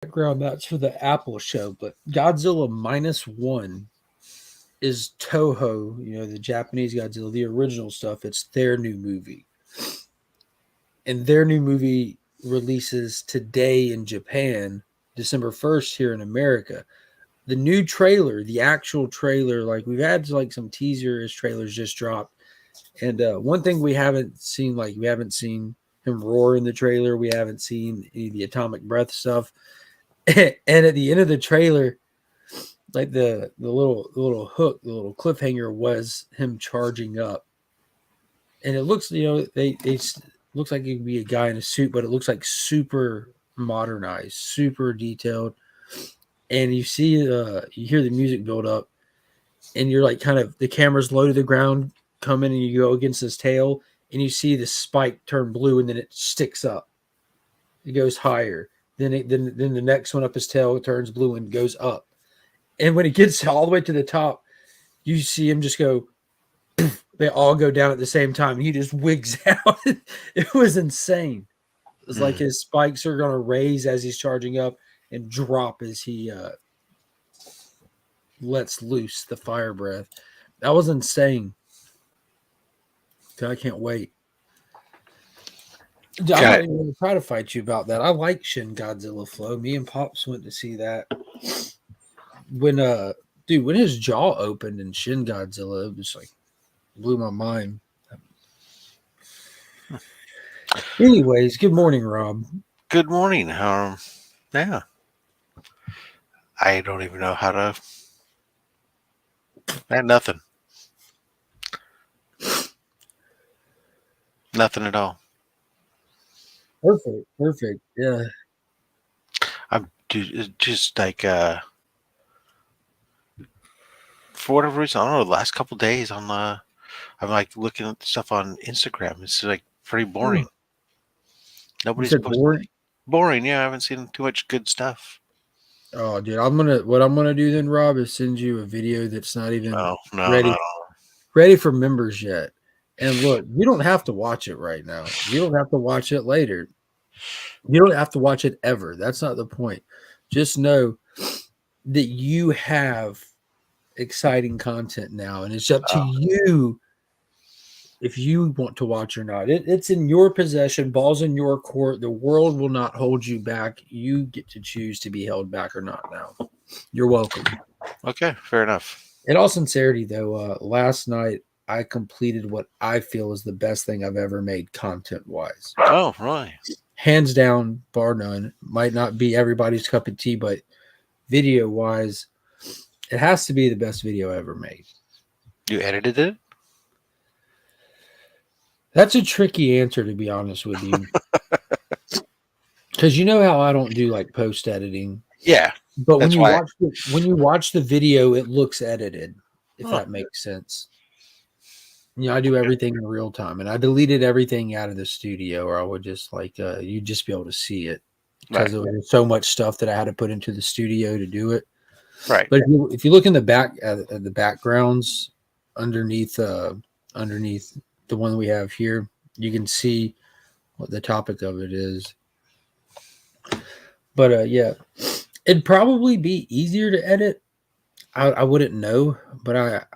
background, that's for the Apple show, but Godzilla minus one is Toho, the Japanese Godzilla, the original stuff. It's their new movie. And their new movie releases today in Japan, December 1st here in America. The new trailer, the actual trailer, like we've had like some teasers trailers just dropped. And one thing we haven't seen, like we haven't seen him roar in the trailer. We haven't seen any of the atomic breath stuff. And at the end of the trailer, like the little hook, the little cliffhanger was him charging up. And it looks, they looks like it could be a guy in a suit, but it looks like super modernized, super detailed. And you see, you hear the music build up, and you're like, kind of, the camera's low to the ground, coming, and you go against his tail, and you see the spike turn blue, and then it sticks up. It goes higher. Then the next one up his tail turns blue and goes up. And when it gets all the way to the top, you see him just go. They all go down at the same time. And he just wigs out. It was insane. It was like his spikes are going to raise as he's charging up and drop as he lets loose the fire breath. That was insane. I can't wait. I'm not even going to try to fight you about that. I like Shin Godzilla Flow. Me and Pops went to see that. When his jaw opened in Shin Godzilla, it was like blew my mind. Anyways, good morning, Rob. Good morning. Yeah. I don't even know how to. Nothing. Nothing at all. Perfect. Yeah. I'm just like for whatever reason, I don't know. The last couple of days I'm like looking at stuff on Instagram. It's like pretty boring. Nobody's posting. Boring. Yeah, I haven't seen too much good stuff. Oh, dude, what I'm gonna do then, Rob, is send you a video that's not even ready for members yet. And look, you don't have to watch it right now. You don't have to watch it later. You don't have to watch it ever. That's not the point. Just know that you have exciting content now, and it's up to you if you want to watch or not. It's in your possession. Ball's in your court. The world will not hold you back. You get to choose to be held back or not now. You're welcome. Okay, fair enough. In all sincerity, though, last night I completed what I feel is the best thing I've ever made content-wise. Oh, right. Hands down, bar none. Might not be everybody's cup of tea, but video-wise, it has to be the best video ever made. You edited it? That's a tricky answer, to be honest with you. Because you know how I don't do like post editing. Yeah. But when you watch the video, it looks edited, if that makes sense. I do everything in real time, and I deleted everything out of the studio, or I would just you'd just be able to see it because there was so much stuff that I had to put into the studio to do it. Right. But if you look in the back at the backgrounds underneath the one we have here, you can see what the topic of it is. But yeah, it'd probably be easier to edit. I wouldn't know, but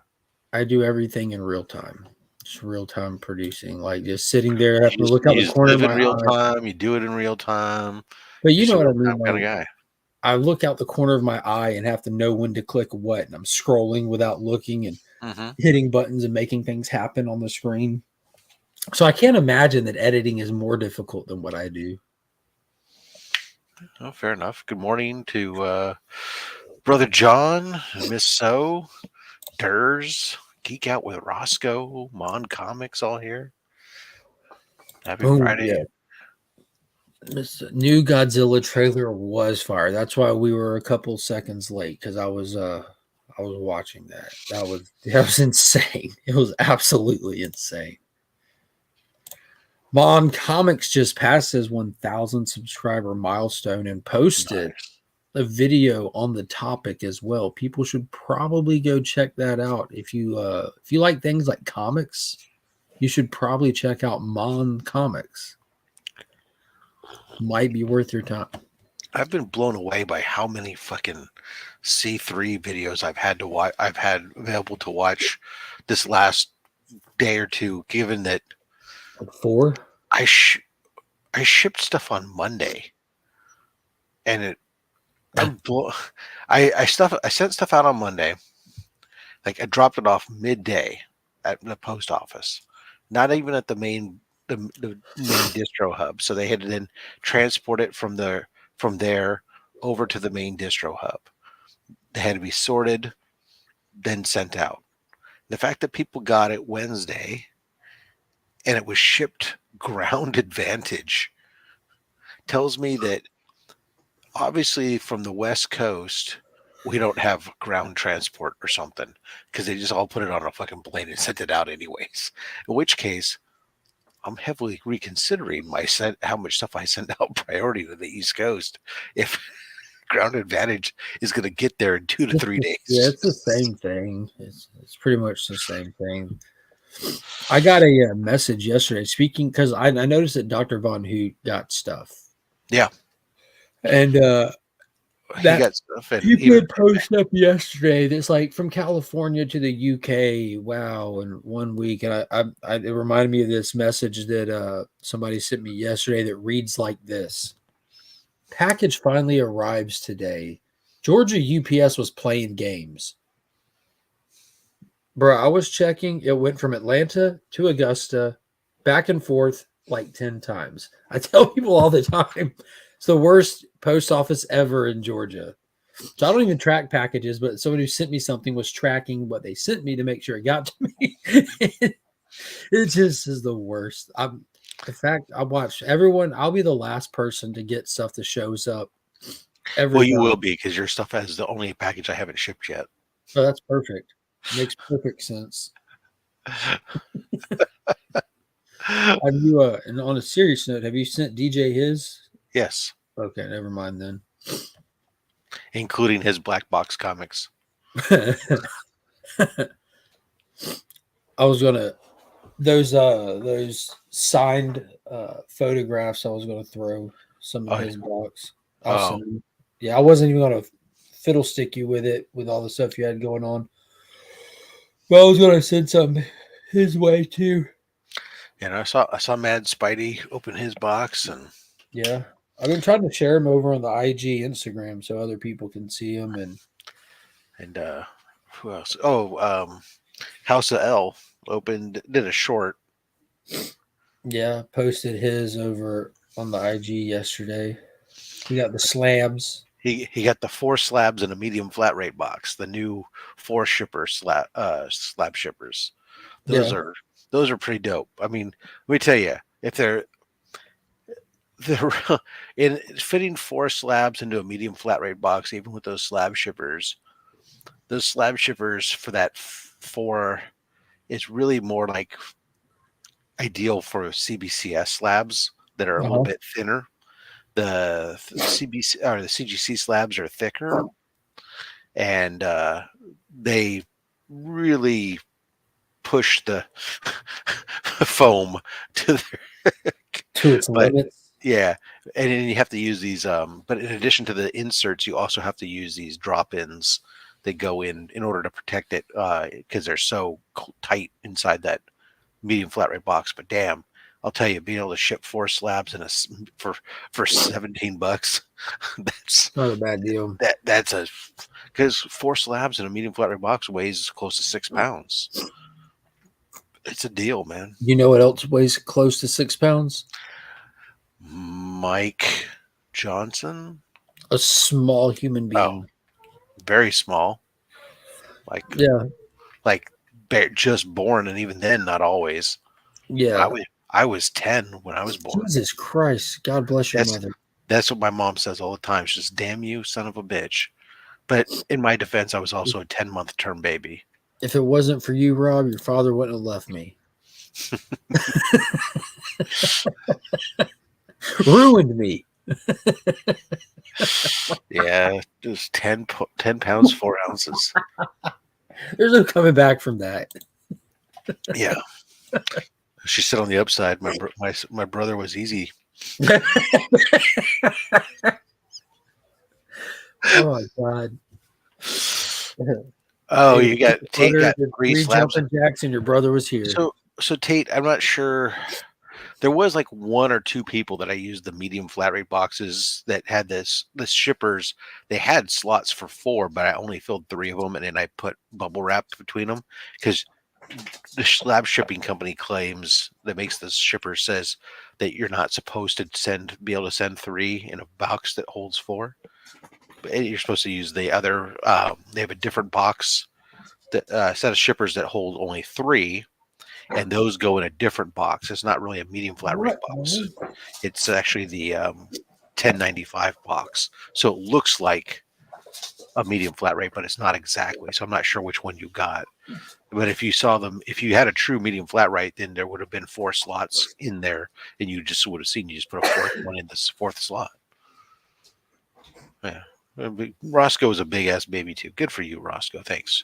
I do everything in real time. Just real time producing, like just sitting there, have to look out the corner of my eye. You do it in real time. But you know what I mean? Kind of guy. I look out the corner of my eye and have to know when to click what, and I'm scrolling without looking and hitting buttons and making things happen on the screen. So I can't imagine that editing is more difficult than what I do. Oh, fair enough. Good morning to Brother John, Miss So, Durs, Geek Out with Roscoe, Mon Comics, all here. Happy Friday. Yeah. This new Godzilla trailer was fire. That's why we were a couple seconds late, because I was watching that. That was insane. It was absolutely insane. Mon Comics just passed his 1,000 subscriber milestone and posted a video on the topic as well. People should probably go check that out. If you like things like comics, you should probably check out Mon Comics. Might be worth your time. I've been blown away by how many fucking C3 videos I've had to watch. I've had available to watch this last day or two. Given that Like 4? I I shipped stuff on Monday, and I sent stuff out on Monday. Like I dropped it off midday at the post office, not even at the main distro hub. So they had to then transport it from there over to the main distro hub. They had to be sorted, then sent out. The fact that people got it Wednesday and it was shipped ground advantage tells me that obviously from the West Coast, we don't have ground transport or something because they just all put it on a fucking plane and sent it out anyways. In which case, I'm heavily reconsidering how much stuff I send out priority to the East Coast if ground advantage is going to get there in 2 to 3 days. Yeah, it's the same thing. It's pretty much the same thing. I got a message yesterday speaking because I noticed that Dr. Von Hoot got stuff. Yeah. And he got stuff. And he put post up yesterday that's like from California to the UK. Wow, in 1 week. And it reminded me of this message that somebody sent me yesterday that reads like this. Package finally arrives today. Georgia UPS was playing games. Bro, I was checking. It went from Atlanta to Augusta, back and forth like 10 times. I tell people all the time, it's the worst post office ever in Georgia. So I don't even track packages, but someone who sent me something was tracking what they sent me to make sure it got to me. It just is the worst. In fact, I watch everyone. I'll be the last person to get stuff that shows up. Well, you will be because your stuff has the only package I haven't shipped yet. Oh, that's perfect. Makes perfect sense. Have you, and on a serious note, have you sent DJ his? Yes. Okay, never mind then. Including his black box comics. I was gonna those signed photographs. I was gonna throw some in his box. Yeah, I wasn't even gonna fiddlestick you with it with all the stuff you had going on. But I was gonna send some his way too. And I saw Mad Spidey open his box, and yeah, I've been trying to share him over on the IG Instagram so other people can see him and who else? House of L did a short. Yeah, posted his over on the IG yesterday. He got the slabs. He got the 4 slabs in a medium flat rate box. The new 4 shipper slab shippers. Those are pretty dope. I mean, let me tell you, if they're in fitting 4 slabs into a medium flat rate box, even with those slab shippers for that 4 is really more like ideal for CBCS slabs that are a little bit thinner. The CBC or the CGC slabs are thicker, and they really push the foam to its limits. Yeah, and then you have to use these. But in addition to the inserts, you also have to use these drop-ins that go in order to protect it because they're so tight inside that medium flat rate box. But damn, I'll tell you, being able to ship 4 slabs for $17, that's not a bad deal. That's because 4 slabs in a medium flat rate box weighs close to 6 pounds. It's a deal, man. You know what else weighs close to 6 pounds? Mike Johnson, a small human being. Very small. Like just born, and even then, not always. Yeah, I was 10 when I was born. Jesus Christ, God bless your mother. That's what my mom says all the time. She says, "Damn you, son of a bitch." But in my defense, I was also a 10-month term baby. If it wasn't for you, Rob, your father wouldn't have left me. Ruined me. Yeah, just 10 pounds, 4 ounces. There's no coming back from that. Yeah. She said on the upside, my brother was easy. Oh my god. Oh, Hey, you got Tate brother got did 3 three slabs. jumping jacks and your brother was here. So Tate, I'm not sure. There was like 1 or 2 people that I used the medium flat rate boxes that had this shippers. They had slots for 4, but I only filled 3 of them, and then I put bubble wrap between them because the slab shipping company claims that makes this shipper says that you're not supposed to be able to send 3 in a box that holds 4. But you're supposed to use the other. They have a different box that set of shippers that hold only 3, and those go in a different box. It's not really a medium flat rate box. It's actually the 1095 box. So it looks like a medium flat rate, but it's not exactly. So I'm not sure which one you got. But if you saw them, if you had a true medium flat rate, then there would have been 4 slots in there, and you just would have seen you just put a 4th one in this 4th slot. Yeah. Roscoe is a big ass baby too. Good for you, Roscoe. Thanks.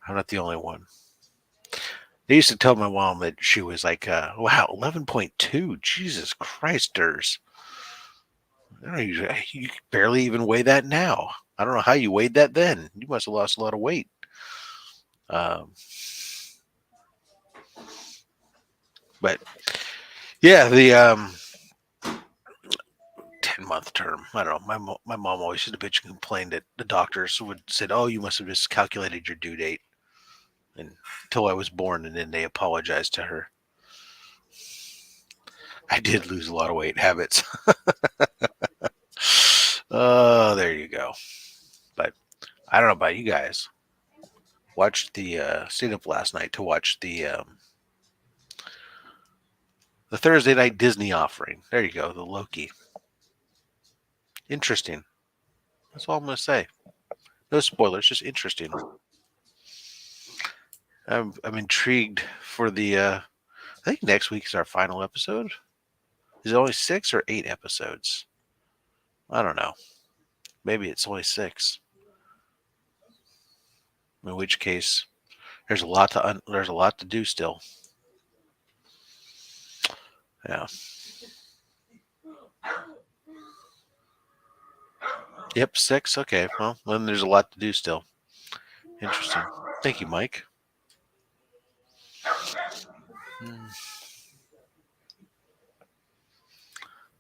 I'm not the only one. They used to tell my mom that she was like, wow, 11.2. Jesus Christers. You barely even weigh that now. I don't know how you weighed that then. You must have lost a lot of weight. But yeah, the 10-month term. I don't know. My mom always used to bitch and complain that the doctors would said, "Oh, you must have miscalculated your due date," and until I was born, and then they apologized to her. I did lose a lot of weight. Habits. Oh, there you go. But I don't know about you guys. Watched the stayed up last night to watch the Thursday night Disney offering. There you go, the Loki. Interesting. That's all I'm gonna say. No spoilers, just interesting. I'm intrigued for the. I think next week is our final episode. Is it only 6 or 8 episodes? I don't know. Maybe it's only 6. In which case, there's a lot to do still. Yeah. Yep, 6. Okay. Well, then there's a lot to do still. Interesting. Thank you, Mike.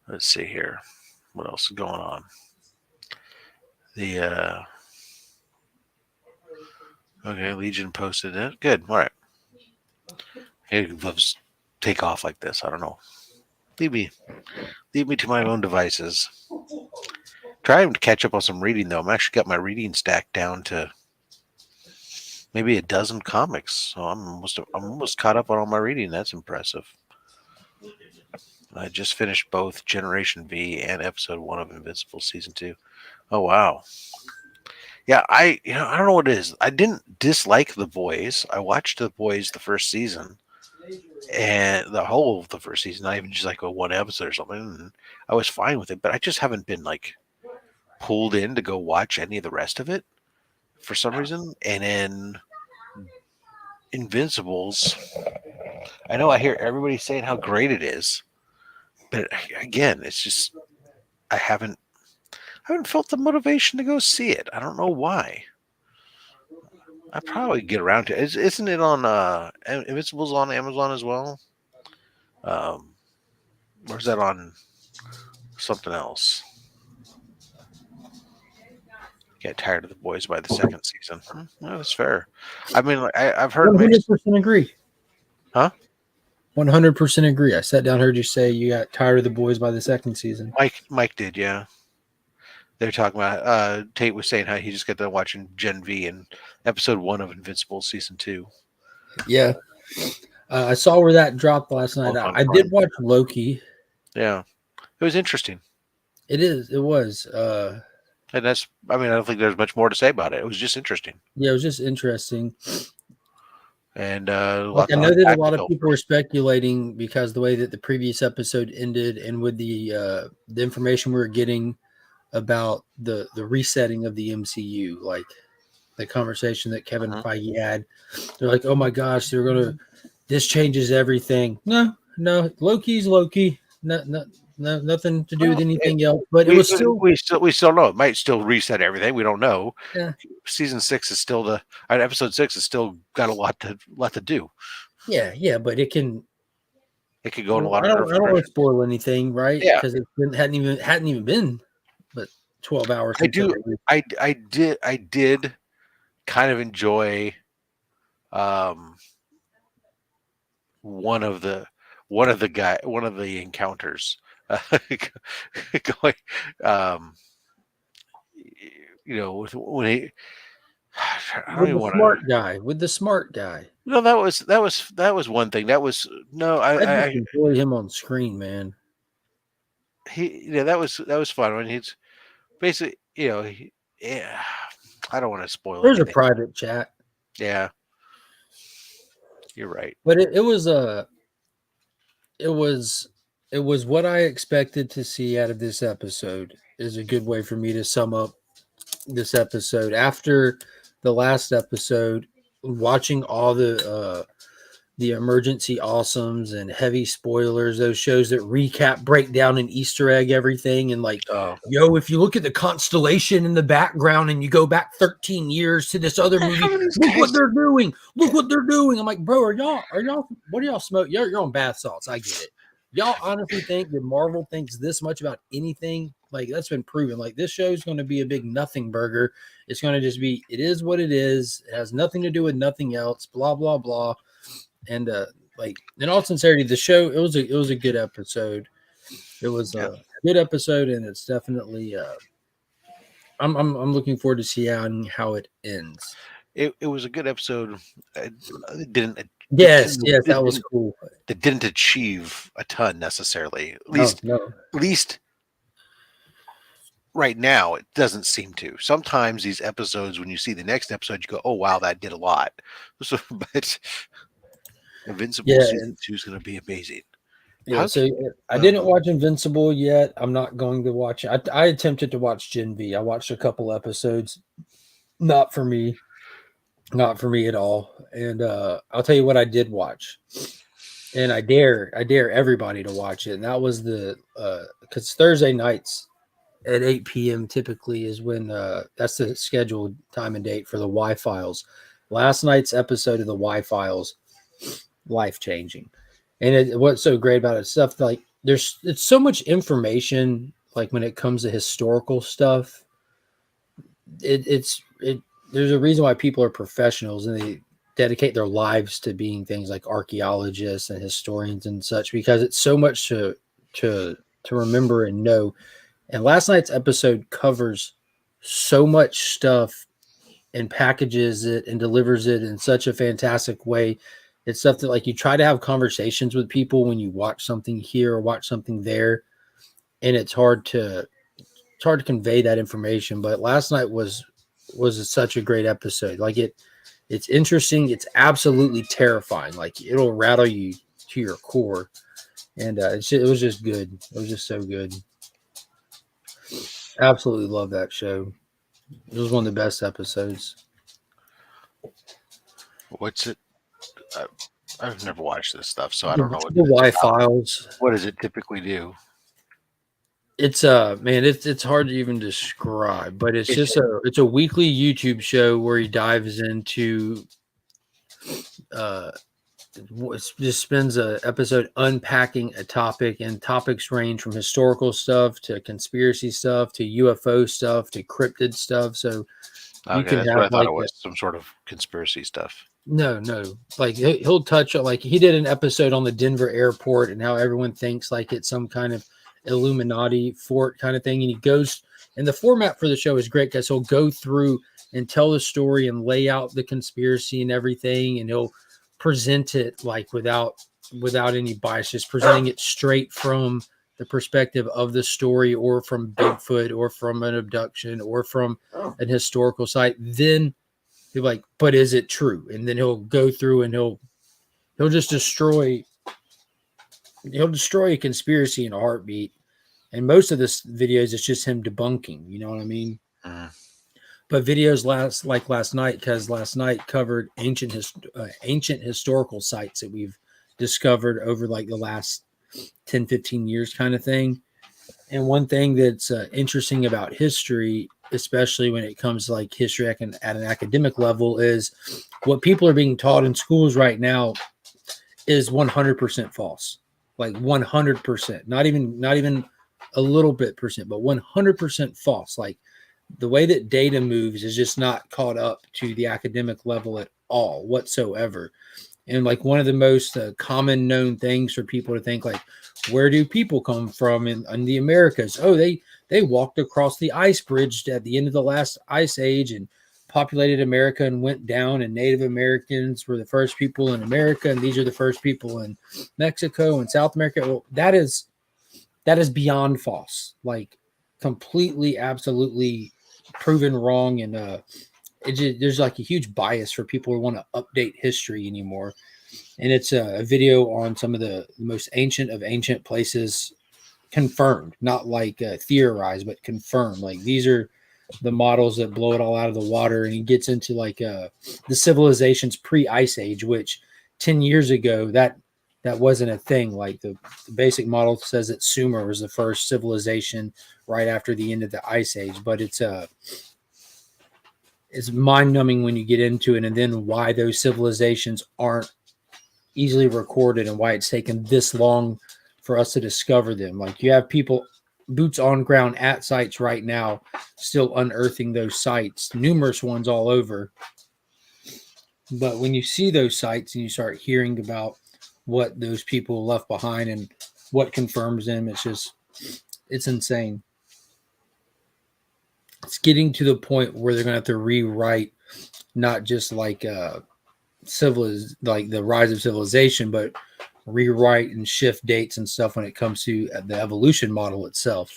Let's see here. What else is going on? The okay, Legion posted it. Good. All right. He loves take off like this. I don't know. Leave me to my own devices. Trying to catch up on some reading though. I'm actually got my reading stack down to maybe a dozen comics. So I'm almost caught up on all my reading. That's impressive. I just finished both Generation V and episode 1 of Invincible season 2. Oh wow. Yeah, I don't know what it is. I didn't dislike The Boys. I watched The Boys the first season, and the whole of the first season, not even just like a 1 episode or something. And I was fine with it, but I just haven't been like pulled in to go watch any of the rest of it for some reason. And then Invincibles, I know I hear everybody saying how great it is, but again, it's just I haven't felt the motivation to go see it. I don't know why. I probably get around to it. Isn't it on Invincible's on Amazon as well? Or is that on something else? Get tired of The Boys by the second season. No, that's fair. I mean, I've heard 100% agree. Huh? 100% agree. I sat down, heard you say you got tired of The Boys by the second season. Mike did, yeah. They're talking about Tate was saying how he just got done watching Gen V and episode 1 of Invincible season 2. Yeah. I saw where that dropped last night. I did watch Loki. Yeah. It was interesting. It is. It was. And that's, I mean, I don't think there's much more to say about it. It was just interesting. Yeah, it was just interesting. And I know that a lot of people were speculating because the way that the previous episode ended and with the information we were getting about the resetting of the MCU, like the conversation that Kevin Feige had. They're like, oh my gosh, this changes everything. No, Loki's Loki. No, nothing to do with anything else. But it was still we still know it might still reset everything. We don't know. yeah. Season 6 is still episode 6 is still got a lot to do. Yeah, but it can. It could go in a Well, lot of different I don't want directions. to spoil anything, right? Yeah, Because it hadn't even been but 12 hours. I Since do. I did kind of enjoy one of the encounters going when he I don't with even the want to. smart guy. With the smart guy, No, that was one thing. That was no, I just enjoy him on screen, man. that was fun when he's basically yeah. I don't want to spoil There's a anything. private chat. Yeah, you're right. But it was it was what I expected to see out of this episode. Is a good way for me to sum up this episode. After the last episode, watching all the emergency awesomes and heavy spoilers, those shows that recap, break down, and Easter egg everything, and like, Oh, yo, if you look at the constellation in the background and you go back 13 years to this other movie, look what they're doing. Look what they're doing. I'm like, bro, are y'all what do y'all smoke? You're on bath salts. I get it. Y'all honestly think that Marvel thinks this much about anything? Like, that's been proven. Like, this show is going to be a big nothing burger. It's going to just be, it is what it is. It has nothing to do with nothing else. Blah blah blah. And like, in all sincerity, the show, it was a good episode. It was a good episode, and it's definitely I'm looking forward to seeing how it ends. it was a good episode. It didn't. Yes, that was cool. That didn't achieve a ton necessarily. At least right now, it doesn't seem to. Sometimes these episodes, when you see the next episode, you go, "Oh wow, that did a lot." So, but Invincible season 2 is going to be amazing. Yeah, I didn't watch Invincible yet. I'm not going to watch it. I attempted to watch Gen V. I watched a couple episodes. Not for me at all. And I'll tell you what I did watch. And I dare everybody to watch it. And that was because Thursday nights at 8 p.m. typically is when that's the scheduled time and date for the Y Files. Last night's episode of the Y Files, life changing. And what's so great about it, stuff like it's so much information. Like when it comes to historical stuff, there's a reason why people are professionals and they dedicate their lives to being things like archaeologists and historians and such, because it's so much to remember and know. And last night's episode covers so much stuff and packages it and delivers it in such a fantastic way. It's stuff that, like, you try to have conversations with people when you watch something here or watch something there, and it's hard to convey that information. But last night was such a great episode. Like, it's interesting. It's absolutely terrifying. Like, it'll rattle you to your core. And it was just good. It was just so good. Absolutely love that show. It was one of the best episodes. What's it? I've never watched this stuff, so I don't know. The Y Files. What does it typically do? It's man, it's hard to even describe, but it's a weekly YouTube show where he dives into just spends an episode unpacking a topic, and topics range from historical stuff to conspiracy stuff to UFO stuff to cryptid stuff. So you can have, I thought it was some sort of conspiracy stuff. No. Like he'll touch on, like, he did an episode on the Denver airport and how everyone thinks like it's some kind of Illuminati fort kind of thing. And he goes, and the format for the show is great because he'll go through and tell the story and lay out the conspiracy and everything. And he'll present it like without any bias, just presenting it straight from the perspective of the story, or from Bigfoot, or from an abduction, or from an historical site. Then he'll be like, but is it true? And then he'll go through and he'll just destroy a conspiracy in a heartbeat. And most of this videos, it's just him debunking, you know what I mean? But videos last night, because last night covered ancient historical sites that we've discovered over like the last 10, 15 years kind of thing. And one thing that's interesting about history, especially when it comes to like history at an academic level, is what people are being taught in schools right now is 100% false. Like 100%, not even a little bit percent, but 100% false. Like the way that data moves is just not caught up to the academic level at all whatsoever. And like one of the most common known things for people to think, like, where do people come from in the Americas? Oh, they walked across the ice bridge at the end of the last ice age and populated America and went down, and Native Americans were the first people in America, and these are the first people in Mexico and South America. Well, that is beyond false, like completely, absolutely proven wrong. And there's like a huge bias for people who want to update history anymore. And it's a video on some of the most ancient of ancient places, confirmed, not like theorized, but confirmed. Like these are the models that blow it all out of the water. And he gets into like the civilizations pre-ice age, which 10 years ago that wasn't a thing. Like the basic model says that Sumer was the first civilization right after the end of the ice age, but it's mind-numbing when you get into it, and then why those civilizations aren't easily recorded and why it's taken this long for us to discover them. Like you have people boots on ground at sites right now still unearthing those sites, numerous ones all over. But when you see those sites and you start hearing about what those people left behind and what confirms them, it's insane. It's getting to the point where they're going to have to rewrite not just like like the rise of civilization, but rewrite and shift dates and stuff when it comes to the evolution model itself.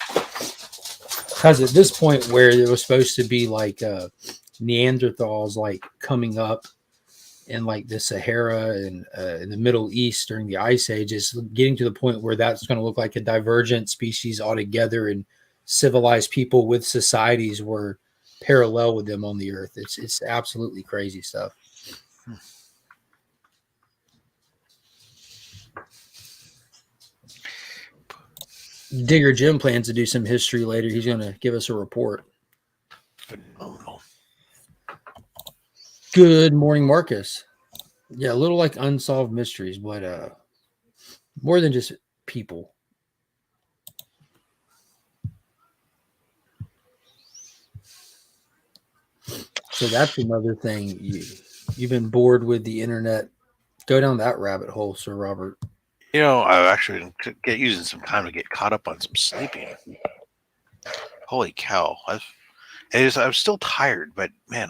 Because at this point where it was supposed to be like Neanderthals like coming up in like the Sahara and in the Middle East during the Ice Age, is getting to the point where that's going to look like a divergent species altogether, and civilized people with societies were parallel with them on the earth. It's absolutely crazy stuff. Digger Jim plans to do some history later. He's going to give us a report. Phenomenal. Good morning, Marcus. Yeah, a little like Unsolved Mysteries, but more than just people. So that's another thing. You've been bored with the internet. Go down that rabbit hole, Sir Robert. You know, I've actually been using some time to get caught up on some sleeping. Holy cow! I'm still tired, but man,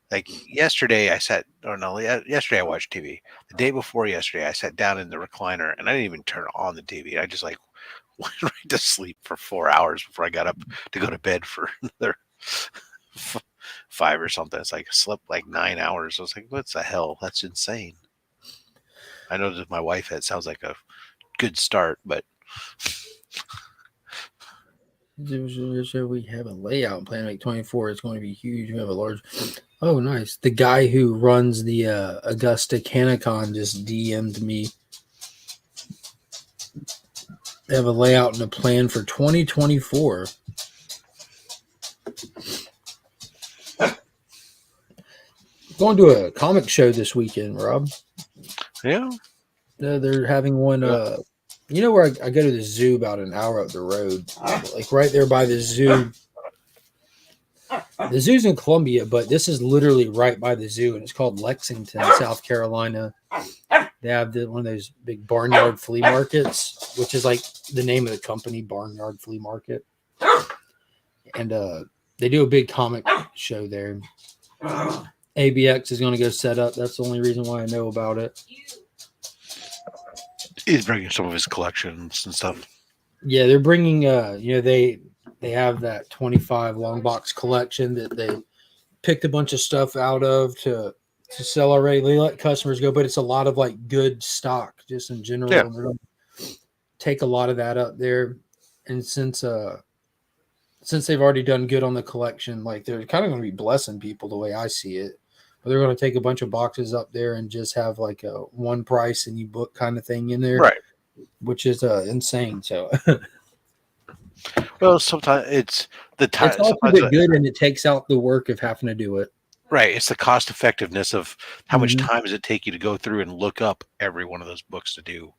like yesterday I sat. Oh no, yesterday I watched TV. The day before yesterday, I sat down in the recliner and I didn't even turn on the TV. I just like went right to sleep for 4 hours before I got up to go to bed for another 5 or something. It's like I slept like 9 hours. I was like, what the hell? That's insane. I know that my wife, that sounds like a good start, but we have a layout plan like 24. It's going to be huge. We have a large. Oh, nice. The guy who runs the Augusta Canicon just DM'd me. They have a layout and a plan for 2024. Going to a comic show this weekend, Rob. yeah. They're having one. You know where I go to the zoo about an hour up the road, like right there by the zoo. The zoo's in Columbia, but this is literally right by the zoo, and it's called Lexington, South Carolina. They have one of those big barnyard flea markets, which is like the name of the company, Barnyard Flea Market. And they do a big comic show there. ABX is going to go set up. That's the only reason why I know about it. He's bringing some of his collections and stuff. Yeah, they're bringing. They have that 25 long box collection that they picked a bunch of stuff out of to sell already. They let customers go, but it's a lot of like good stock just in general. Yeah. And they're going to take a lot of that up there. And since they've already done good on the collection, like they're kind of going to be blessing people the way I see it. But they're going to take a bunch of boxes up there and just have like a one price and you book kind of thing in there. Right. which is insane. So Well, sometimes it's the it's time. all to Sometimes, the good, and it takes out the work of having to do it. right? It's the cost effectiveness of how much Hmm. time does it take you to go through and look up every one of those books to do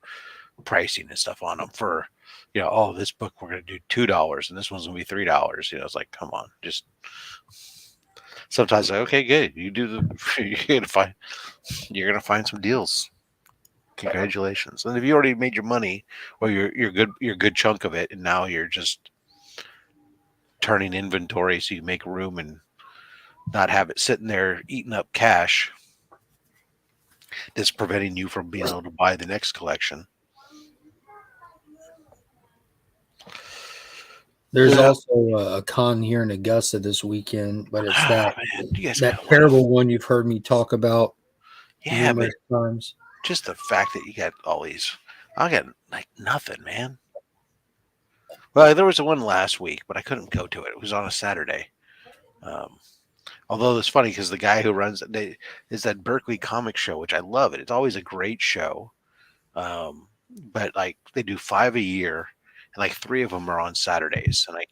pricing and stuff on them for, oh, this book we're going to do $2 and this one's going to be $3. It's like, come on, just sometimes like, okay, good. You do the, you're going to find some deals. Congratulations. And if you already made your money, well, you're a good chunk of it. And now you're just turning inventory so you make room and not have it sitting there eating up cash that's preventing you from being able to buy the next collection. There's Yeah. also a con here in Augusta this weekend, but it's that Man, you guys got that a lot of, terrible one you've heard me talk about yeah, but numerous times. just the fact that you got all these, I got like nothing, man. Well, there was one last week, but I couldn't go to it. It was on a Saturday. Um, Although it's funny because the guy who runs it is that Berkeley Comic Show, which I love it. It's always a great show. But like they do 5 a year, and like three of them are on Saturdays, and I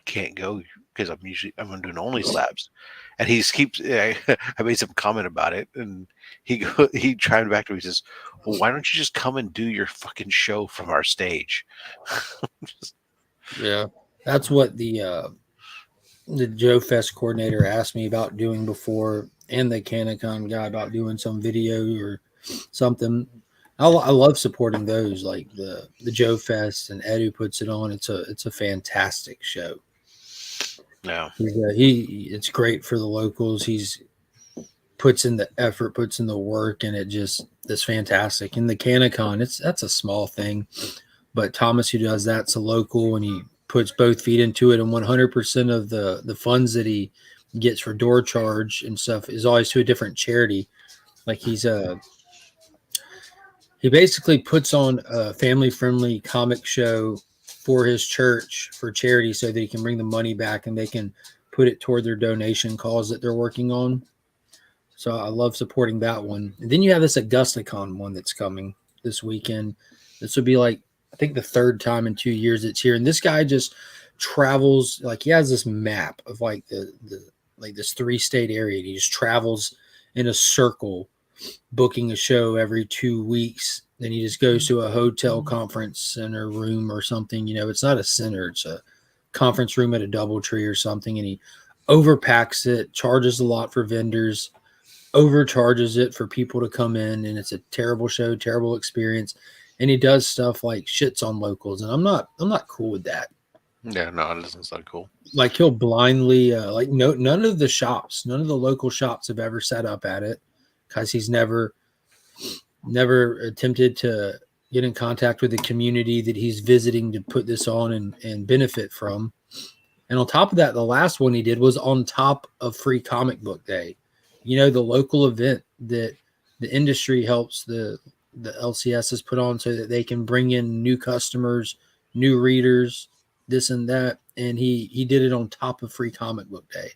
can't go because I'm doing only slabs. And he keeps I made some comment about it, and he chimed back to me. He says, "Well, why don't you just come and do your fucking show from our stage?" Yeah, that's what the Joe Fest coordinator asked me about doing before, and the Canicon guy about doing some video or something. I love supporting those, like the Joe Fest and Ed who puts it on. It's a fantastic show. No, He it's great for the locals. He's puts in the effort, puts in the work, and it's fantastic. And the Canicon, that's a small thing, but Thomas who does that's a local, and he puts both feet into it, and 100% of the funds that he gets for door charge and stuff is always to a different charity. Like he basically puts on a family friendly comic show for his church for charity so that he can bring the money back and they can put it toward their donation cause that they're working on. So I love supporting that one. And then you have this AugustaCon one that's coming this weekend. This would be like I think the third time in 2 years it's here. And this guy just travels like he has this map of like the like this 3 state area. And he just travels in a circle, booking a show every 2 weeks. Then he just goes to a hotel conference center room or something. It's not a center; it's a conference room at a DoubleTree or something. And he overpacks it, charges a lot for vendors, overcharges it for people to come in, and it's a terrible show, terrible experience. And he does stuff like shits on locals, and I'm not cool with that. yeah, no, it doesn't sound cool. Like he'll blindly like no none of the shops, none of the local shops have ever set up at it because he's never attempted to get in contact with the community that he's visiting to put this on and benefit from. And on top of that, the last one he did was on top of Free Comic Book Day. The local event that the industry helps the LCSs put on so that they can bring in new customers, new readers, this and that. And he did it on top of Free Comic Book Day.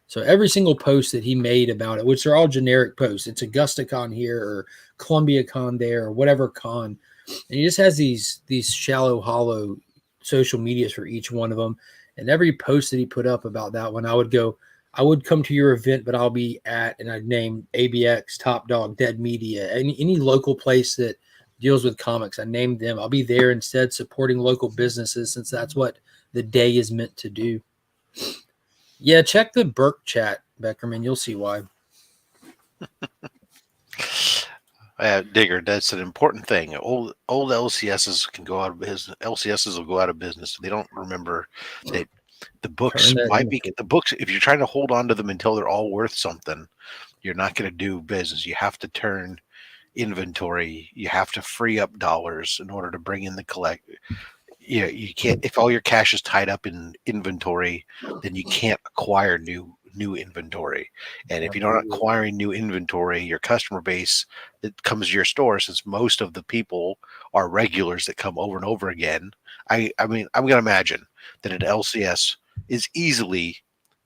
So every single post that he made about it, which are all generic posts, it's AugustaCon here or ColumbiaCon there or whatever con, and he just has these shallow, hollow social medias for each one of them. And every post that he put up about that one, I would come to your event, but I'll be at, and I'd name ABX, Top Dog, Dead Media, any local place that deals with comics. I named them. I'll be there instead supporting local businesses since that's what the day is meant to do. Yeah, check the Burke chat, Beckerman. You'll see why. Digger, that's an important thing. Old LCSs can go out of business. LCSs will go out of business. They don't remember that the books Turn that might be into the books. If you're trying to hold on to them until they're all worth something, you're not going to do business. You have to turn inventory. You have to free up dollars in order to bring in the collect. You can't, if all your cash is tied up in inventory, then you can't acquire new inventory. And if you're not acquiring new inventory, your customer base that comes to your store, since most of the people are regulars that come over and over again, I mean, I'm going to imagine that an LCS is easily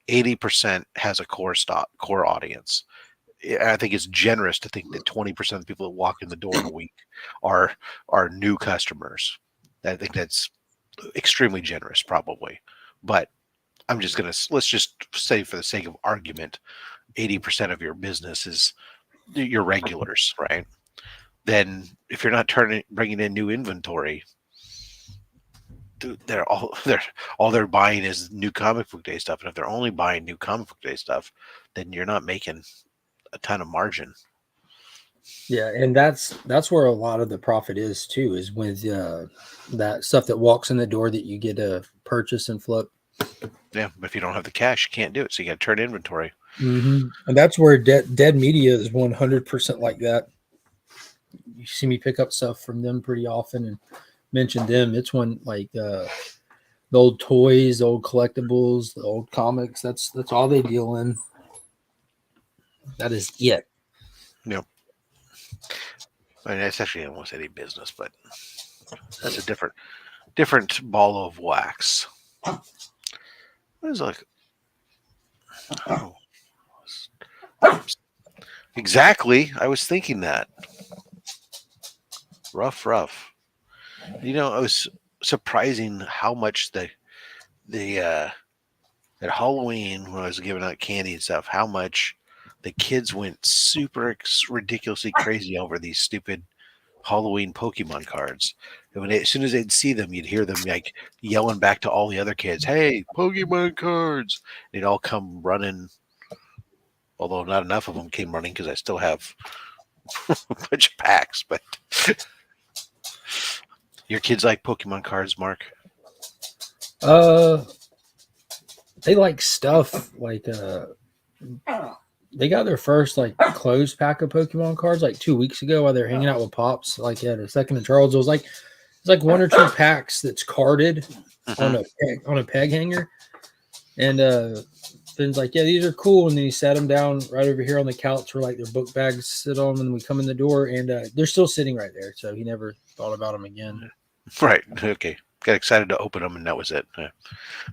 80% has a core audience. I think it's generous to think that 20% of the people that walk in the door in a week are new customers. I think that's extremely generous, probably. But let's just say, for the sake of argument, 80% of your business is your regulars, right? Then if you're not bringing in new inventory, they're buying is new comic book day stuff. And if they're only buying new comic book day stuff, then you're not making a ton of margin. Yeah, and that's where a lot of the profit is too, is with that stuff that walks in the door that you get to purchase and flip. Yeah, but if you don't have the cash, you can't do it. So you got to turn inventory. Mm-hmm. And that's where Dead Media is 100% like that. You see me pick up stuff from them pretty often and mention them. It's one like the old toys, the old collectibles, the old comics. That's all they deal in. That is it. Yep. I mean, it's actually almost any business, but that's a different ball of wax. What is like? Oh, exactly. I was thinking that. Rough. You know, it was surprising how much at Halloween, when I was giving out candy and stuff, how much the kids went super ridiculously crazy over these stupid Halloween Pokemon cards. And as soon as they'd see them, you'd hear them like yelling back to all the other kids, "Hey, Pokemon cards!" They'd all come running. Although not enough of them came running because I still have a bunch of packs. But your kids like Pokemon cards, Mark? They like stuff like they got their first like closed pack of Pokemon cards like 2 weeks ago while they're hanging out with Pops. Like at a second of Charles, it was like one or two packs that's carded on a peg hanger, and Finn's like, yeah, these are cool, and then he sat them down right over here on the couch where like their book bags sit on, and we come in the door, and they're still sitting right there, so he never thought about them again. Right. Okay. Got excited to open them, and that was it. That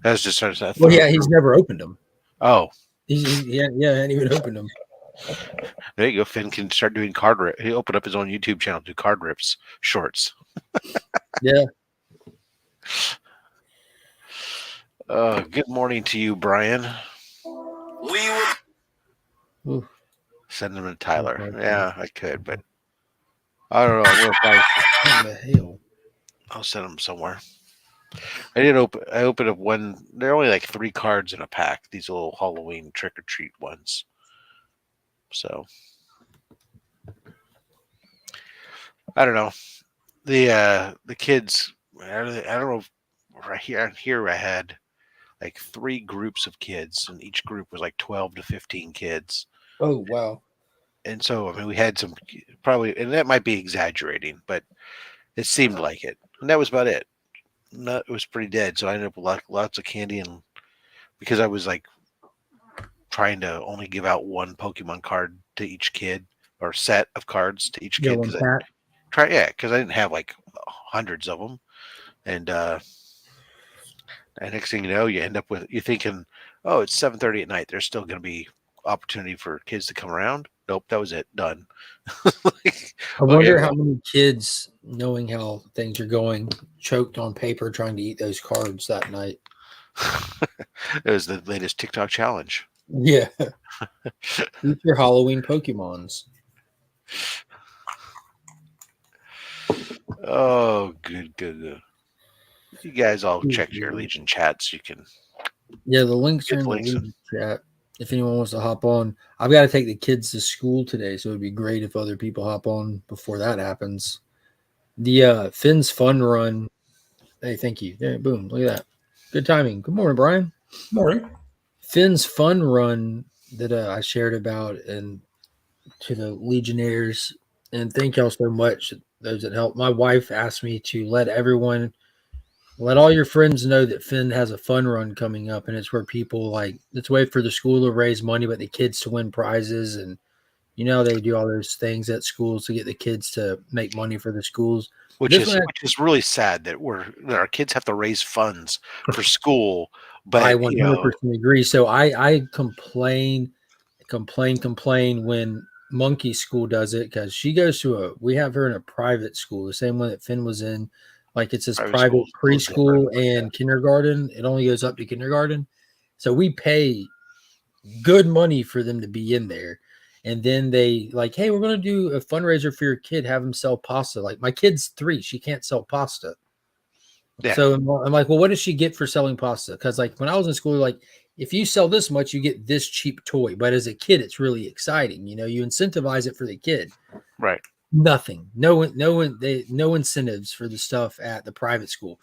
was just well, yeah, he's never opened them. Oh, yeah, hadn't even opened them. There you go. Finn can start doing card rip. He opened up his own YouTube channel, do card rips shorts. Yeah. Good morning to you, Brian. Send him to Tyler. Yeah, I could, but I don't know. What the hell? I'll send him somewhere. I opened up one. There are only like 3 cards in a pack. These little Halloween trick or treat ones. So I don't know. The kids. I don't know. Right here I had like 3 groups of kids, and each group was like 12 to 15 kids. Oh wow! And so I mean, we had some probably, and that might be exaggerating, but it seemed like it. And that was about it. It was pretty dead. So I ended up with lots of candy, and because I was like trying to only give out 1 Pokemon card to each kid, or set of cards to each kid, because I didn't have like hundreds of them, and next thing you know, you end up with, you're thinking, oh, it's 7:30 at night. There's still going to be opportunity for kids to come around. Nope, that was it. Done. I wonder how many kids, knowing how things are going, choked on paper trying to eat those cards that night. It was the latest TikTok challenge. Yeah. Eat your Halloween Pokemons. Oh, good. You guys all check your Legion chats. You can. Yeah, the links are in the Legion chat. If anyone wants to hop on, I've got to take the kids to school today, so it'd be great if other people hop on before that happens. The Finn's Fun Run. Hey, thank you. There, boom, look at that. Good timing. Good morning, Brian. Morning. Finn's Fun Run that I shared about and to the Legionnaires, and thank y'all so much, those that helped. My wife asked me to let all your friends know that Finn has a fun run coming up, and it's where people it's a way for the school to raise money, but the kids to win prizes, and they do all those things at schools to get the kids to make money for the schools. Which is really sad that our kids have to raise funds for school. But I 100% agree. So I complain complain when Monkey School does it, because she goes to we have her in a private school, the same one that Finn was in. Like it's this Private private school's a little different. preschool and kindergarten. It only goes up to kindergarten. So we pay good money for them to be in there. And then they like, hey, we're going to do a fundraiser for your kid, have them sell pasta. Like my kid's 3, she can't sell pasta. Yeah. So I'm like, well, what does she get for selling pasta? Because like when I was in school, like if you sell this much, you get this cheap toy. But as a kid, it's really exciting. You know, you incentivize it for the kid. Right. Nothing. No incentives for the stuff at the private school.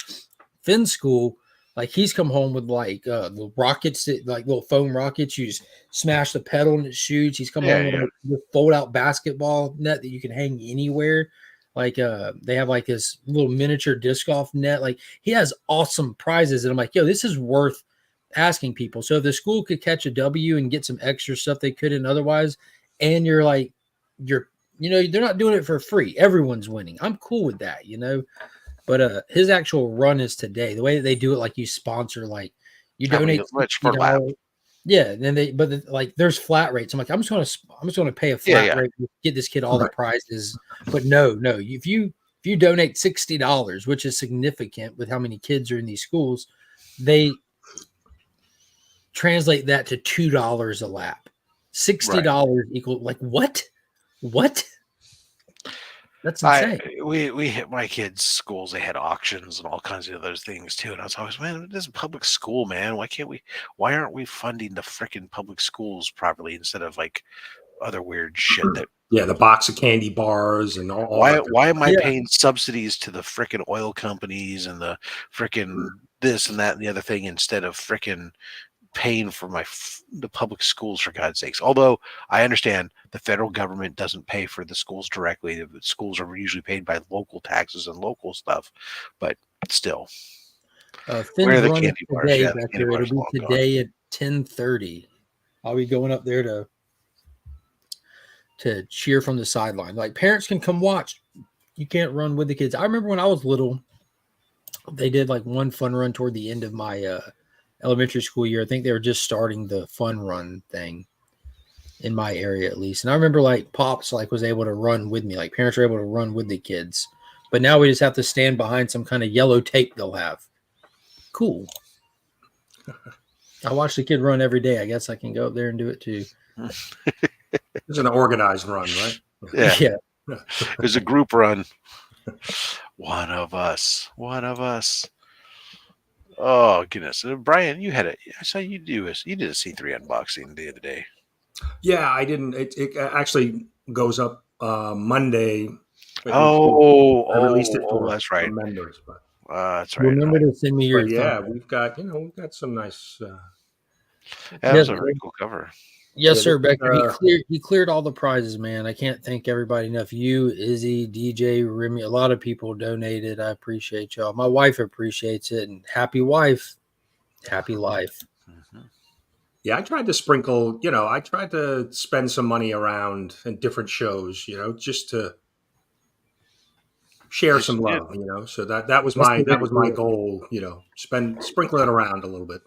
Finn's school, like he's come home with like the rockets, that, like little foam rockets. You just smash the pedal and it shoots. He's come home with like the fold out basketball net that you can hang anywhere. Like they have like this little miniature disc golf net. Like he has awesome prizes, and I'm like, yo, this is worth asking people. So if the school could catch a W and get some extra stuff they couldn't otherwise, and you're like, they're not doing it for free. Everyone's winning. I'm cool with that, But his actual run is today. The way that they do it, like you sponsor, like you donate $60. Yeah, and then like there's flat rates. I'm like, I'm just gonna pay a flat rate to get this kid all the prizes. But no, if you donate $60, which is significant with how many kids are in these schools, they translate that to $2 a lap. $60 equal like what? What? That's insane. We hit my kids' schools. They had auctions and all kinds of other things too. And I was always, man, this is public school, man. Why aren't we funding the freaking public schools properly instead of like other weird shit that? Yeah, the box of candy bars and all why that. Why am I paying subsidies to the freaking oil companies and the freaking this and that and the other thing instead of freaking paying for the public schools, for God's sakes? Although I understand the federal government doesn't pay for the schools directly. The schools are usually paid by local taxes and local stuff, but still. Where are the candy bars? Yeah, the candy bars it'll be today at 10:30. I'll be going up there to cheer from the sideline. Like parents can come watch. You can't run with the kids. I remember when I was little, they did like one fun run toward the end of my elementary school year. I think they were just starting the fun run thing in my area, at least. And I remember like Pops like was able to run with me. Like parents were able to run with the kids. But now we just have to stand behind some kind of yellow tape they'll have. Cool. I watch the kid run every day. I guess I can go up there and do it too. It's an organized run, right? Yeah. It was a group run. One of us. Oh goodness, Brian, you had I saw you did a C3 unboxing the other day. Yeah, I didn't. It actually goes up Monday. I released it for that's right. members, but that's right. Remember to send me your. Yeah, we've got some nice. That was a very cool cover. Yes, sir, Becker. He cleared all the prizes, man. I can't thank everybody enough. You, Izzy, DJ, Remy, a lot of people donated. I appreciate y'all. My wife appreciates it, and happy wife, happy life. Mm-hmm. Yeah, I tried to sprinkle. I tried to spend some money around in different shows. Just to share some love. So that was my goal. Sprinkle it around a little bit.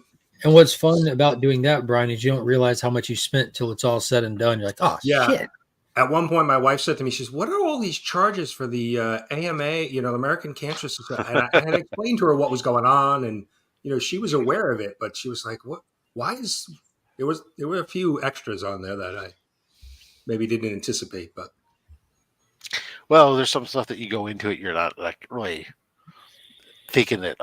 And what's fun about doing that, Brian, is you don't realize how much you spent till it's all said and done. You're like, oh, shit. At one point, my wife said to me, she says, what are all these charges for the AMA, the American Cancer Society? And I had explained to her what was going on. And, she was aware of it, but she was like, what? Why is there were a few extras on there that I maybe didn't anticipate, but. Well, there's some stuff that you go into it, you're not like really thinking that,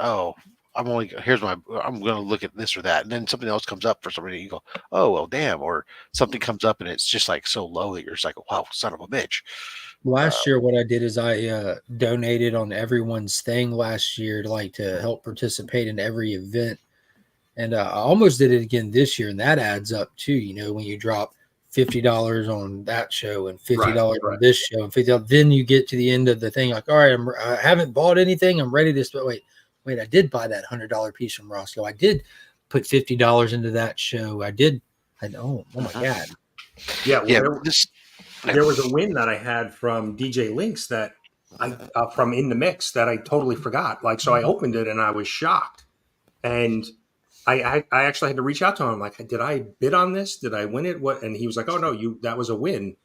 I'm going to look at this or that. And then something else comes up for somebody. You go, oh, well, damn. Or something comes up and it's just like so low that you're just like, wow, son of a bitch. Last year, what I did is I donated on everyone's thing last year to help participate in every event. And I almost did it again this year. And that adds up too, when you drop $50 on that show and $50 on this show and $50, then you get to the end of the thing. Like, all right, I haven't bought anything. I'm ready to wait, I did buy that $100 piece from Roscoe. I did put $50 into that show. Oh my God. Yeah. There was a win that I had from DJ Links that from In the Mix that I totally forgot. So I opened it and I was shocked. And I actually had to reach out to him. I'm like, did I bid on this? Did I win it? What? And he was like, oh no, that was a win.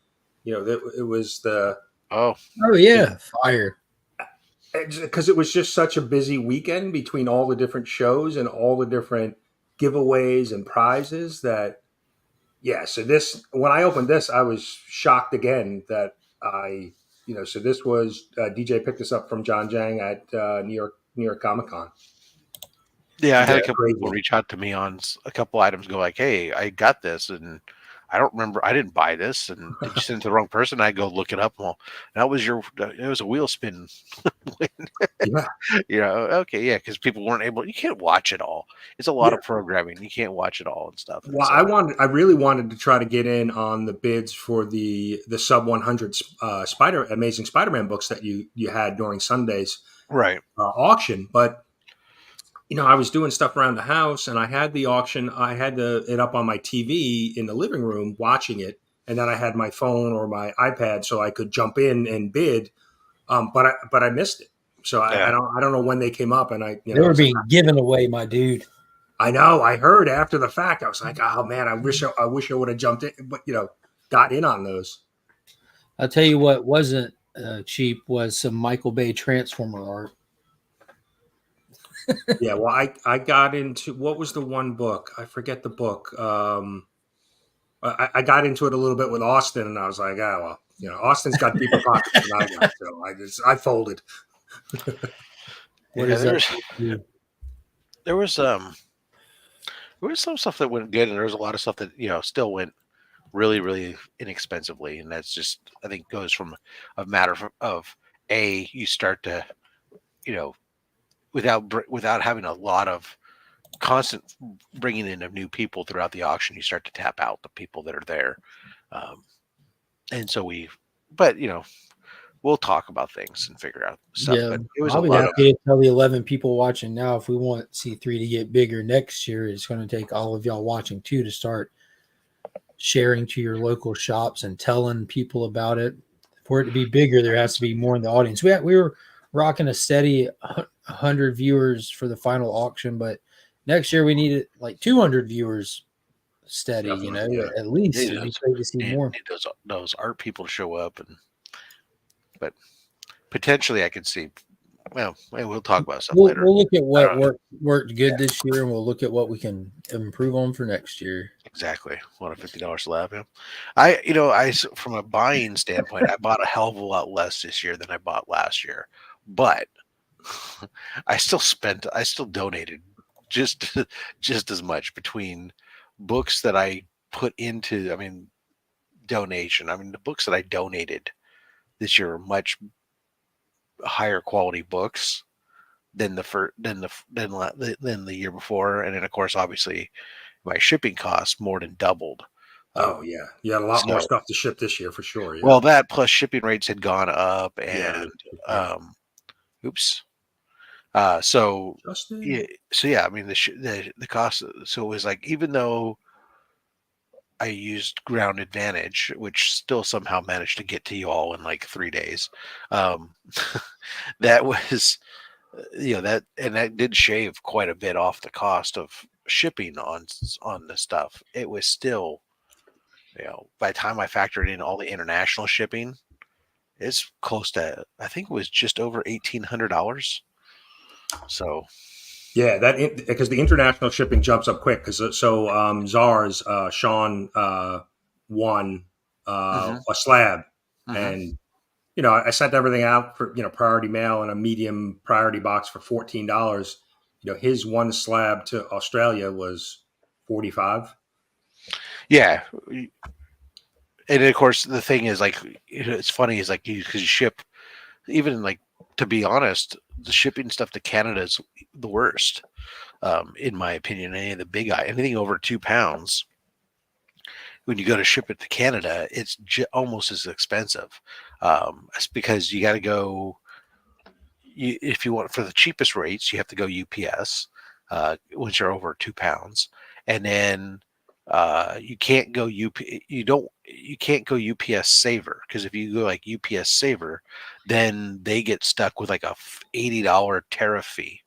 It was the Oh, Oh yeah, fire. because it was just such a busy weekend between all the different shows and all the different giveaways and prizes that yeah. So this when I opened this, I was shocked again that so this was DJ picked this up from John Jang at New York Comic Con. yeah. I had Yeah, a couple people crazy. reach out to me on a couple items. Go like, "Hey, I got this, and I don't remember. I didn't buy this, and did you send it to the wrong person?" I go look it up. Well, that was it was a wheel spin win. Yeah. Okay, yeah, because people weren't able. You can't watch it all. It's a lot Yeah. of programming. You can't watch it all and stuff. And Well, so, I really wanted to try to get in on the bids for the sub 100 Amazing Spider-Man books that you had during Sunday's right. auction, but I was doing stuff around the house, and I had the auction. I had it up on my TV in the living room watching it, and then I had my phone or my iPad so I could jump in and bid. But I missed it, so I Yeah. don't know when they came up, and They I were was like, being given away, my dude. I know. I heard after the fact. I was like, oh man, I wish I would have jumped in, but got in on those. I'll tell you what wasn't cheap was some Michael Bay Transformer art. Yeah, well, I got into what was the one book? I forget the book. I got into it a little bit with Austin, and I was like, oh well, Austin's got deeper pockets than I got, so I folded. What Yeah, is that? there was some stuff that went good, and there was a lot of stuff that still went really, really inexpensively, and that's just I think goes from a matter of you start to without having a lot of constant bringing in of new people throughout the auction, you start to tap out the people that are there, and so but we'll talk about things and figure out stuff. Yeah, But it was a I'll be lot of happy to tell the 11 people watching now if we want C3 to get bigger next year, it's going to take all of y'all watching too to start sharing to your local shops and telling people about it. For it to be bigger, there has to be more in the audience. We were rocking a steady 100 viewers for the final auction, but next year we needed like 200 viewers steady, Definitely, yeah. at least. It'd be great to see more. need those art people to show up, but potentially I could see. Well, we'll talk about stuff later. We'll look at what worked good this year, and we'll look at what we can improve on for next year. Exactly. What a $50 slab. Yeah. I from a buying standpoint, I bought a hell of a lot less this year than I bought last year, but I still donated just as much between books that I put into. I mean, donation. I mean, the books that I donated this year are much higher quality books than than the year before, and then of course, obviously, my shipping costs more than doubled. Oh yeah, you had a lot more stuff to ship this year for sure. Yeah. Well, that plus shipping rates had gone up, Yeah. and oops. So Justin. yeah. I mean the cost. So it was like even though I used Ground Advantage, which still somehow managed to get to you all in like 3 days, that was that did shave quite a bit off the cost of shipping on the stuff. It was still, by the time I factored in all the international shipping, it's close to, I think it was just over $1,800. So Yeah, because the international shipping jumps up quick because Czars Sean won hmm a slab, hmm and I sent everything out for priority mail in a medium priority box for $14. His one slab to Australia was 45. yeah, and of course the thing is like it's funny is like because you ship even like to be honest, the shipping stuff to Canada is the worst. In my opinion, anything over 2 pounds, when you go to ship it to Canada, it's almost as expensive. It's because you got to go. If you want for the cheapest rates, you have to go UPS, which are over 2 pounds, and then you can't go you can't go UPS Saver because if you go like UPS Saver, then they get stuck with like a $80 tariff fee.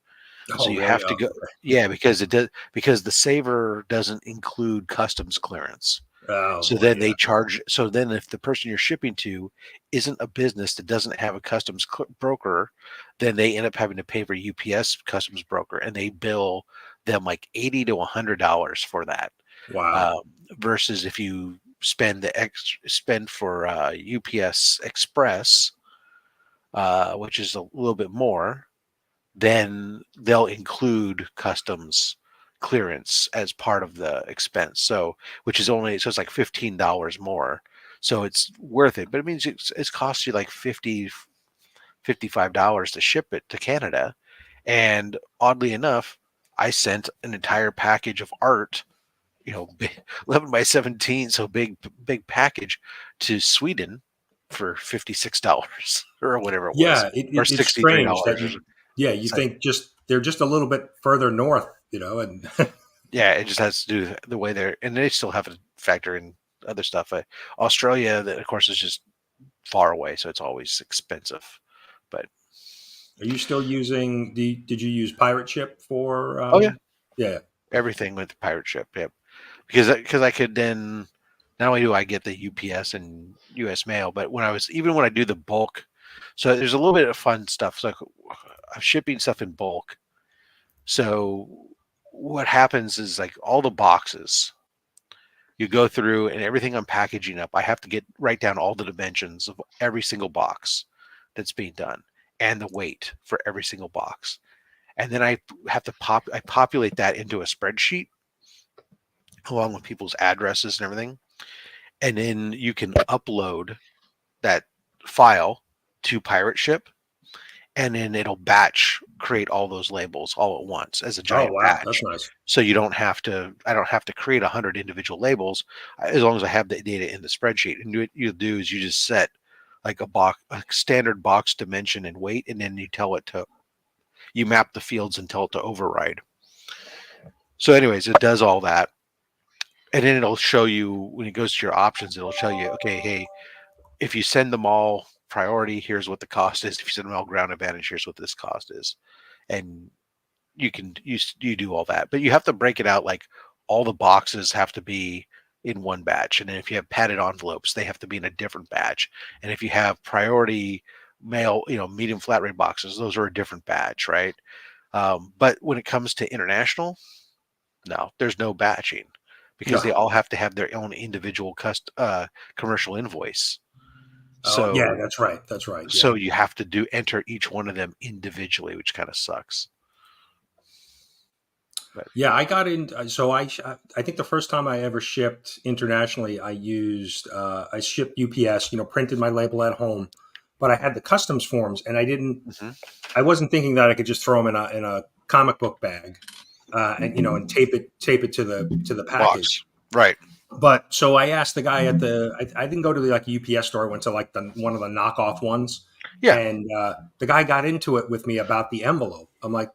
So Oh, you really? have to Oh, go, yeah, because the saver doesn't include customs clearance. oh So boy, then yeah. they charge. So then, if the person you're shipping to isn't a business that doesn't have a customs broker, then they end up having to pay for UPS customs broker, and they bill them like $80 to $100 for that. Wow. Um, versus if you spend for UPS Express, which is a little bit more, then they'll include customs clearance as part of the expense. So, which is only, so it's like $15 more. So it's worth it, but it means it's cost you like $55 to ship it to Canada. And oddly enough, I sent an entire package of art, 11 by 17, so big package, to Sweden for $56 or whatever it was, Yeah, or it's $63. strange that you It's like, think they're just a little bit further north, and yeah, it just has to do the way they're, and they still have to factor in other stuff. Australia, that of course, is just far away, so it's always expensive. But are you still using did you use pirate ship for oh yeah, yeah. everything with the pirate ship, yep. Because I could then, not only do I get the UPS and US mail, but when I do the bulk, so there's a little bit of fun stuff. So I'm shipping stuff in bulk. So what happens is, like, all the boxes you go through and everything I'm packaging up, I have to write down all the dimensions of every single box that's being done and the weight for every single box. And then I have to populate that into a spreadsheet along with people's addresses and everything. And then you can upload that file to Pirate Ship, and then it'll batch create all those labels all at once as a Oh giant wow, that's batch. nice. So I don't have to create 100 individual labels, as long as I have the data in the spreadsheet. And what you do is you just set like a standard box dimension and weight, and then you map the fields and tell it to override. So anyways, it does all that. And then it'll show you, when it goes to your options, it'll tell you, okay, hey, if you send them all priority, here's what the cost is. If you send them all ground advantage, here's what this cost is. And you do all that, but you have to break it out. Like, all the boxes have to be in one batch, and then if you have padded envelopes, they have to be in a different batch. And if you have priority mail, medium flat rate boxes, those are a different batch, right? But when it comes to international, no, there's no batching, because they No. all have to have their own individual commercial invoice. Oh yeah, So that's right. That's right. Yeah. so you have to enter each one of them individually, which kind of sucks. But Yeah, I got in. So I think the first time I ever shipped internationally, I shipped UPS. Printed my label at home, but I had the customs forms, and mhm. I wasn't thinking that I could just throw them in a comic book bag, and tape it to the Box, package. right? But so I asked the guy at I didn't go to the UPS store. I went to like one of the knockoff ones, Yeah, and the guy got into it with me about the envelope. I'm like,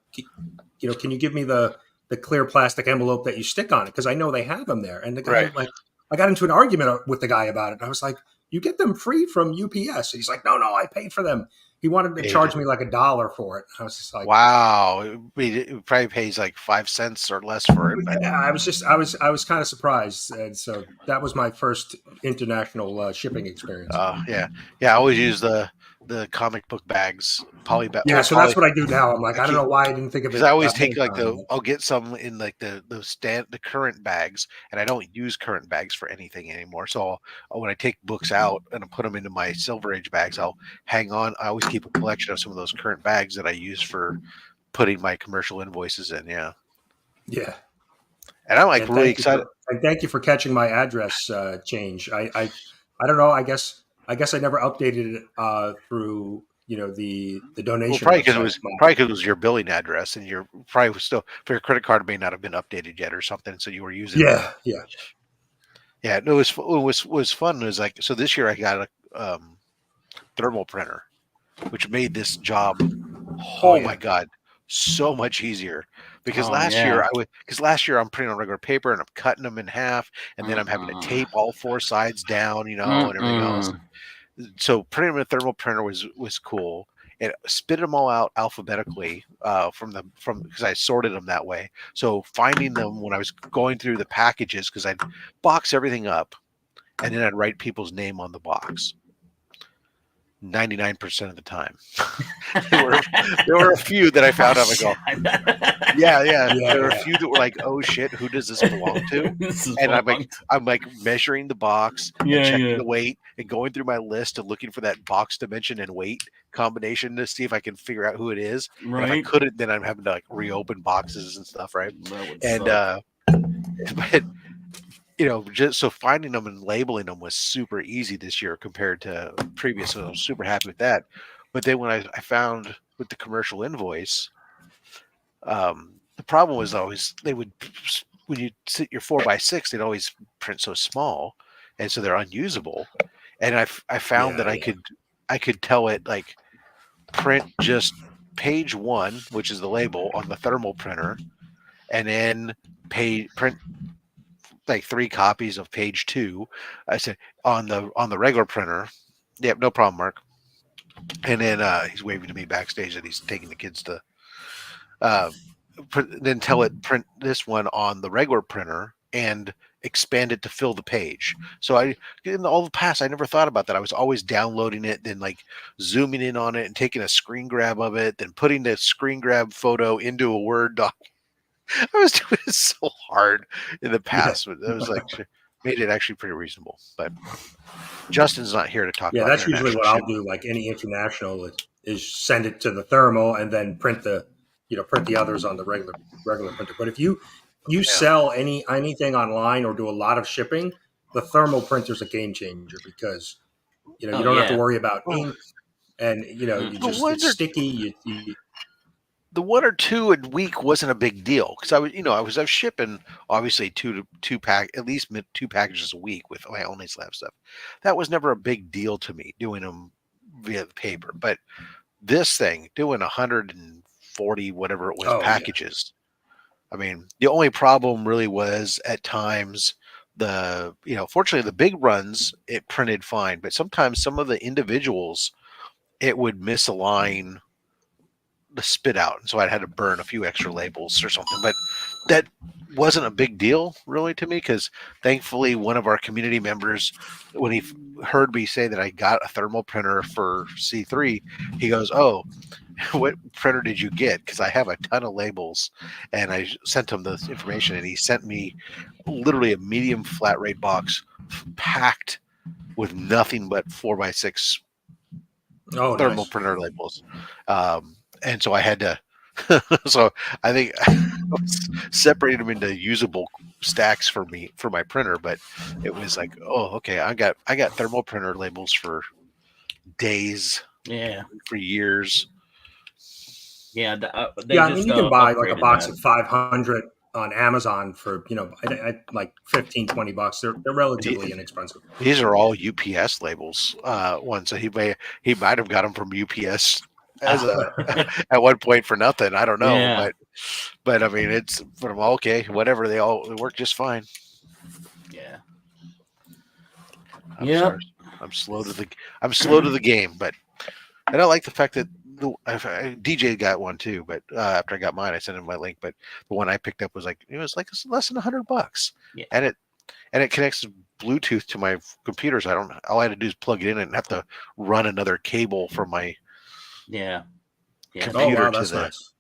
can you give me the clear plastic envelope that you stick on it? Because I know they have them there. And the guy, right. like, I got into an argument with the guy about it. I was like, you get them free from UPS. He's like, no, I paid for them. He wanted to Paid. charge me like $1 for it. I was just like, Wow, it probably pays like 5 cents or less for it, but yeah, I was kind of surprised. And so that was my first international shipping experience. yeah, yeah. I always use the comic book bags, poly bag, Yeah. well, So that's what I do now. I'm like, I I don't keep, know why I didn't think of because it I always ahead take of like time. I'll get some in like the current bags, and I don't use current bags for anything anymore. So when I take books out and I put them into my Silver Age bags, I'll hang on. I always keep a collection of some of those current bags that I use for putting my commercial invoices in. Yeah, Yeah. and I'm like really excited. And thank you for catching my address change. I don't know. I guess I never updated it through the Well, donation probably because website. it was your billing address, and your probably was still, for your credit card, may not have been updated yet or something. So you were using that. Yeah. Yeah, no, it was fun. It was like, so this year I got a thermal printer, which made this job, Oh oh my yeah. god, so much easier. Because Oh last yeah. year last year I'm printing on regular paper and I'm cutting them in half, and then I'm having to Mm-mm. tape all four sides down, and everything else. Mm-mm. So printing with a thermal printer was cool. it spit them all out alphabetically from because I sorted them that way. So finding them when I was going through the packages, because I'd box everything up and then I'd write people's name on the box. 99% of the time. there were a few that I found out. I go, yeah. There were a few that were like, oh shit, who does this belong to? And I'm like measuring the box and checking the weight and going through my list and looking for that box dimension and weight combination to see if I can figure out who it is. Right. And if I couldn't, then I'm having to like reopen boxes and stuff, right? And but just so finding them and labeling them was super easy this year compared to previous. So I was super happy with that. But then when I found with the commercial invoice, the problem was always they would, when you sit your 4x6, they'd always print so small, and so they're unusable. And I found that I could tell it like print just page 1, which is the label on the thermal printer, and then print like 3 copies of page 2. I said on the regular printer. Yep, no problem, Mark. And then he's waving to me backstage that he's taking the kids to then tell it print this one on the regular printer and expand it to fill the page. So in all the past, I never thought about that. I was always downloading it, then like zooming in on it and taking a screen grab of it, then putting the screen grab photo into a Word doc. I was doing it so hard in the past. It was like made it actually pretty reasonable. But Justin's not here to talk about that's usually what I'll do, like any international, is send it to the thermal and then print the others on the regular printer. But if you sell anything online or do a lot of shipping, the thermal printer is a game changer, because you don't have to worry about ink, and it's sticky. The 1 or 2 a week wasn't a big deal, because I was shipping obviously at least 2 packages a week with my Only Slab stuff. That was never a big deal to me doing them via the paper. But this thing, doing 140 whatever it was packages. I mean, the only problem really was at times fortunately the big runs it printed fine, but sometimes some of the individuals it would misalign the spit out, and so I had to burn a few extra labels or something. But that wasn't a big deal really to me, because thankfully one of our community members, when he heard me say that I got a thermal printer for C3, he goes, "Oh, what printer did you get?" Because I have a ton of labels, and I sent him the information, and he sent me literally a medium flat rate box packed with nothing but 4x6 thermal printer labels. And so I had to, so I think I separated them into usable stacks for my printer, but it was like, oh, okay, I got thermal printer labels for days, for years. Yeah, I mean, you can buy like a box of 500 on Amazon for like $15-$20. They're relatively inexpensive. These are all UPS labels. Ones, so he might have got them from UPS at one point for nothing. I don't know, but I mean, it's from okay, whatever. They work just fine. Yeah. I'm sorry. I'm slow to the game, but I don't like the fact that DJ got one too. But after I got mine, I sent him my link. But the one I picked up was like less than $100, and it connects Bluetooth to my computers. All I had to do is plug it in and have to run another cable from my computer that's nice.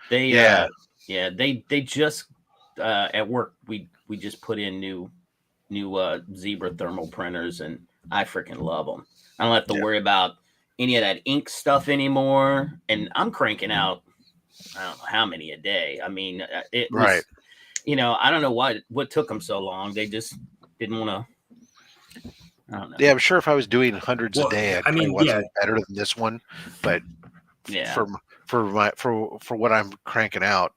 They just at work we just put in new Zebra thermal printers, and I freaking love them. I don't have to worry about any of that ink stuff anymore, and I'm cranking out I don't know how many a day. I mean, it was, I don't know what took them so long. They just didn't want to. I don't know. Yeah, I'm sure if I was doing hundreds a day, I'd wasn't better than this one. But for what I'm cranking out,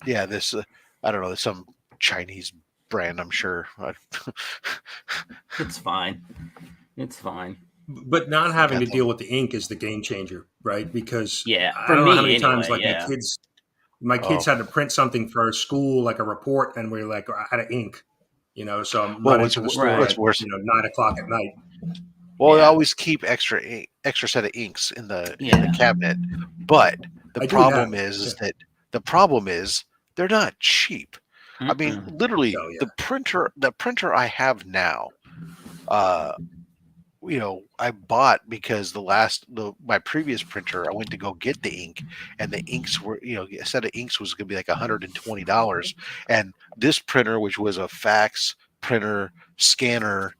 this I don't know, there's some Chinese brand, I'm sure. It's fine. It's fine. But not having to deal with the ink is the game changer, right? Because I don't know how many times like my kids had to print something for a school, like a report, and we're like out of ink, so I'm running to the store at 9:00 at night. Well, I Yeah. always keep extra set of inks in the Yeah. cabinet, but I do now. the problem is they're not cheap. I mean, Mm-mm. literally, Oh yeah. the printer I have now, uh, I bought because my previous printer, I went to go get the ink, and the inks were, a set of inks was going to be like $120, and this printer, which was a fax printer scanner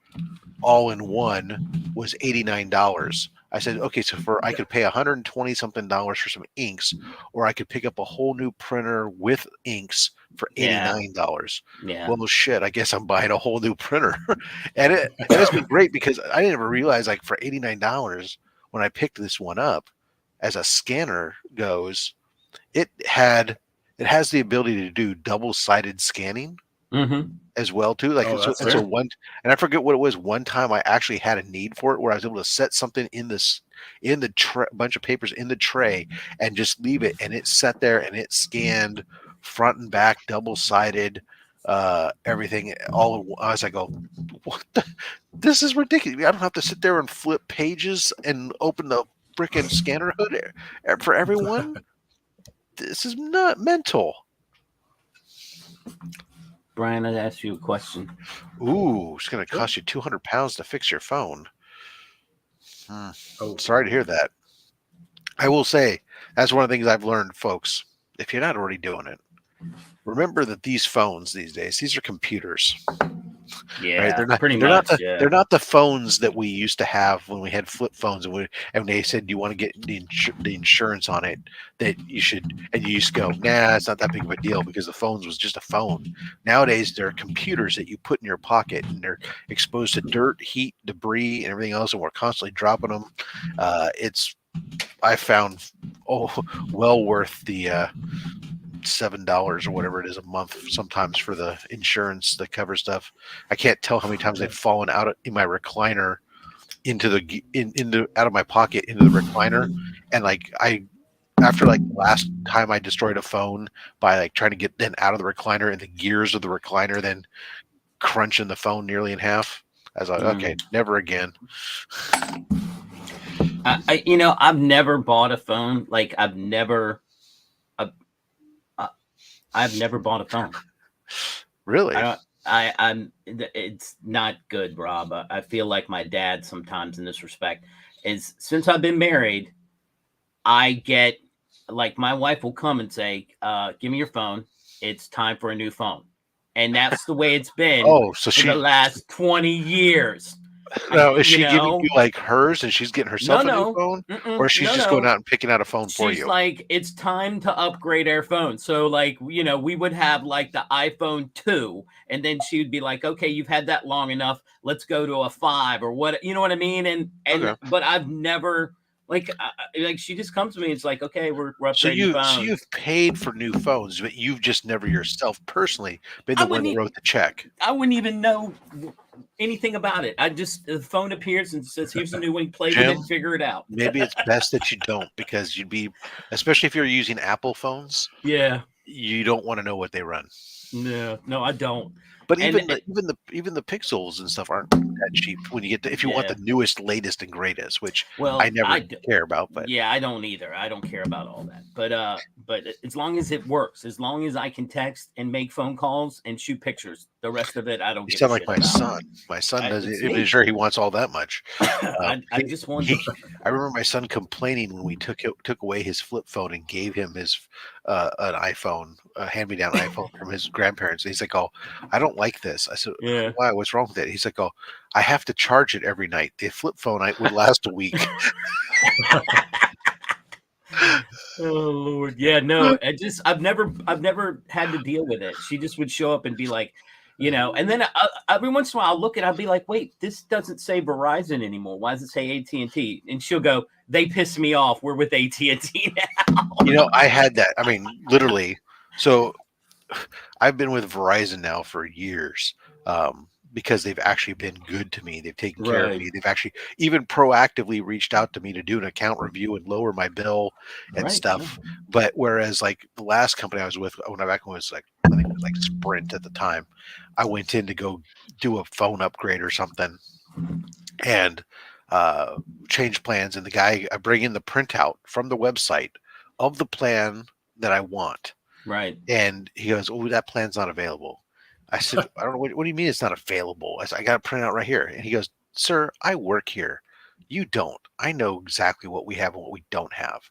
all in one, was $89. I said, okay, so I could pay $120 something for some inks, or I could pick up a whole new printer with inks for Yeah. $89. Yeah. Well, shit, I guess I'm buying a whole new printer. And it's been great because I didn't ever realize, like, for $89 when I picked this one up, as a scanner goes, it has the ability to do double-sided scanning Mm-hmm. as well too. Like, Oh, so that's and so nice. one, and I forget what it was. One time I actually had a need for it where I was able to set something in the bunch of papers in the tray and just leave it, and it sat there and it scanned front and back, double sided, everything all. I was like, oh, what this is ridiculous. I don't have to sit there and flip pages and open the freaking scanner hood for everyone. This is not mental. Brian, I'd ask you a question. Ooh, it's going to cost you 200 pounds to fix your phone. Oh, Sorry to hear that. I will say, that's one of the things I've learned, folks. If you're not already doing it, remember that these phones these days, these are computers. Yeah, Right? pretty They're not much. they're not the phones that we used to have when we had flip phones, and they said you want to get the insurance on it, that you should, and you just go, nah, it's not that big of a deal because the phones was just a phone. Nowadays they're computers that you put in your pocket, and they're exposed to dirt, heat, debris, and everything else, and we're constantly dropping them. It's I found well worth the $7 or whatever it is a month sometimes for the insurance that covers stuff. I can't tell how many times they've fallen out in my recliner into out of my pocket into the recliner, and like after like last time I destroyed a phone by like trying to get then out of the recliner, and the gears of the recliner then crunching the phone nearly in half. I was like, okay, never again. I've never bought a phone. Like I've never bought a phone. Really? It's not good, Rob. I feel like my dad sometimes in this respect. Is since I've been married, I get like my wife will come and say, give me your phone. It's time for a new phone. And that's the way it's been for the last 20 years. Now, is she giving you like hers and she's getting herself a new phone? Or she's just going out and picking out a phone for you? She's like, it's time to upgrade our phone. So like, we would have like the iPhone 2, and then she would be like, okay, you've had that long enough. Let's go to a 5 or what, you know what I mean? And Okay. but I've never like she just comes to me and it's like, okay, we're upgrading phones. So you've paid for new phones, but you've just never yourself personally been the one that wrote the check. I wouldn't even know anything about it. The phone appears and says, here's a new one, play with it and figure it out. Maybe it's best that you don't, because you'd be, especially if you're using Apple phones. Yeah. You don't want to know what they run. No, I don't. But even the Pixels and stuff aren't that cheap when you get if you want the newest, latest, and greatest, which I never care about. But yeah, I don't either. I don't care about all that. But as long as it works, as long as I can text and make phone calls and shoot pictures, the rest of it I don't. You sound like my son. My son doesn't even sure he wants all that much. I just want. I remember my son complaining when we took away his flip phone and gave him his an iPhone, a hand-me-down iPhone from his grandparents. And he's like, "Oh, I don't like this." I said, "Yeah, why? What's wrong with it?" He's like, "Oh, I have to charge it every night. The flip phone would last a week." Oh Lord, yeah, no. I've never had to deal with it. She just would show up and be like, and then every once in a while I'll look at it, I'll be like, wait, this doesn't say Verizon anymore. Why does it say AT&T? And she'll go, they piss me off. We're with AT&T now. I had that. I mean, literally. So I've been with Verizon now for years. Because they've actually been good to me. They've taken care of me. They've actually even proactively reached out to me to do an account review and lower my bill and stuff. Yeah. But whereas like the last company I was with, when I was like, I think it was like Sprint at the time, I went in to go do a phone upgrade or something. And change plans, and the guy, I bring in the printout from the website of the plan that I want, Right. and he goes, "Oh, that plan's not available." I said, "I don't know. What do you mean it's not available?" I said, "I got a printout right here." And he goes, "Sir, I work here. You don't. I know exactly what we have and what we don't have."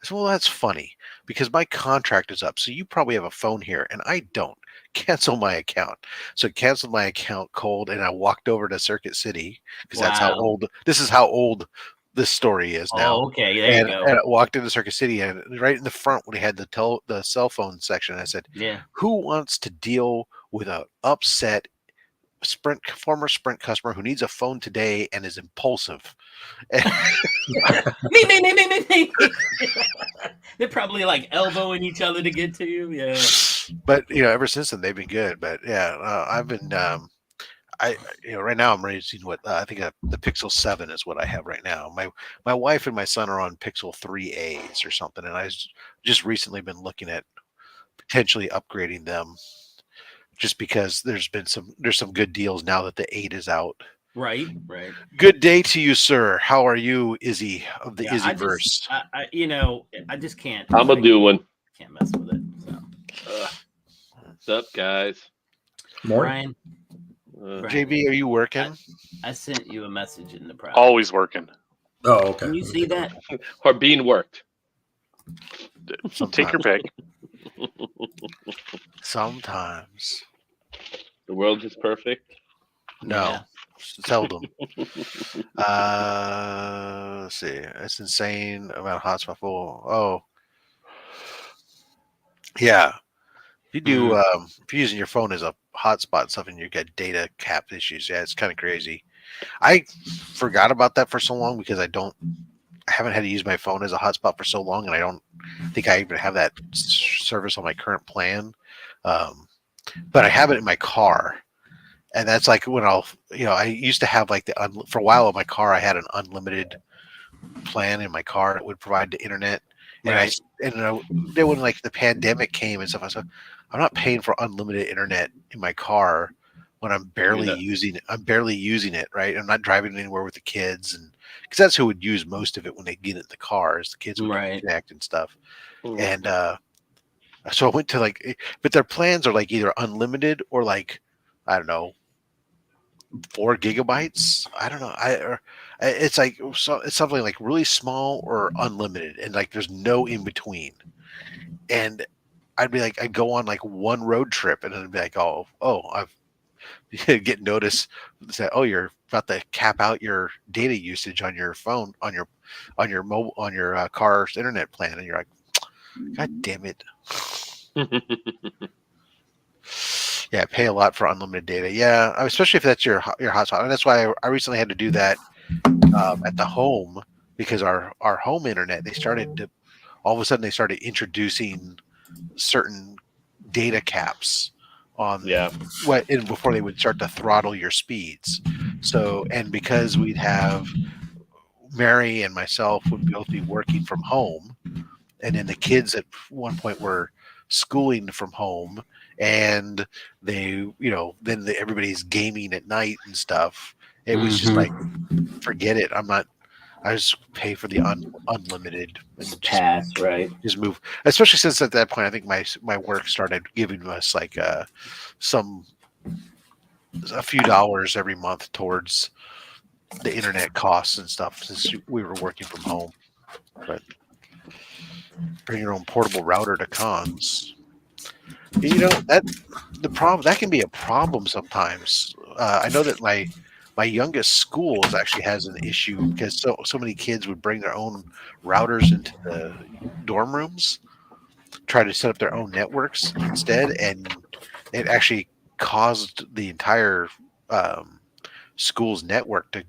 I said, "Well, that's funny because my contract is up. So you probably have a phone here and I don't. Cancel my account." So canceled my account cold, and I walked over to Circuit City because that's how Wow. old this is how old this story is now. Oh, okay. There you go. And I walked into Circuit City, and right in the front when he had the cell phone section, I said, Yeah. "Who wants to deal with a upset former Sprint customer who needs a phone today and is impulsive?" me. They're probably like elbowing each other to get to you. Yeah. But ever since then they've been good. But yeah, I've been right now I'm raising what I think the Pixel 7 is what I have right now. My wife and my son are on Pixel 3As or something, and just recently been looking at potentially upgrading them, just because there's some good deals now that the 8 is out. Right. Good day to you, sir. How are you, Izzy of the Yeah, Izzyverse? I just can't. I'm a doing. Can't mess with it. So, What's up, guys? Morning. Brian, JB, are you working? I sent you a message in the private. Always working. Oh, okay. Can you see that? Or being worked. Take your pick. Sometimes. The world is perfect. No. Yeah. Seldom. Let's see. It's insane amount of hotspot full. Oh, yeah. If you do, if you're using your phone as a hotspot and stuff, and you get data cap issues, yeah, it's kind of crazy. I forgot about that for so long because I haven't had to use my phone as a hotspot for so long, and I don't think I even have that service on my current plan. But I have it in my car. And that's like when I used to have like for a while in my car, I had an unlimited plan in my car that would provide the internet. Right. Then when like the pandemic came and stuff, I said, I'm not paying for unlimited internet in my car when I'm barely using it. I'm barely using it, right? I'm not driving anywhere with the kids, and because that's who would use most of it when they get in the car, is the kids would connect and stuff. And so I went to but their plans are like either unlimited or like, I don't know, 4 gigabytes. I don't know. It's like it's something like really small or unlimited, and like there's no in between. And I'd go on like one road trip, and it'd be like, oh, I've get notice that, oh, you're about to cap out your data usage on your phone, on your mobile, on your car's internet plan, and you're like, God damn it. Yeah, pay a lot for unlimited data. Yeah, especially if that's your hotspot. And that's why I recently had to do that at the home, because our home internet, they started to all of a sudden they started introducing certain data caps on before they would start to throttle your speeds. So, and because we'd have Mary and myself would both be working from home, and then the kids at one point were schooling from home, and they, then everybody's gaming at night and stuff. It was just like, forget it. I just pay for the unlimited and pass, right? Just move. Especially since at that point, I think my work started giving us like a few dollars every month towards the internet costs and stuff, since we were working from home. But bring your own portable router to cons. That can be a problem sometimes. I know that my youngest school actually has an issue because so many kids would bring their own routers into the dorm rooms, try to set up their own networks instead, and it actually caused the entire school's network to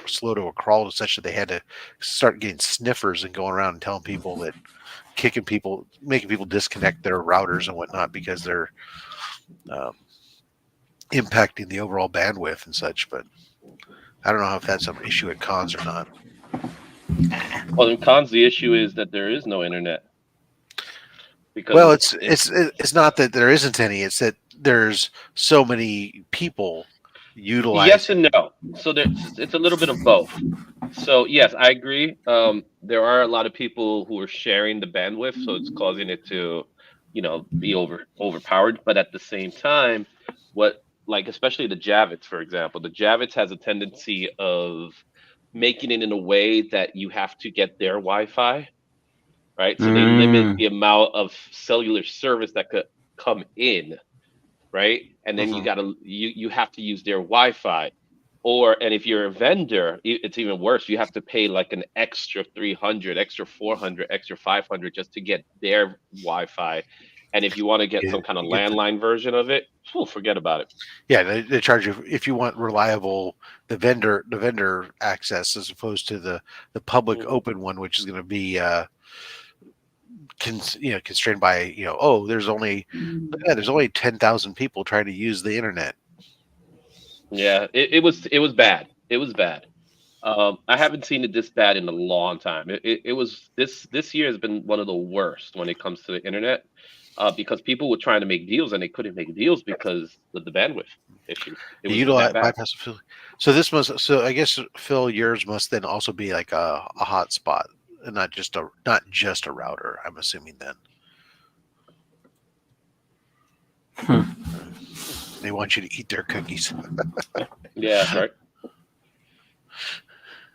slow to a crawl, such that they had to start getting sniffers and going around and telling people that, making people disconnect their routers and whatnot because they're impacting the overall bandwidth and such. But I don't know if that's an issue at cons or not. Well, in cons, the issue is that there is no internet. Because it's not that there isn't any; it's that there's so many people utilize? Yes and no. So it's a little bit of both. So yes, I agree. There are a lot of people who are sharing the bandwidth, so it's causing it to, be overpowered. But at the same time, like especially the Javits, for example, the Javits has a tendency of making it in a way that you have to get their Wi-Fi, right? So they limit the amount of cellular service that could come in, right? And then you have to use their Wi-Fi, and if you're a vendor, it's even worse. You have to pay like an extra 300, extra 400, extra 500 just to get their Wi-Fi. And if you want to get some kind of landline version of it, forget about it. Yeah, they charge you if you want reliable the vendor access as opposed to the public open one, which is going to be constrained by there's only 10,000 people trying to use the internet. Yeah, it was bad. It was bad. I haven't seen it this bad in a long time. It was this year has been one of the worst when it comes to the internet, because people were trying to make deals and they couldn't make deals because of the bandwidth issues. It was that bad. Bypass. So I guess Phil, yours must then also be like a hotspot and not just a router. I'm assuming then. They want you to eat their cookies. Yeah, right.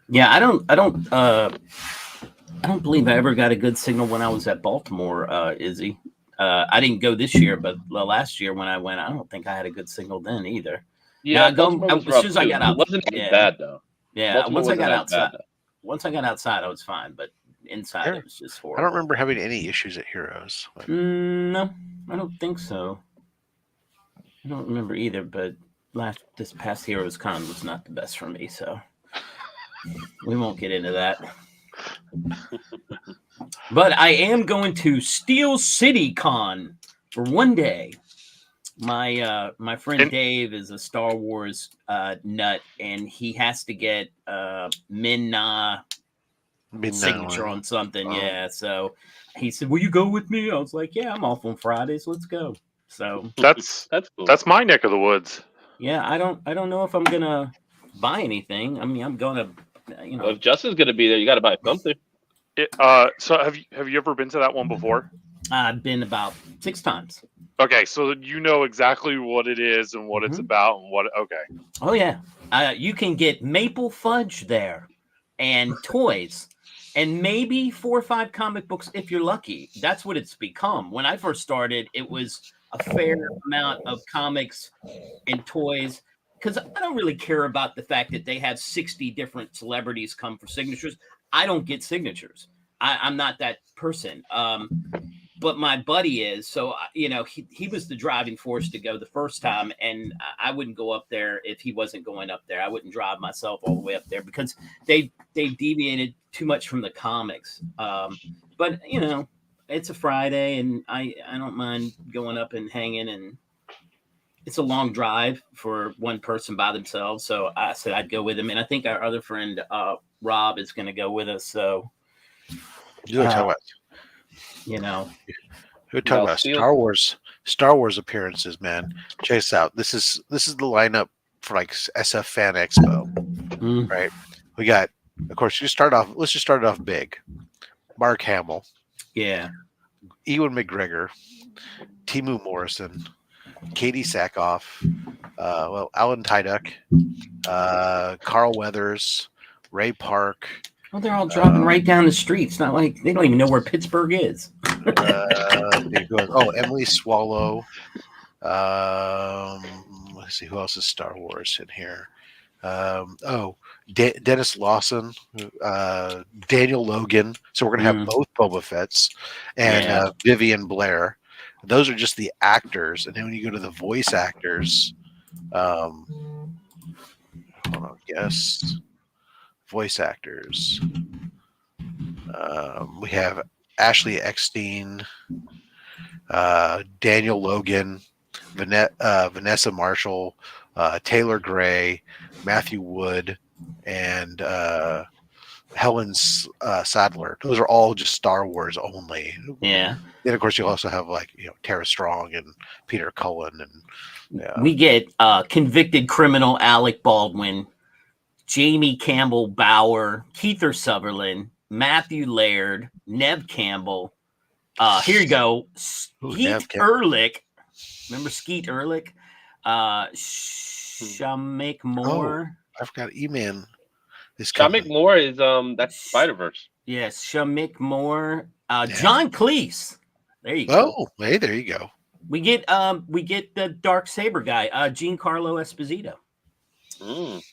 Yeah, I don't believe I ever got a good signal when I was at Baltimore, Izzy. I didn't go this year, but last year when I went, I don't think I had a good signal then either. Yeah, as soon as I got out, it wasn't as bad though. Yeah, once I got outside, I was fine, but inside it was just horrible. I don't remember having any issues at Heroes. No, I don't think so. I don't remember either, but this past Heroes Con was not the best for me, so we won't get into that. But I am going to Steel City Con for one day. My friend Dave is a Star Wars nut, and he has to get Min-Na signature on something. Yeah, so he said, "Will you go with me?" I was like, "Yeah, I'm off on Fridays. Let's go." So that's cool. That's my neck of the woods. Yeah, I don't know if I'm gonna buy anything. I mean, I'm gonna, Well, if Justin's gonna be there, you got to buy something. So have you ever been to that one before? I've been about 6 times. Okay, so you know exactly what it is and what it's about and what. Okay. Oh yeah, you can get maple fudge there, and toys, and maybe 4 or 5 comic books if you're lucky. That's what it's become. When I first started, it was a fair amount of comics and toys, because I don't really care about the fact that they have 60 different celebrities come for signatures. I don't get signatures. I'm not that person. But my buddy is. So, he was the driving force to go the first time, and I wouldn't go up there if he wasn't going up there. I wouldn't drive myself all the way up there because they deviated too much from the comics. But, it's a Friday, and I don't mind going up and hanging, and it's a long drive for one person by themselves. So I said I'd go with him, and I think our other friend Rob is going to go with us. So We're talking about Star Wars appearances, man. Check this out. This is the lineup for like SF Fan Expo, right? We got, of course, let's just start it off big. Mark Hamill. Yeah. Ewan McGregor, Timu Morrison, Katie Sackhoff, Alan Tyduck, Carl Weathers, Ray Park. Well, they're all dropping right down the street. It's not like they don't even know where Pittsburgh is. Emily Swallow. Let's see who else is Star Wars in here. Dennis Lawson, Daniel Logan. So we're going to have both Boba Fett's and Vivian Blair. Those are just the actors. And then when you go to the voice actors, voice actors. We have Ashley Eckstein, Daniel Logan, Vanessa Marshall, Taylor Gray, Matthew Wood, and Helen's Sadler. Those are all just Star Wars only. Yeah. Then of course you also have like Tara Strong and Peter Cullen and we get convicted criminal Alec Baldwin, Jamie Campbell Bower, Keither Sutherland, Matthew Laird, Neve Campbell. Here you go. Skeet Ehrlich. Remember Skeet Ehrlich? Shamik Moore. Oh, I forgot E-Man. Shamik Moore is that's Spider-Verse. Yes, Shamik Moore. John Cleese. There you go. Oh, hey, there you go. We get the Dark Saber guy, Giancarlo Esposito.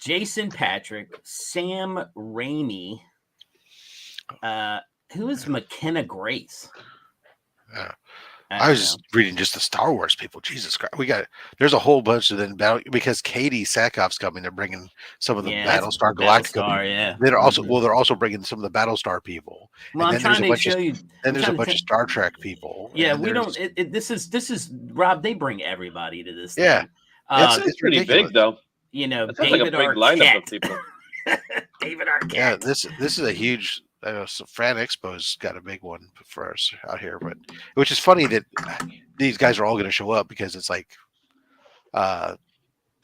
Jason Patrick, Sam Raimi. Who is McKenna Grace? I was just reading just the Star Wars people. Jesus Christ, there's a whole bunch of them because Katie Sackhoff's coming. They're bringing some of the Battlestar Galactica. They're also they're also bringing some of the Battlestar people. Well, and I'm trying to show you. Then there's a bunch of Star Trek people. Yeah, we don't. This is Rob. They bring everybody to this. Yeah, it's pretty ridiculous. Big though. David like a big lineup of people. David Arquette. Yeah, this is a huge. So Fran Expo's got a big one for us out here, but which is funny that these guys are all going to show up because it's like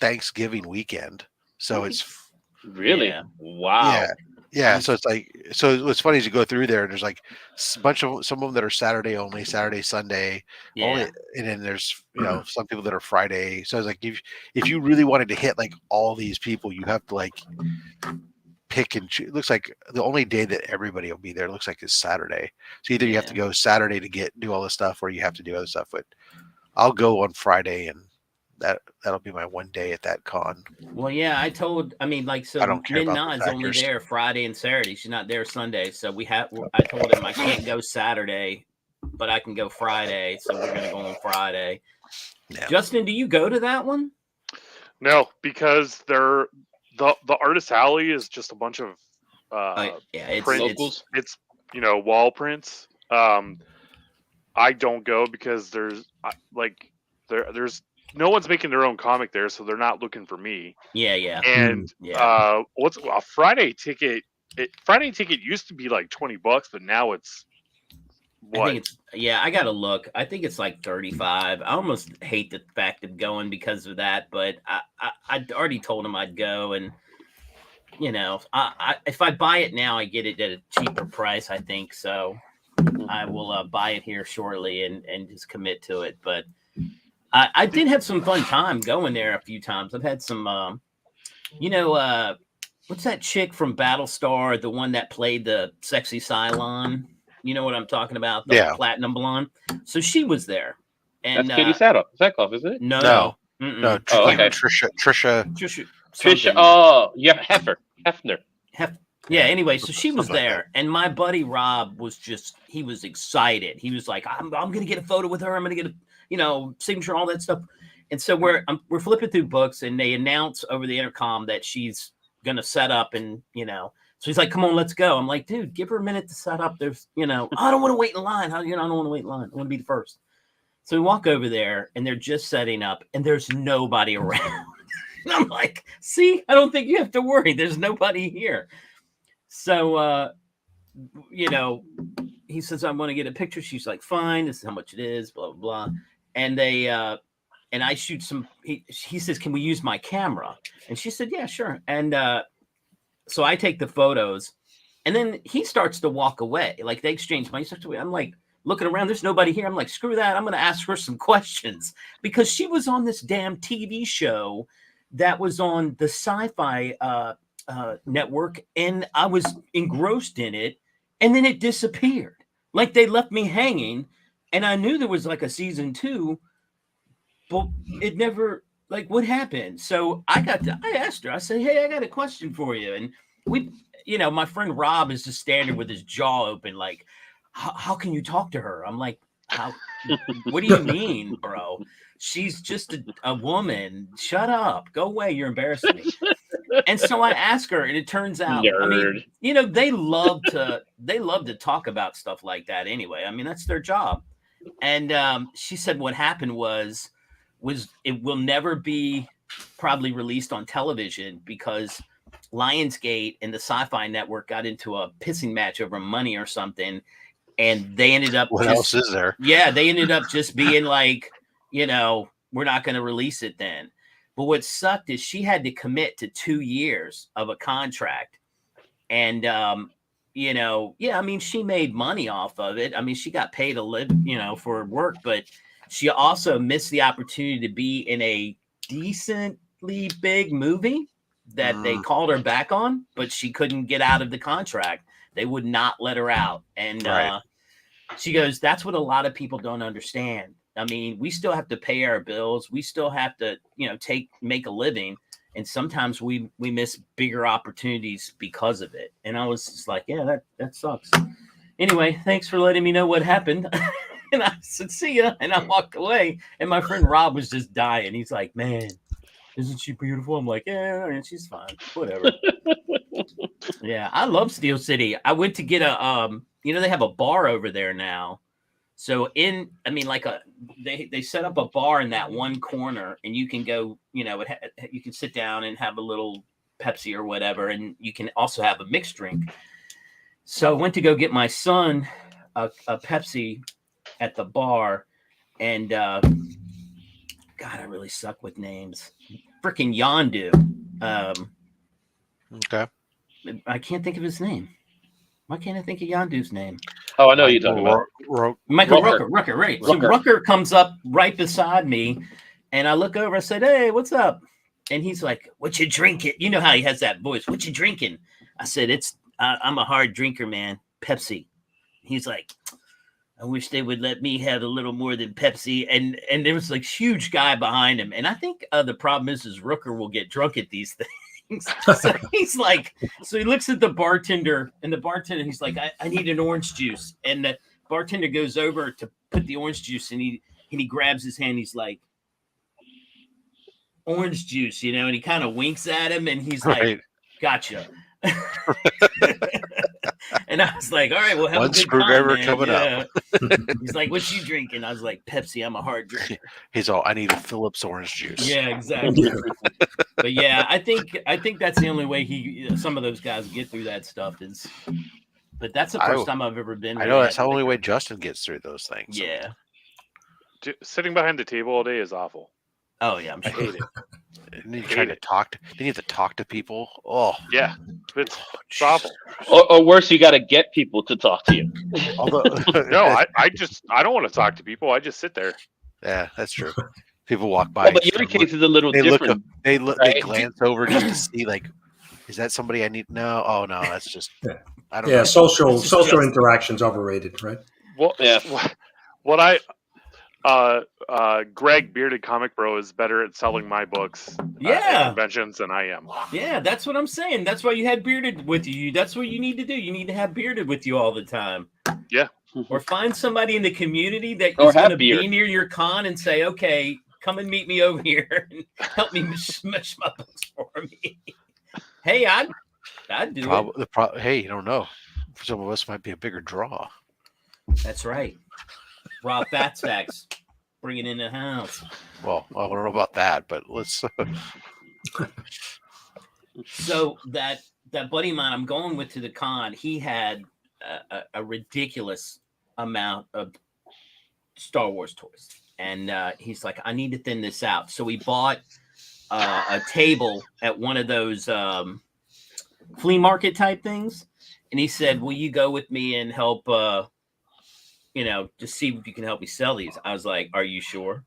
Thanksgiving weekend. So it's really wow. Yeah. So it's like what's funny is you go through there and there's like a bunch of some of them that are Saturday only, Saturday, Sunday only, and then there's some people that are Friday. So it's like if you really wanted to hit like all these people, you have to like pick and choose. It looks like the only day that everybody will be there looks like is Saturday. So either you have to go Saturday to do all this stuff, or you have to do other stuff. But I'll go on Friday, and that'll be my one day at that con. Well, yeah, I told. I mean, like, so Min-Na's only there Friday and Saturday. She's not there Sunday. So I told him I can't go Saturday, but I can go Friday. So we're gonna go on Friday. Yeah. Justin, do you go to that one? No, because the Artist Alley is just a bunch of locals. It's wall prints. I don't go because there's no one's making their own comic there, so they're not looking for me. Yeah. And what's a Friday ticket? Friday ticket used to be like $20, but now it's what? I gotta look. I think it's like 35. I almost hate the fact of going because of that, but I'd already told him I'd go, and if I buy it now, I get it at a cheaper price, I think. So I will buy it here shortly and just commit to it. But I did have some fun time going there a few times. I've had some, what's that chick from Battlestar, the one that played the sexy Cylon? You know what I'm talking about? The platinum blonde. So she was there. And that's Katie Sackhoff, isn't it? No. No. Okay. Trisha. Oh, yeah, Hefner. Yeah. Anyway, so she was there, and my buddy Rob was he was excited. He was like, "I'm gonna get a photo with her. I'm gonna get a signature, all that stuff." And so we're flipping through books, and they announce over the intercom that she's gonna set up, and So he's like, "Come on, let's go." I'm like, "Dude, give her a minute to set up." There's, I don't want to wait in line. I don't want to wait in line. I want to be the first. So we walk over there, and they're just setting up, and there's nobody around. And I'm like, "See, I don't think you have to worry. There's nobody here." So, he says, "I want to get a picture." She's like, "Fine. This is how much it is." Blah blah blah. And they and I shoot some. He says, "Can we use my camera?" And she said, "Yeah, sure." And so I take the photos, and then he starts to walk away. Like they exchange money. I'm like looking around. There's nobody here. I'm like, screw that. I'm going to ask her some questions because she was on this damn TV show that was on the Sci-Fi network, and I was engrossed in it, and then it disappeared. Like they left me hanging, and I knew there was like a season 2, but it never. Like, what happened? So I asked her, I said, "Hey, I got a question for you." And we, my friend Rob is just standing with his jaw open, like, how can you talk to her? I'm like, what do you mean, bro? She's just a woman. Shut up. Go away. You're embarrassing me. And so I asked her, and it turns out, Nerd. They love to talk about stuff like that anyway. I mean, that's their job. And she said what happened was it will never be probably released on television because Lionsgate and the Sci-Fi Network got into a pissing match over money or something, and they ended up what else is there? Yeah, they ended up just being like, we're not going to release it then. But what sucked is she had to commit to 2 years of a contract. And, she made money off of it. I mean, she got paid to live, for work, but she also missed the opportunity to be in a decently big movie that they called her back on, but she couldn't get out of the contract. They would not let her out. And she goes, that's what a lot of people don't understand. I mean, we still have to pay our bills. We still have to, make a living. And sometimes we miss bigger opportunities because of it. And I was just like, yeah, that sucks. Anyway, thanks for letting me know what happened. And I said, see ya. And I walked away. And my friend Rob was just dying. He's like, man, isn't she beautiful? I'm like, yeah, and she's fine. Whatever. Yeah, I love Steel City. I went to get they have a bar over there now. So they set up a bar in that one corner, and you can go, you can sit down and have a little Pepsi or whatever, and you can also have a mixed drink. So I went to go get my son a Pepsi at the bar, and God, I really suck with names. Freaking Yondu. Okay. I can't think of his name. Why can't I think of Yondu's name? Oh, I know you're talking about. Michael Rooker, right. So Rooker comes up right beside me, and I look over, I said, hey, what's up? And he's like, what you drinking? You know how he has that voice. What you drinking? I said, I'm a hard drinker, man. Pepsi. He's like, I wish they would let me have a little more than Pepsi. And there was like huge guy behind him. And I think the problem is Rooker will get drunk at these things. So he's like, so he looks at the bartender, and the bartender, he's like, I need an orange juice. And the bartender goes over to put the orange juice, and he grabs his hand. He's like, orange juice, and he kind of winks at him, and he's like, gotcha. And I was like, all right, well, have one a good screwdriver time, coming up. He's like, what you drinking? I was like, Pepsi. I'm a hard drinker. He's all, I need a Phillips orange juice. Yeah, exactly. But yeah, I think that's the only way some of those guys get through that stuff is. But that's the first time I've ever been. I know that's the only way Justin gets through those things. Yeah. Sitting behind the table all day is awful. Oh yeah, I'm sure. I hate it. And you try to talk. Then you have to talk to people. Oh yeah, it's awful. Or worse, you got to get people to talk to you. No, I don't want to talk to people. I just sit there. Yeah, that's true. People walk by. Well, but your case is a little different. They glance over just to see, like, is that somebody I need? No, oh no, that's just. I don't know. Social interactions overrated, right? Well, yeah. What Greg Bearded Comic Bro is better at selling my books at conventions than I am. Yeah, that's what I'm saying. That's why you had Bearded with you. That's what you need to do. You need to have Bearded with you all the time. Yeah. Or find somebody in the community that is going to be near your con and say, okay, come and meet me over here and help me smash my books for me. Hey, I'd do it. Hey, you don't know. Some of us might be a bigger draw. That's right. Rob Fatstacks, bring it in the house. Well, I don't know about that, but let's. So that buddy of mine I'm going with to the con, he had a ridiculous amount of Star Wars toys, and he's like, I need to thin this out. So he bought a table at one of those flea market type things, and he said, will you go with me and help just see if you can help me sell these? I was like, are you sure?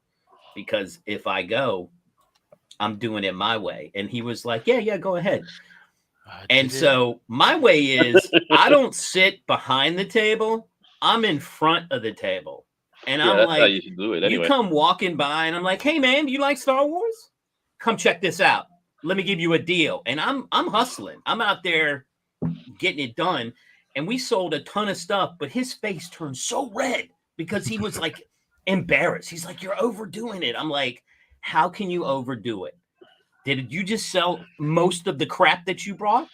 Because if I go, I'm doing it my way. And he was like, yeah, go ahead. So my way is I don't sit behind the table. I'm in front of the table. And I'm like, how you should do it anyway. You come walking by and I'm like, hey man, do you like Star Wars? Come check this out. Let me give you a deal. And I'm hustling. I'm out there getting it done. And we sold a ton of stuff, but his face turned so red because he was like embarrassed. He's like, you're overdoing it. I'm like, how can you overdo it? Did you just sell most of the crap that you brought?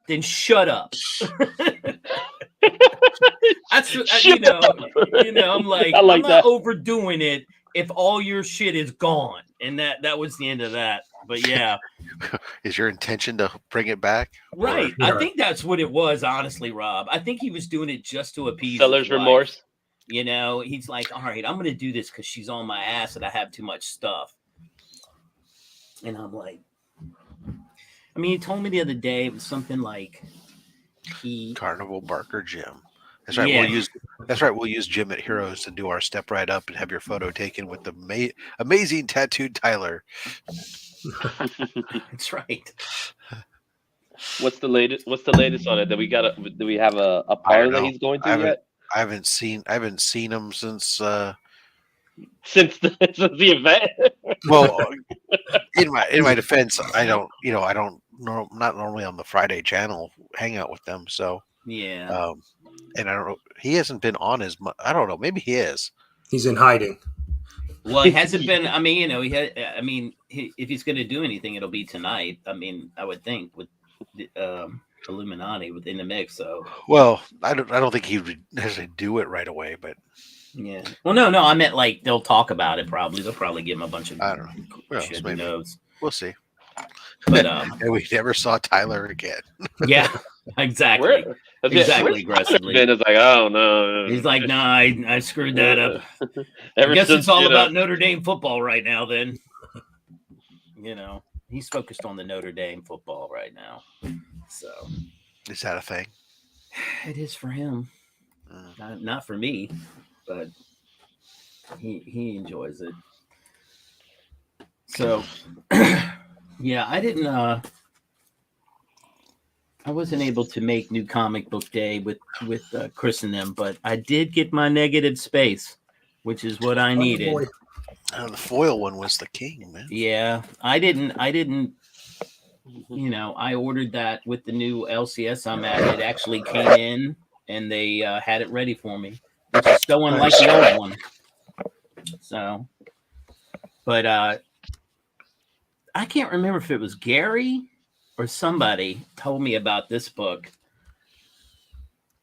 Then shut up. That's I'm like, I'm not overdoing it if all your shit is gone. And that was the end of that. But yeah. Is your intention to bring it back? Right. I think that's what it was, honestly, Rob. I think he was doing it just to appease seller's his wife. remorse. You know, he's like, all right, I'm going to do this because she's on my ass and I have too much stuff. And I'm like, I mean, he told me the other day it was something like Carnival Barker Jim. That's right. Yeah. We'll use Jim at Heroes to do our step right up and have your photo taken with the amazing tattooed Tyler. That's right. What's the latest on it? Do we have a party that he's going to yet? I haven't seen him since the event. Well, in my defense, not normally on the Friday channel Hangout with them. So yeah. And I don't know, he hasn't been on as much. I don't know, maybe he is. He's in hiding. Well, he hasn't been. I mean, you know, if he's going to do anything, it'll be tonight. I mean, I would think with the, Illuminati within the mix. So, well, I don't think he would necessarily do it right away, but yeah. Well, no, I meant like they'll talk about it. Probably they'll probably give him a bunch of. I don't know. Well, shit, who knows? We'll see. But and we never saw Tyler again. Yeah, exactly. Exactly. Aggressively. Ben is like, oh no. He's like, nah, I screwed that up. I guess it's all about Notre Dame football right now. Then, you know, he's focused on the Notre Dame football right now. So, is that a thing? It is for him. Not for me, but he enjoys it. So, yeah, I wasn't able to make New Comic Book Day with Chris and them, but I did get my negative space, which is what I needed. The foil one was the king, man. Yeah, I didn't. You know, I ordered that with the new LCS I'm at. It actually came in, and they had it ready for me, which is so unlike the old one. So, but I can't remember if it was Gary or somebody told me about this book,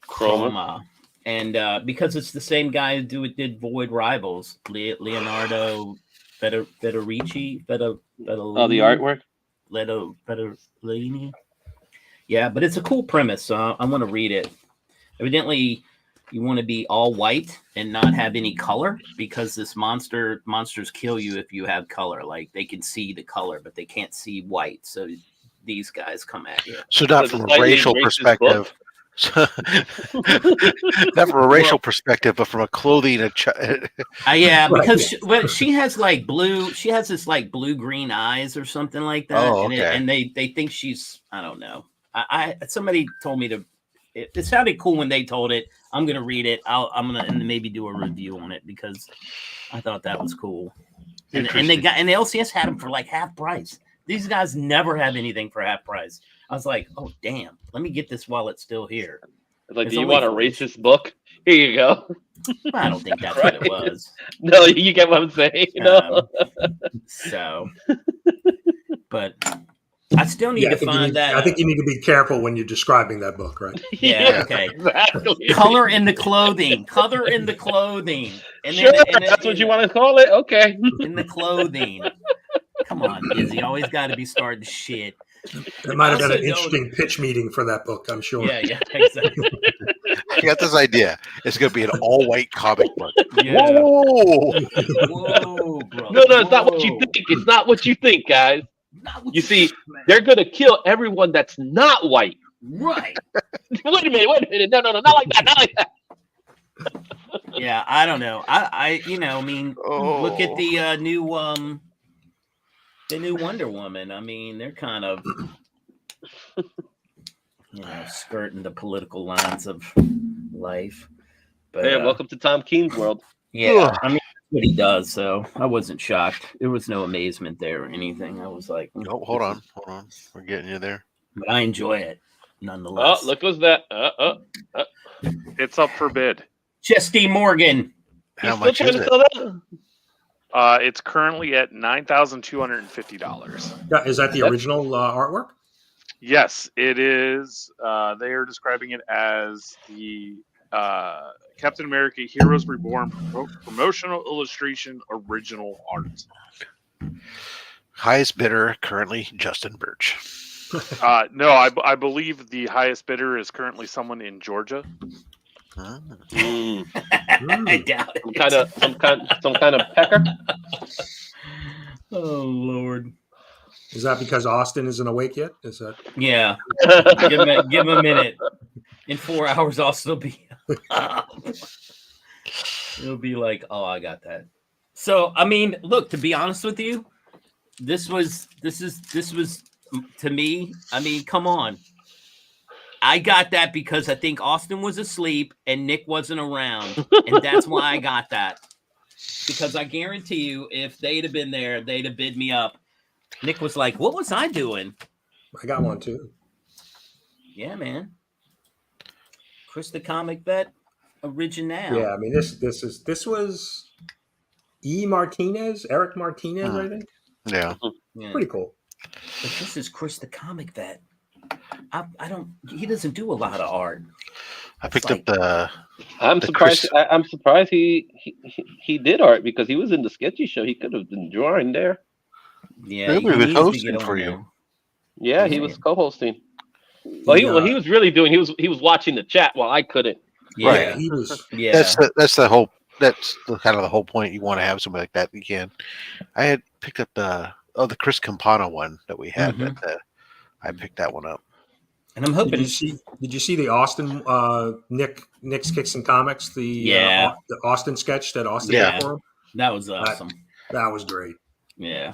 Chroma. And because it's the same guy who did Void Rivals, Leonardo Federici. Oh, the artwork? Federici. Yeah, but it's a cool premise, so I want to read it. Evidently, you want to be all white and not have any color because this monsters kill you if you have color. Like, they can see the color, but they can't see white. So these guys come at you. So not from a racial perspective. Not from a racial perspective, but from a clothing. Yeah, because she has like blue. She has this like blue-green eyes or something like that. Oh, okay. And they think she's. I don't know. Somebody told me to. It sounded cool when they told it. I'm gonna read it. I'm gonna maybe do a review on it because I thought that was cool. And the LCS had them for like half price. These guys never have anything for half price. I was like, oh, damn. Let me get this while it's still here. Like, do you want a racist book? Here you go. I don't think that's what it was. No, you get what I'm saying. So, but I still need to find that. I think you need to be careful when you're describing that book, right? Yeah, okay. Exactly. Color in the clothing. Color in the clothing. And sure, that's what you want to call it? Okay. In the clothing. Come on, Izzy. Always got to be starting shit. They might have got an interesting pitch meeting for that book, I'm sure. Yeah, exactly. I got this idea. It's going to be an all-white comic book. Yeah. Whoa, bro. No, it's not what you think. It's not what you think, guys. You see, they're going to kill everyone that's not white. Right. Wait a minute. No, not like that. Yeah, I don't know. Look at the new Wonder Woman. I mean, they're kind of, skirting the political lines of life. But, hey, welcome to Tom Keen's world. Yeah, I mean, that's what he does. So I wasn't shocked. There was no amazement there or anything. I was like, oh, hold on. We're getting you there. But I enjoy it nonetheless. Oh, look what's that. It's up for bid. Chesty Morgan. How much is it? It's currently at $9,250. Is that the original artwork? Yes, it is. They are describing it as the Captain America Heroes Reborn promotional illustration original art. Highest bidder currently Justin Birch. No, I believe the highest bidder is currently someone in Georgia. Mm. I doubt it. Some kind of pecker. Oh Lord. Is that because Austin isn't awake yet? Is that? Yeah. Give him a minute. In 4 hours, I'll still be up. It'll be like, oh, I got that. So, I mean, look, to be honest with you, this was to me. I mean, come on. I got that because I think Austin was asleep and Nick wasn't around, and that's why I got that. Because I guarantee you, if they'd have been there, they'd have bid me up. Nick was like, "What was I doing?" I got one too. Yeah, man. Chris the Comic Vet original. Yeah, I mean this was Eric Martinez, I think. Yeah. Yeah. Pretty cool. But this is Chris the Comic Vet. I don't. He doesn't do a lot of art. I picked up the. I'm the surprised. Chris- I'm surprised he did art because he was in the sketchy show. He could have been drawing there. Yeah, Maybe he he was needs to hosting get for on you. there. Yeah, he was co-hosting. Well, he was really doing. He was watching the chat while I couldn't. Yeah, Right. He was. yeah. That's the whole. That's the kind of the whole point. You want to have somebody like that. You can. I had picked up the Chris Campana one that we had. Mhm. I picked that one up. And I'm hoping. Did you see the Austin Nick's Kicks and Comics Yeah. the Austin sketch that Austin Yeah. did for him? That was awesome. That was great. Yeah.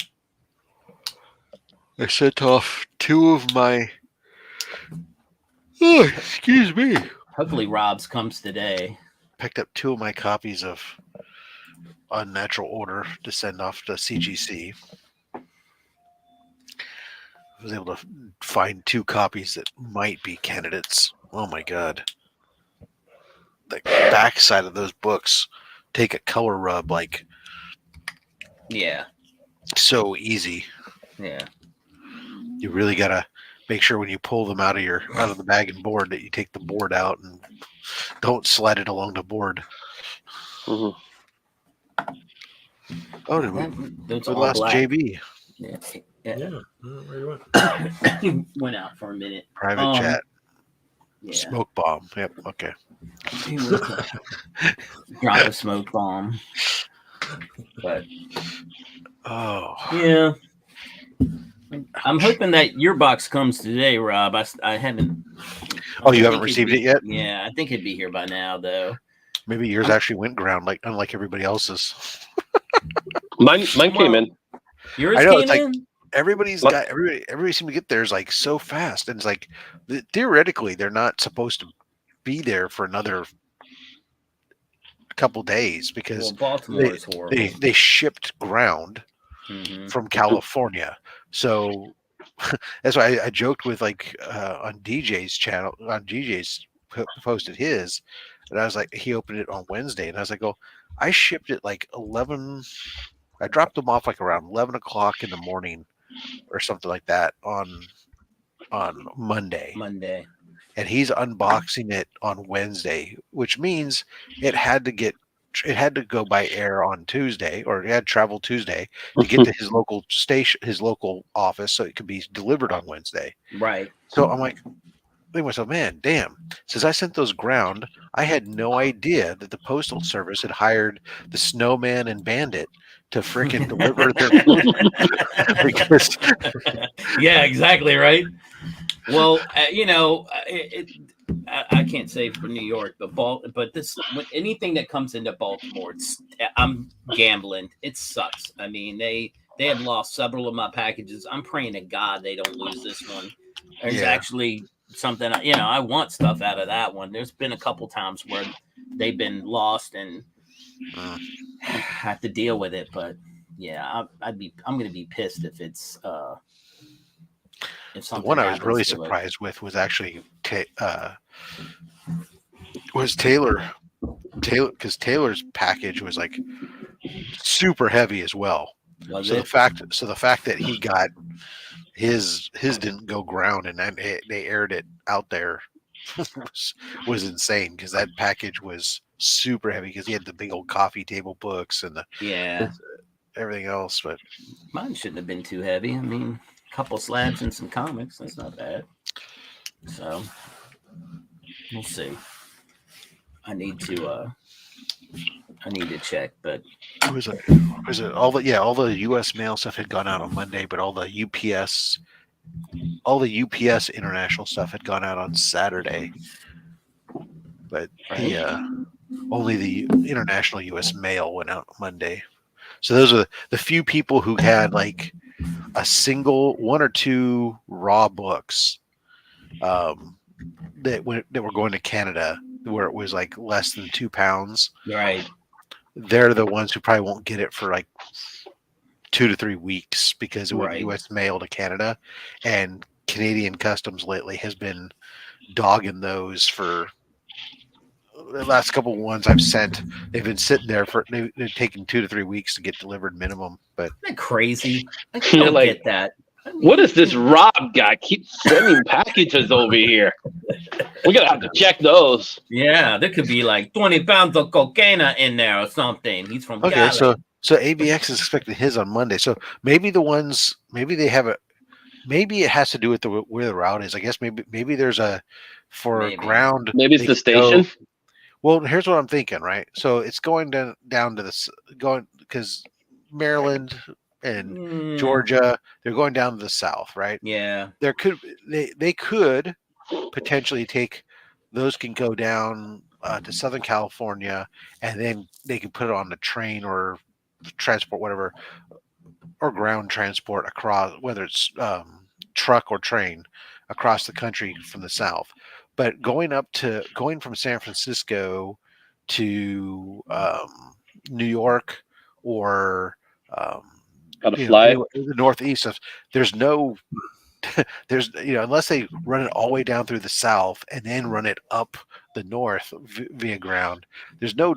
I sent off two of my. Oh, excuse me. Hopefully, Rob's comes today. Picked up two of my copies of Unnatural Order to send off to CGC. I was able to find two copies that might be candidates. Oh my god. The backside of those books take a color rub like Yeah. so easy. Yeah. You really gotta make sure when you pull them out of the bag and board that you take the board out and don't slide it along the board. Mhm. Oh, did we Those all lost black. JB? Yeah. Yeah. Where you went? He went out for a minute. Private chat. Yeah. Smoke bomb. Yep. Okay. He went to drop a smoke bomb. But Oh. yeah. I'm hoping that your box comes today, Rob. I haven't. Oh, you I haven't think received it yet? Yeah, I think it'd be here by now, though. Maybe yours actually went ground, unlike everybody else's. Mine came in. Yours I know, came it's like- in? Everybody seemed to get theirs like so fast, and it's like theoretically they're not supposed to be there for another couple days because Well, Baltimore is horrible. they shipped ground Mhm. from California. So that's why I joked with on DJ's channel, on DJ's posted his, and I was like, he opened it on Wednesday, and I was like, oh, I shipped it like 11. I dropped them off like around 11 o'clock in the morning or something like that on Monday. And he's unboxing it on Wednesday, which means it had to go by air on Tuesday, or it had to travel Tuesday to get to his local station, his local office, so it could be delivered on Wednesday. Right. So I'm like, thinking to myself, man, damn. Since I sent those ground, I had no idea that the Postal Service had hired the Snowman and Bandit to freaking deliver their because Yeah, exactly right. Well, I can't say for New York, but anything that comes into Baltimore, I'm gambling. It sucks. I mean, they have lost several of my packages. I'm praying to God they don't lose this one. There's actually something, I want stuff out of that one. There's been a couple times where they've been lost and have to deal with it. But yeah, I'm going to be pissed if it's if something. The one I was really surprised with was actually Taylor, because Taylor's package was like super heavy as well. The fact that he got his didn't go ground and then they aired it out there was insane, because that package was super heavy because he had the big old coffee table books and everything else. But mine shouldn't have been too heavy. I mean, a couple slabs and some comics. That's not bad. So we'll see. I need to check, but was it all the U.S. mail stuff had gone out on Monday, but all the UPS international stuff had gone out on Saturday. But only the international U.S. mail went out Monday. So those are the few people who had like a single one or two raw books that were going to Canada, where it was like less than £2. right. They're the ones who probably won't get it for like 2 to 3 weeks because it went Right. U.S. mail to Canada, and Canadian customs lately has been dogging those for the last couple of ones I've sent. They've been sitting there for they've taken 2 to 3 weeks to get delivered minimum. But Isn't that crazy? I You're don't like, get that. I mean, what is this Rob guy keep sending packages over here? We're gonna have to check those. Yeah, there could be like 20 pounds of cocaine in there or something. He's from okay, Cali. so ABX is expecting his on Monday. So maybe they have a. Maybe it has to do with where the route is. I guess maybe there's a Maybe. ground. Maybe it's the station. Well, here's what I'm thinking, right? So it's going down to going because Maryland and Georgia, they're going down to the south, right? Yeah. They could potentially take those can go down to Southern California, and then they can put it on the train or transport, whatever, or ground transport across, whether it's truck or train across the country from the south. But going from San Francisco to New York or Gotta fly. the Northeast, there's no unless they run it all the way down through the south and then run it up the north via ground, there's no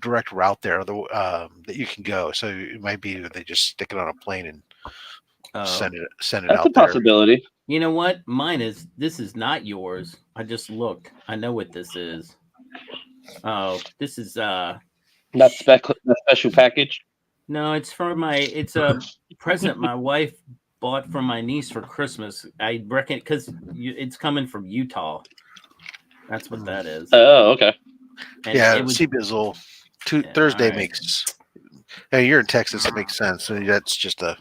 direct route there that you can go. So it might be that they just stick it on a plane and send it That's out a possibility. You know what? This is not yours. I just looked. I know what this is. Oh, this is That special package. no, it's it's a present my wife bought for my niece for Christmas. I reckon because it's coming from Utah. That's what that is. Oh, okay. And yeah, it was, CBizzle. Thursday right. makes. Hey, you're in Texas. That makes sense. So that's just a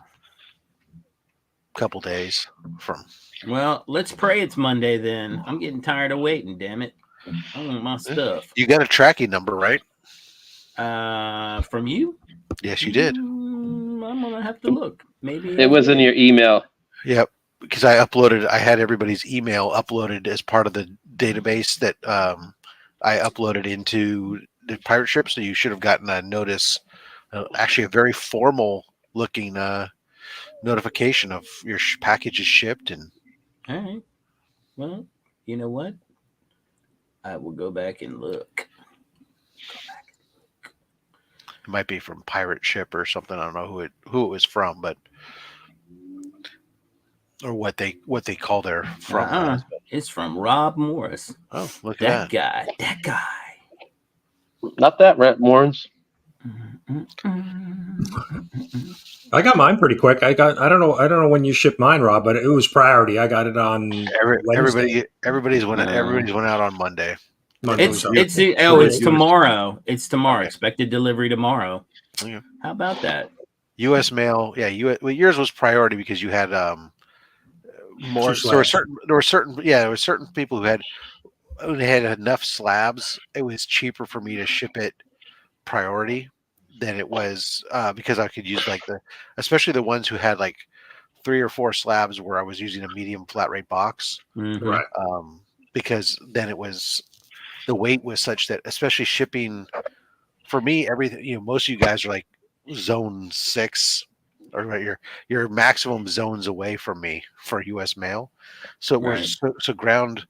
couple days from. Well, let's pray it's Monday then. I'm getting tired of waiting. Damn it! I want my stuff. You got a tracking number, right? From you? Yes, you did. I'm gonna have to look. Maybe It was in your email. Yep, because I had everybody's email uploaded as part of the database that I uploaded into the pirate ship. So you should have gotten a notice, actually a very formal looking notification of your package is shipped. And all right. Well, you know what? I will go back and look. it might be from Pirate Ship or something. I don't know who it was from, but or what they call their from. It's from Rob Morris. Oh, look at that guy. Not that Rent Warrens. I got mine pretty quick. I don't know when you shipped mine, Rob, but it was priority. I got it on Wednesday. Everybody's went out on Monday. It's tomorrow. It's tomorrow. Okay. Expected delivery tomorrow. Yeah. How about that? U.S. mail. Yeah, yours was priority because you had more. So there were certain people who had enough slabs. It was cheaper for me to ship it priority than it was because I could use especially the ones who had like 3 or 4 slabs where I was using a medium flat rate box. Mm-hmm. Right. Because then it was the weight was such that, especially shipping for me, everything, most of you guys are like zone 6 or right, your maximum zones away from me for US mail. So it was so ground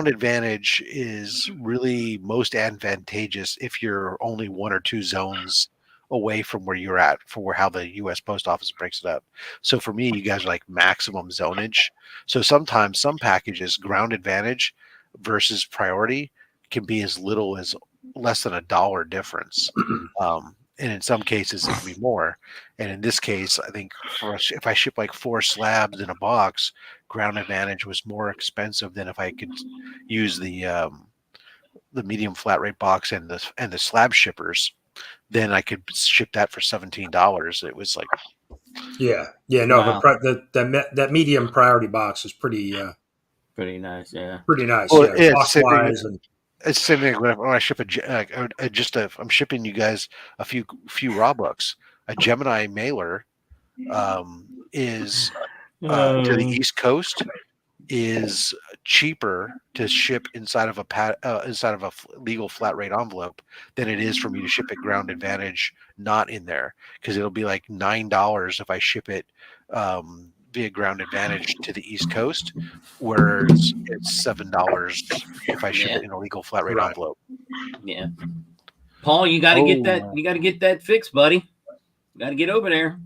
advantage is really most advantageous if you're only 1 or 2 zones away from where you're at how the US Post Office breaks it up. So for me, you guys are like maximum zonage. So sometimes some packages ground advantage versus priority can be as little as less than $1 difference. and in some cases it can be more. And in this case, I think if I ship like 4 slabs in a box, Ground Advantage was more expensive than if I could use the medium flat rate box and the slab shippers. Then I could ship that for $17. It was like, No, Wow. that medium priority box is pretty nice. Yeah. pretty nice. well, Yeah, it's the cost same thing. wise and It's the same thing when I ship I'm shipping you guys a few raw books. A Gemini mailer is to the East Coast is cheaper to ship inside of a legal flat rate envelope than it is for me to ship it Ground Advantage not in there, because it'll be like $9 if I ship it via Ground Advantage to the East Coast, whereas it's $7 if I ship it in a legal flat rate Right. envelope. Yeah. Paul, you got to get that. You got to get that fixed, buddy. You got to get over there.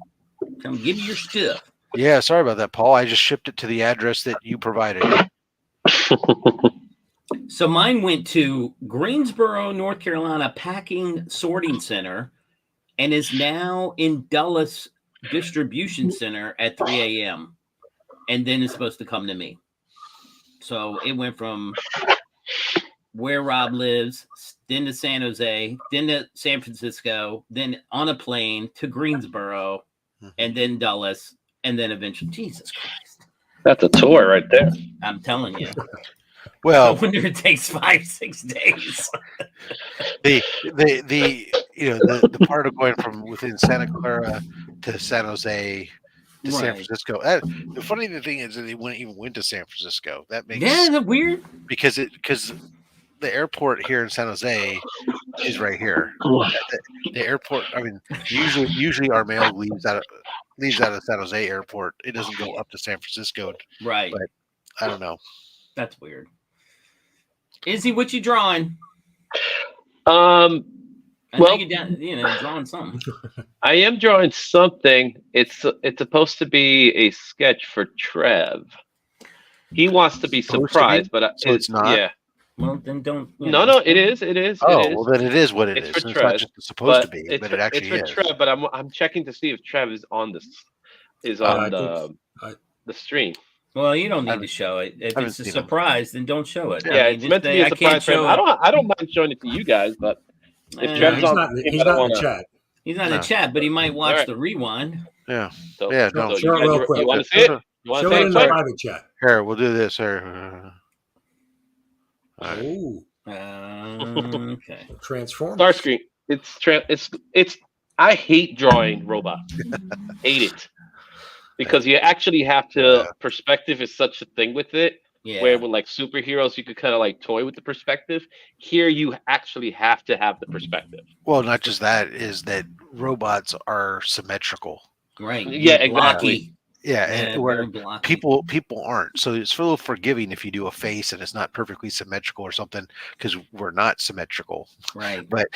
Come give me your stuff. Yeah, sorry about that, Paul. I just shipped it to the address that you provided. So mine went to Greensboro, North Carolina Packing Sorting Center and is now in Dulles Distribution Center at 3 a.m. And then it's supposed to come to me. So it went from where Rob lives, then to San Jose, then to San Francisco, then on a plane to Greensboro, and then Dulles, and then eventually, Jesus Christ. That's a tour right there. I'm telling you. Well, No wonder it takes 5-6 days. The part of going from within Santa Clara to San Jose to San Francisco. The funny thing is that they wouldn't even went to San Francisco. That makes isn't that weird? Because the airport here in San Jose is right here. The airport. I mean, usually our mail leaves out of San Jose airport. It doesn't go up to San Francisco. Right. But I don't know. That's weird. Izzy, what you drawing? Well, you're drawing something. I am drawing something. It's supposed to be a sketch for Trev. He wants to be surprised, but it's not. Yeah. Well, then don't. No, it is. It is. Oh, it is. well, then it is what it it's is. For it's Trev, not just supposed to be, but it actually is. It's for Trev, but I'm checking to see if Trev is on this. The stream. Well, you don't need to show it. If it's a surprise, then don't show it. Yeah, it's meant to be a surprise for him. I don't mind showing it to you guys, but if Trev's on, he's not in the chat. He's not in the chat, but he might watch the rewind. Yeah. So, yeah. No. Show it real quick. You want to see it? Show it in the private chat. Here, we'll do this. Here. Oh. Okay. Transform. Starscream. It's. I hate drawing robots. Hate it. Because you actually have to, perspective is such a thing with it, where with like superheroes, you could kind of like toy with the perspective. Here, you actually have to have the perspective. Well, not just that, is that robots are symmetrical. Right. Yeah, exactly. Yeah, and where people aren't. So it's a little forgiving if you do a face and it's not perfectly symmetrical or something, because we're not symmetrical. Right. But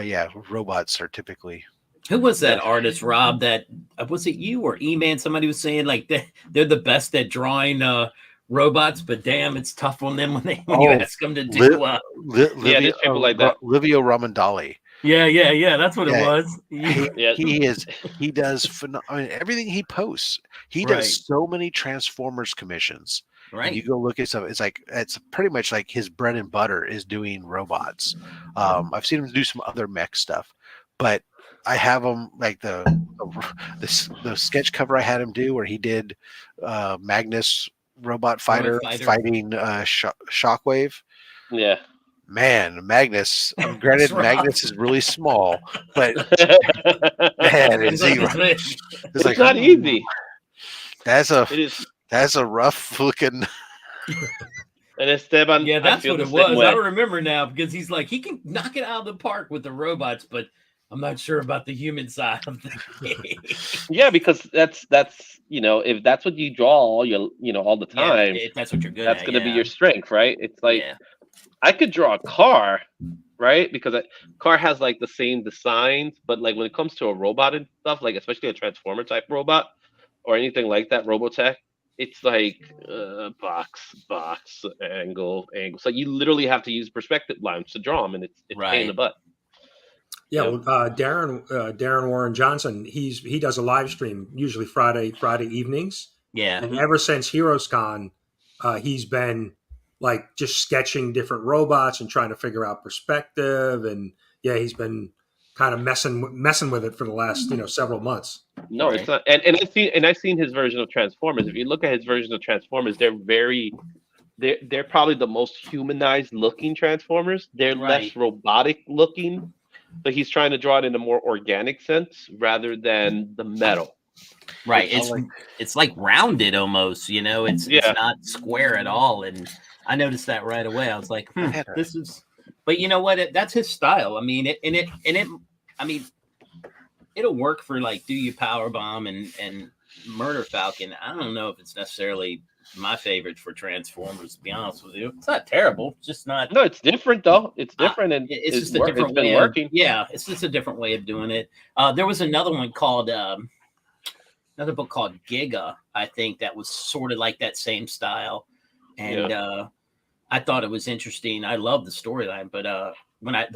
yeah, robots are typically. Who was that artist, Rob? That was it you or E-Man? Somebody was saying like they're the best at drawing robots, but damn, it's tough on them when you ask them to do. There's people like that. Livio Ramondali. Yeah. That's what it was. He does. I mean, everything he posts. He does so many Transformers commissions. Right. And you go look at stuff. It's pretty much like his bread and butter is doing robots. I've seen him do some other mech stuff, but I have him like the sketch cover I had him do where he did Magnus robot fighter fighting Shockwave. Yeah. Man, Magnus. Granted, Magnus is really small, but man, it's like, not easy. That's a rough looking. And Esteban, yeah, that's what it was. I remember now because he's like he can knock it out of the park with the robots, but I'm not sure about the human side of things. Yeah, because that's if that's what you draw all the time, that's what you're good that's going to be your strength, right? It's like I could draw a car, right? Because a car has like the same designs, but like when it comes to a robot and stuff, like especially a Transformer type robot or anything like that, Robotech, it's like box, angle. So you literally have to use perspective lines to draw them, and it's pain in the butt. Yeah, Yep. well, Darren Warren Johnson, he does a live stream usually Friday evenings, Yeah. and ever since Heroes Con, he's been like just sketching different robots and trying to figure out perspective, and yeah, he's been kind of messing with it for the last several months. No, it's not. And I've seen his version of Transformers. If you look at his version of Transformers, they're probably the most humanized looking Transformers. They're Right. less robotic looking, but he's trying to draw it in a more organic sense rather than the metal. Right. It's like rounded almost, it's not square at all. And I noticed that right away. I was like, this is, but you know what? That's his style. I mean, it'll work for like Do You Power Bomb and Murder Falcon. I don't know if it's necessarily my favorite for Transformers, to be honest with you. It's not terrible. It's just not. No, it's different though. It's different, and it's just a different way. It's just a different way of doing it. There was another one called another book called Giga, I think, that was sort of like that same style, and I thought it was interesting. I love the storyline, but the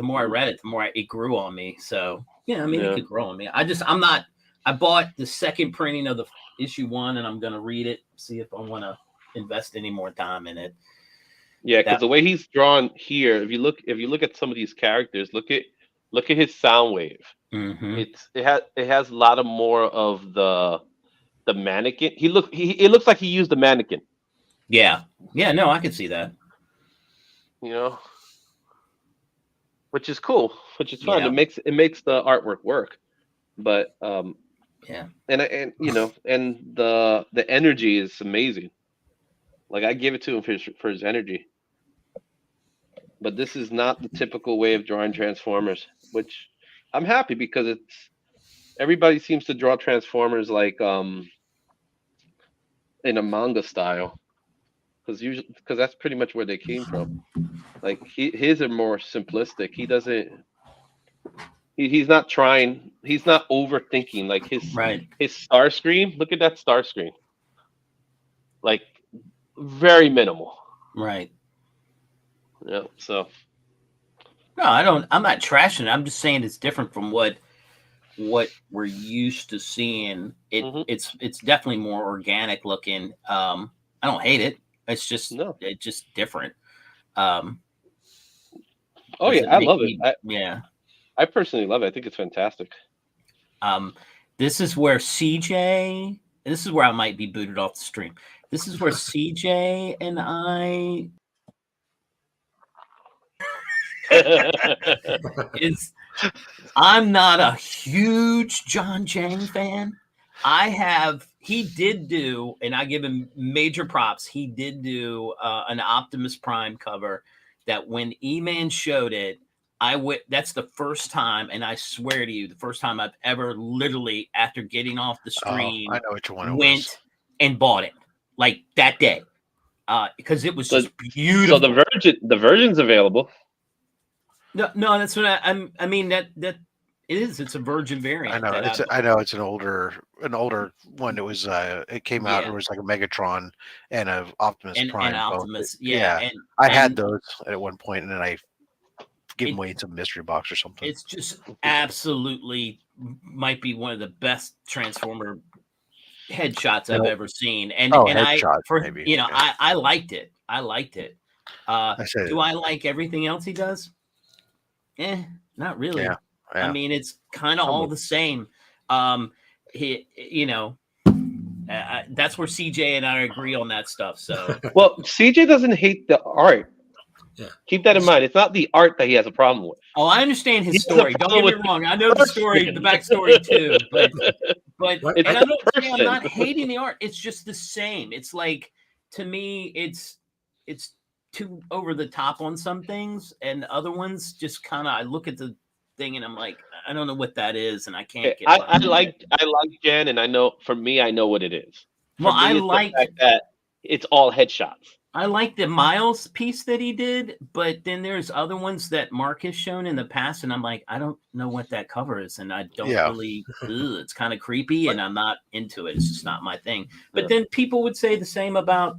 more I read it, the more it grew on me. So it could grow on me. I bought the second printing of the issue 1, and I'm gonna read it, see if I want to invest any more time in it. Yeah, because the way he's drawn here, if you look at some of these characters, look at his sound wave. Mm-hmm. It has a lot of more of the mannequin. It looks like he used the mannequin. Yeah. No, I can see that. Which is cool, which is fun. Yeah. It makes the artwork work, but and the energy is amazing. Like, I give it to him for his energy. But this is not the typical way of drawing Transformers, which I'm happy, because everybody seems to draw Transformers like in a manga style, because that's pretty much where they came from. Like, his are more simplistic. He doesn't. He's not trying. He's not overthinking. Like his star screen. Look at that star screen. Like, very minimal. Right. Yeah. So. No, I'm not trashing it. I'm just saying it's different from what we're used to seeing. It's definitely more organic looking. I don't hate it. It's just different. I love it. I personally love it. I think it's fantastic. This is where CJ. This is where I might be booted off the stream. This is where CJ and I I'm not a huge John Jang fan. He did do, and I give him major props. He did do an Optimus Prime cover that when E-Man showed it, that's the first time, and I swear to you, the first time I've ever literally, after getting off the stream, I know which one went and bought it like that day. Because it was just beautiful. So the version's available. No, that's what I mean. That it is. It's a Virgin variant. I know it's an older one. It was it came out. It was like a Megatron and a Optimus Prime. And Optimus, And I had those at one point, and then I gave them away in some mystery box or something. It's just absolutely might be one of the best Transformer headshots I've ever seen. And maybe. I liked it. Do I like everything else he does? Not really. Yeah. I mean, it's kind of all the same. That's where CJ and I agree on that stuff. So, well, CJ doesn't hate the art. Yeah. Keep that in mind. It's not the art that he has a problem with. Oh, I understand his story. Don't get me wrong. I know the story, the backstory too. But I'm not hating the art. It's just the same. It's like, to me, it's too over the top on some things, and other ones just kind of, I look at the thing and I'm like, I don't know what that is, and I can't get. I like Jen, and I know what it is. Well, I like that it's all headshots. I like the Miles piece that he did, but then there's other ones that Mark has shown in the past, and I'm like, I don't know what that cover is, and I don't really. It's kind of creepy, and I'm not into it. It's just not my thing. But then people would say the same about,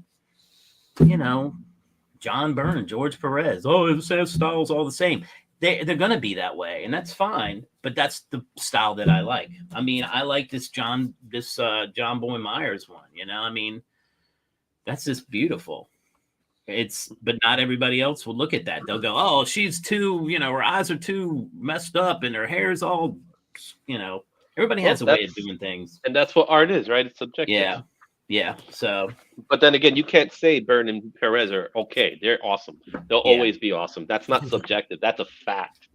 John Byrne and George Perez. Oh, the style's all the same. they're going to be that way, and that's fine. But that's the style that I like. I mean, I like this John Boy Myers one. You know, I mean, that's just beautiful. But not everybody else will look at that. They'll go, "Oh, she's too, her eyes are too messed up, and her hair's all, Everybody has a way of doing things, and that's what art is, right? It's subjective. Yeah. So, but then again, you can't say Byrne and Perez are okay. They're awesome. They'll always be awesome. That's not subjective. That's a fact.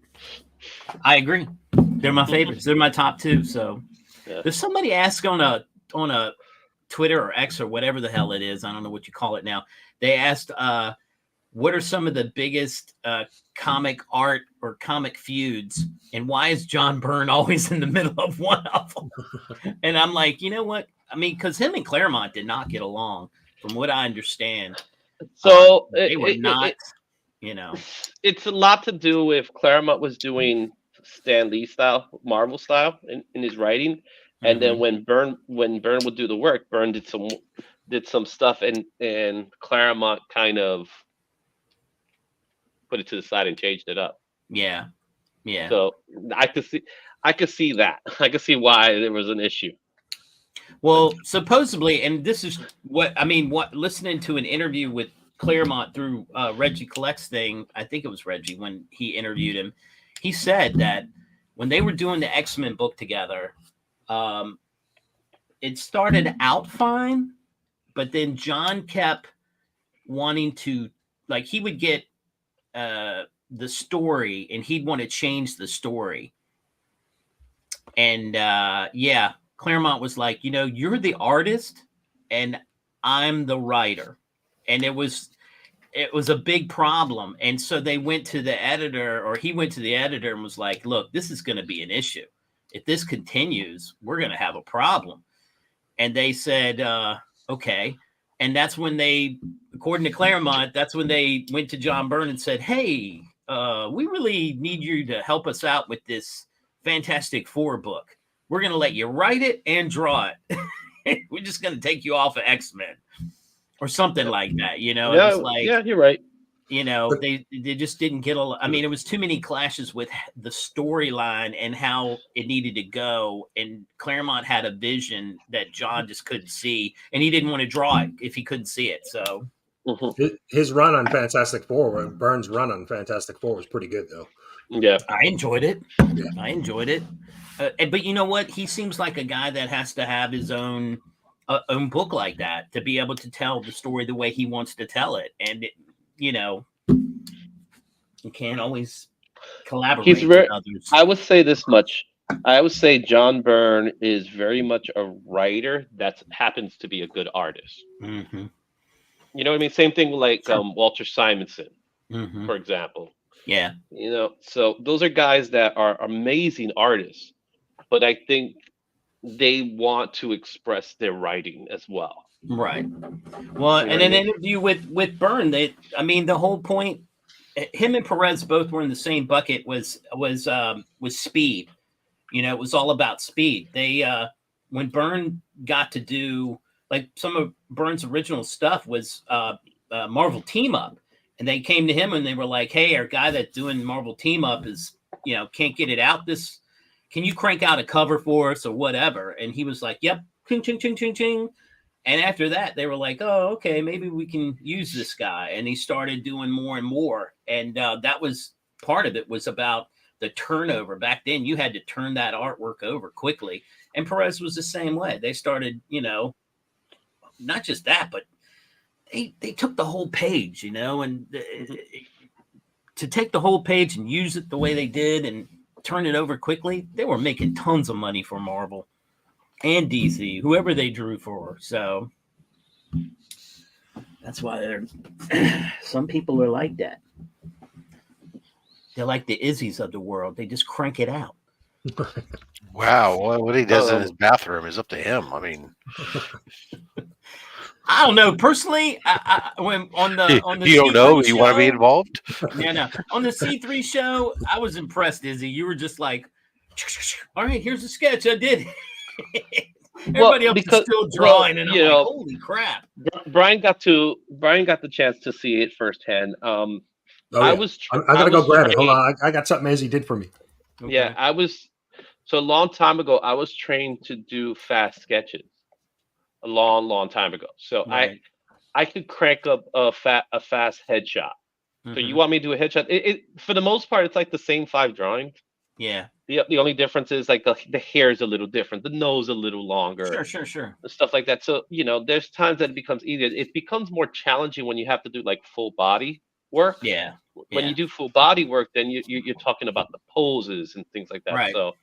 I agree. They're my favorites. They're my top two. So, there's somebody asked on a Twitter or X or whatever the hell it is. I don't know what you call it now. They asked, what are some of the biggest comic art or comic feuds, and why is John Byrne always in the middle of one of them? And I'm like, you know what? I mean, because him and Claremont did not get along, from what I understand. So they were not, It's a lot to do with Claremont was doing Stan Lee style, Marvel style in his writing, and then when Byrne would do the work, Byrne did some stuff, and Claremont kind of put it to the side and changed it up. Yeah. So I could see that. I could see why there was an issue. Well, supposedly, and this is what I mean. Listening to an interview with Claremont through Reggie Collect's thing, I think it was Reggie when he interviewed him. He said that when they were doing the X-Men book together, it started out fine, but then John kept wanting to, like, he would get the story and he'd want to change the story. And Claremont was like, you're the artist and I'm the writer. And it was a big problem. And so they went to the editor, or he went to the editor and was like, look, this is going to be an issue. If this continues, we're going to have a problem. And they said, okay. And that's when according to Claremont, that's when they went to John Byrne and said, hey, we really need you to help us out with this Fantastic Four book. We're going to let you write it and draw it. We're just going to take you off of X-Men or something like that. It was like, yeah, you're right. They just didn't get I mean, it was too many clashes with the storyline and how it needed to go. And Claremont had a vision that John just couldn't see, and he didn't want to draw it if he couldn't see it. So his run on Fantastic Four, Byrne's run on Fantastic Four was pretty good, though. Yeah, I enjoyed it. Yeah. I enjoyed it. But you know what? He seems like a guy that has to have his own book like that to be able to tell the story the way he wants to tell it. And you can't always collaborate with others. I would say this much. I would say John Byrne is very much a writer that happens to be a good artist. Mm-hmm. You know what I mean? Same thing with like Walter Simonson, for example. Yeah. So those are guys that are amazing artists, but I think they want to express their writing as well. Right. Well, in an interview with Byrne, the whole point, him and Perez both were in the same bucket was speed. It was all about speed. They when Byrne got to do, like, some of Byrne's original stuff was Marvel Team Up, and they came to him and they were like, hey, our guy that's doing Marvel Team Up is can't get it out. Can you crank out a cover for us or whatever? And he was like, yep, ching ching ching ching ching. And after that, they were like, oh, okay, maybe we can use this guy. And he started doing more and more. And that was part of it, was about the turnover. Back then, you had to turn that artwork over quickly. And Perez was the same way. They started, not just that, but they took the whole page, and to take the whole page and use it the way they did and turn it over quickly, they were making tons of money for Marvel and DC, whoever they drew for. So that's why some people are like that. They're like the Izzies of the world. They just crank it out. Wow. What he does in his bathroom is up to him. I mean, I don't know. Personally, when on the you don't know, you want to be involved? Yeah, no. On the C3 show, I was impressed, Izzy. You were just like, all right, here's a sketch. I did. Everybody else is still drawing, and I'm like, holy crap! Brian got the chance to see it firsthand. Oh, I yeah. was. I gotta I go was grab it. Hold trained- on, I got something Izzy did for me. Okay. Yeah, I was. So a long time ago, I was trained to do fast sketches. A long, long time ago. So Right. I could crank up a fast headshot. So you Mhm. want me to do a headshot? For the most part, it's like the same 5 drawings. Yeah. The only difference is like the hair is a little different, the nose a little longer, Sure. and stuff like that. So there's times that it becomes easier. It becomes more challenging when you have to do like full body work. Yeah. When Yeah. you do full body work, then you're talking about the poses and things like that. Right. So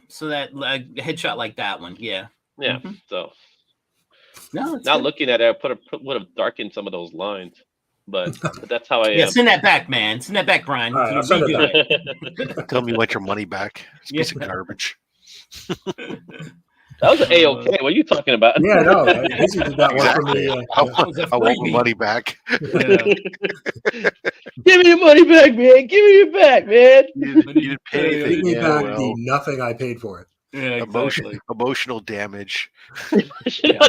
So that like headshot like that one. Yeah. yeah. Mhm. So No, it's now good. looking at it, I would have darkened some of those lines, but that's how I Yeah, am. send that back, man. Send that back, Brian. All right, I'll send it Redo back. Tell me you want your money back. It's a piece Yeah. of garbage. That was an A-OK. What are you talking about? Yeah, no, Izzy did that one for me. I was a want my freebie. money back. Yeah. Give me your money back, man. Give me your back, man. You didn't pay Give anything. me Yeah, back well, the nothing I paid for it. Yeah, exactly. emotional damage. Yeah.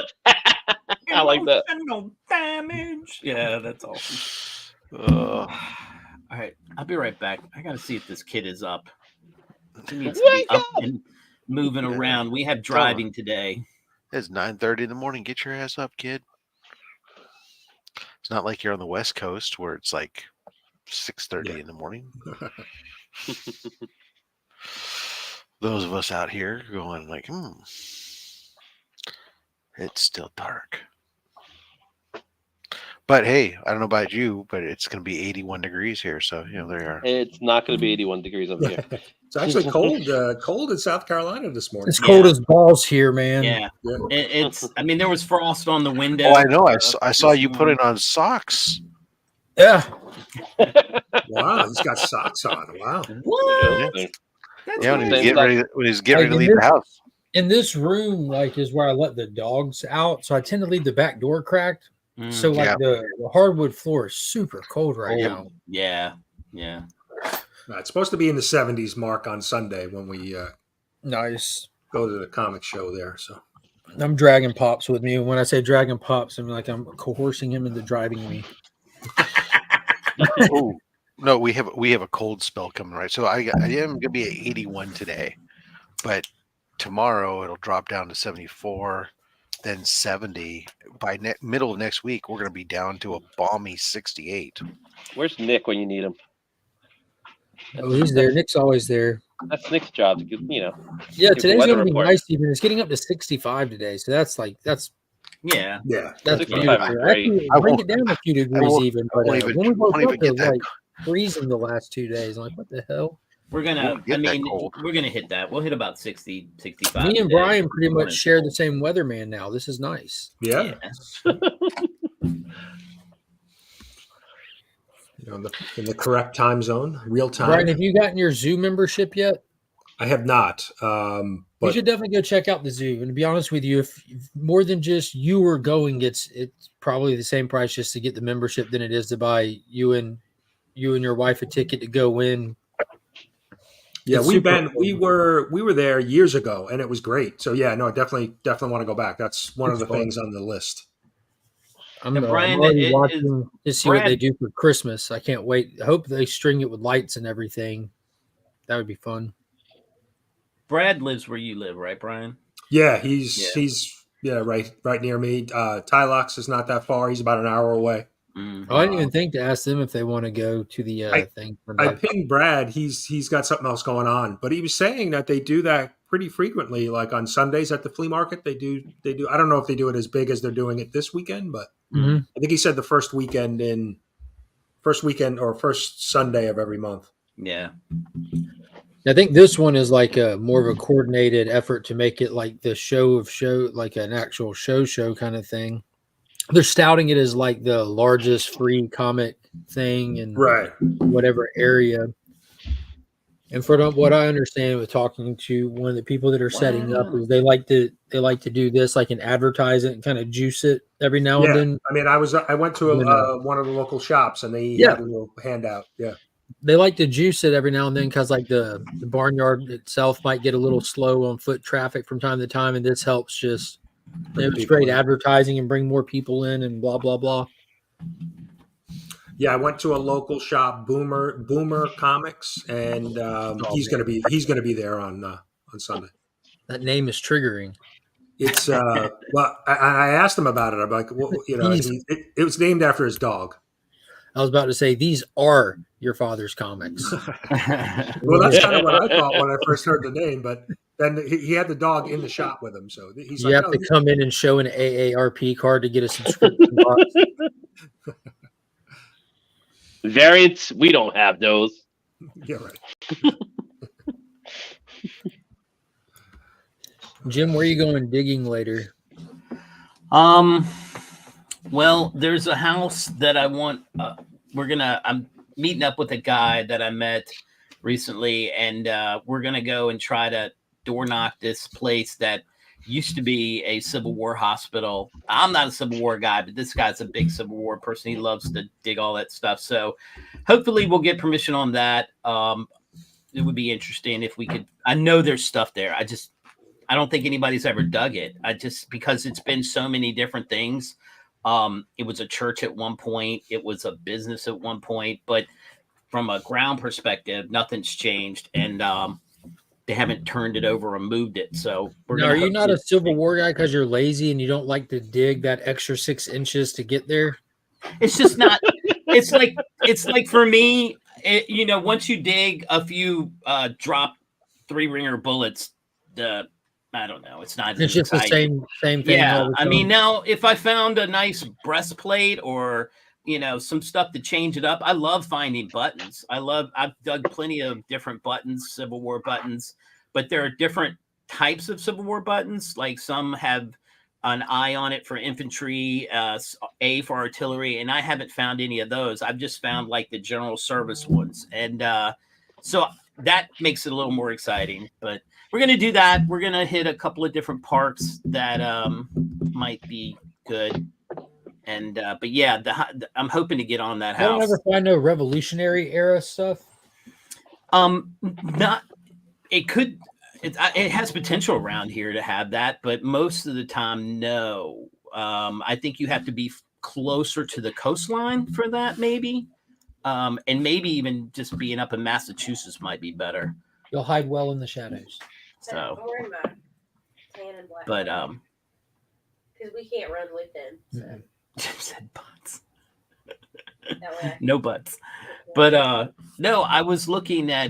I like that. Emotional damage. Yeah, that's awesome. Uh, All right, I'll be right back. I gotta see if this kid is up. He needs to be Wake up up! and moving Yeah. around. We have driving today. it's 9:30 in the morning. Get your ass up, kid. It's not like you're on the West Coast where it's like 6:30 in the morning. Those of us out here going like, it's still dark. But hey, I don't know about you, but it's going to be 81 degrees here. So, there you are. It's not going to be 81 degrees up here. It's actually cold in South Carolina this morning. It's cold as balls here, man. Yeah, Yeah. it's. I mean, there was frost on the window. Oh, I know. I saw this you put morning. it on socks. Yeah. Wow, he's got socks on. Wow. What? Interesting. That's Yeah, when Same he's size. getting ready to leave the house. In this room, like, is where I let the dogs out. So I tend to leave the back door cracked. Mm, So, like, Yeah. the hardwood floor is super cold right now. yeah. It's supposed to be in the 70s mark on Sunday when we Nice. go to the comic show there. So I'm dragging Pops with me. When I say dragging Pops, I'm like I'm coercing him into driving me. Oh no, we have a cold spell coming, right? So I am gonna be at 81 today, but tomorrow it'll drop down to 74, then 70. By middle of next week, we're gonna be down to a balmy 68. Where's Nick when you need him? Oh, he's there. Nick's always there. That's Nick's job to Yeah, give today's weather going to be report. nice. Even it's getting up to 65 today, so that's Yeah. that's 65 is beautiful. great. Actually, I bring won't- it down a few degrees won't- even. I But won't even- when we woke won't even up, it was get that. like freezing the last 2 days. I'm like, what the hell? We're gonna. Won't get I that mean, cold. we're gonna hit that. We'll hit about 60, 65. Me and today. Brian pretty much Morning. share the same weatherman now. This is nice. yeah, Yeah. in the correct time zone, real time. Brian, have you gotten your zoo membership yet? I have not. You But should definitely go check out the zoo. And to be honest with you, if more than just you are going, it's probably the same price just to get the membership than it is to buy you and your wife a ticket to go in. yeah, It's we super were there years ago, and it was great. So yeah, no, definitely want to go back. That's one of It's the fun. things on the list. I'm, And Brian, I'm already it- watching to see what they Brad- do for Christmas. I can't wait. I hope they string it with lights and everything. That would be fun. Brad lives where you live, right, Brian? Yeah, he's right near me. Tylox is not that far. He's about an hour away. Mhm. Oh, I didn't even think to ask them if they want to go to the thing. I pinged Brad. He's got something else going on, but he was saying that they do that pretty frequently. Like on Sundays at the flea market, they do. I don't know if they do it as big as they're doing it this weekend, but Mhm. I think he said the first weekend or first Sunday of every month. Yeah. I think this one is like a more of a coordinated effort to make it like the show, like an actual show kind of thing. They're stouting it as like the largest free comic thing in Right. whatever area. And from what I understand with talking to one of the people that are setting up, is they like to do this like an advertise it and kind of juice it every now and Yeah. then. I mean, I went to one of the local shops and they had a little handout. Yeah. They like to juice it every now and then because like the barnyard itself might get a little slow on foot traffic from time to time, and this helps just straight advertising and bring more people in and blah blah blah. Yeah, I went to a local shop, Boomer Comics, and he's gonna be there on Sunday. That name is triggering. It's well, I asked him about it. I'm like, it was named after his dog. I was about to say these are your father's comics. Well, that's kind of what I thought when I first heard the name, but then he had the dog in the shop with him, so he's you like, have to come in and show an AARP card to get a subscription box. Variants, we don't have those. Yeah, right. Jim, where are you going digging later? Well, there's a house that I want. I'm meeting up with a guy that I met recently, and we're gonna go and try to door knock this place that used to be a Civil War hospital. I'm not a Civil War guy, but this guy's a big Civil War person. He loves to dig all that stuff. So hopefully we'll get permission on that. It would be interesting if we could. I know there's stuff there. I don't think anybody's ever dug it. Because it's been so many different things. It was a church at one point. It was a business at one point, but from a ground perspective, nothing's changed. And, they haven't turned it over or moved it. So are you not a Civil War guy because you're lazy and you don't like to dig that extra 6 inches to get there? It's just not. it's like for me, once you dig a few drop 3-ringer bullets, I don't know. It's not. It's just exciting. the same thing. Yeah, I mean, now if I found a nice breastplate or some stuff to change it up, I love finding buttons. I've dug plenty of different buttons, Civil War buttons, but there are different types of Civil War buttons. Like some have an I on it for infantry, A for artillery, and I haven't found any of those. I've just found like the general service ones, and so that makes it a little more exciting. But we're gonna do that. We're gonna hit a couple of different parks that might be good. And but yeah, I'm hoping to get on that house. I don't ever find no Revolutionary era stuff. Not it could. It has potential around here to have that, but most of the time, no. I think you have to be closer to the coastline for that, maybe, and maybe even just being up in Massachusetts might be better. You'll hide well in the shadows. So, but because we can't run with them. So. Jim said butts. No butts. But no, I was looking at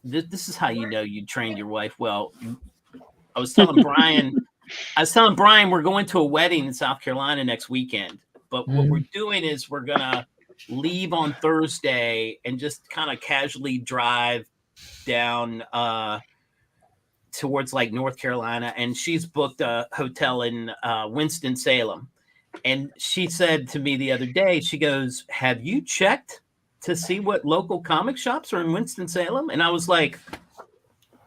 this is how you trained your wife well. I was telling Brian we're going to a wedding in South Carolina next weekend. But what we're doing is we're gonna leave on Thursday and just kind of casually drive down towards like North Carolina, and she's booked a hotel in Winston-Salem. And she said to me the other day, she goes, "Have you checked to see what local comic shops are in Winston-Salem?" And I was like,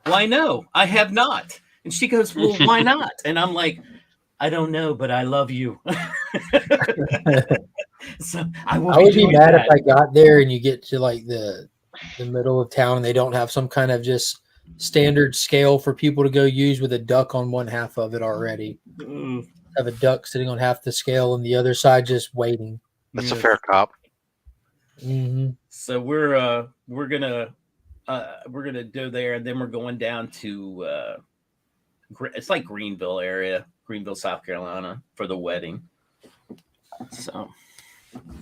"Why no, I have not." And she goes, "Well, why not?" And I'm like, "I don't know, but I love you." So I would be mad if I got there and you get to like the middle of town and they don't have some kind of just standard scale for people to go use with a duck on one half of it already. Have a duck sitting on half the scale and the other side just waiting. That's a fair cop. Mm-hmm. So we're gonna go there, and then we're going down to it's like Greenville area, Greenville, South Carolina, for the wedding. So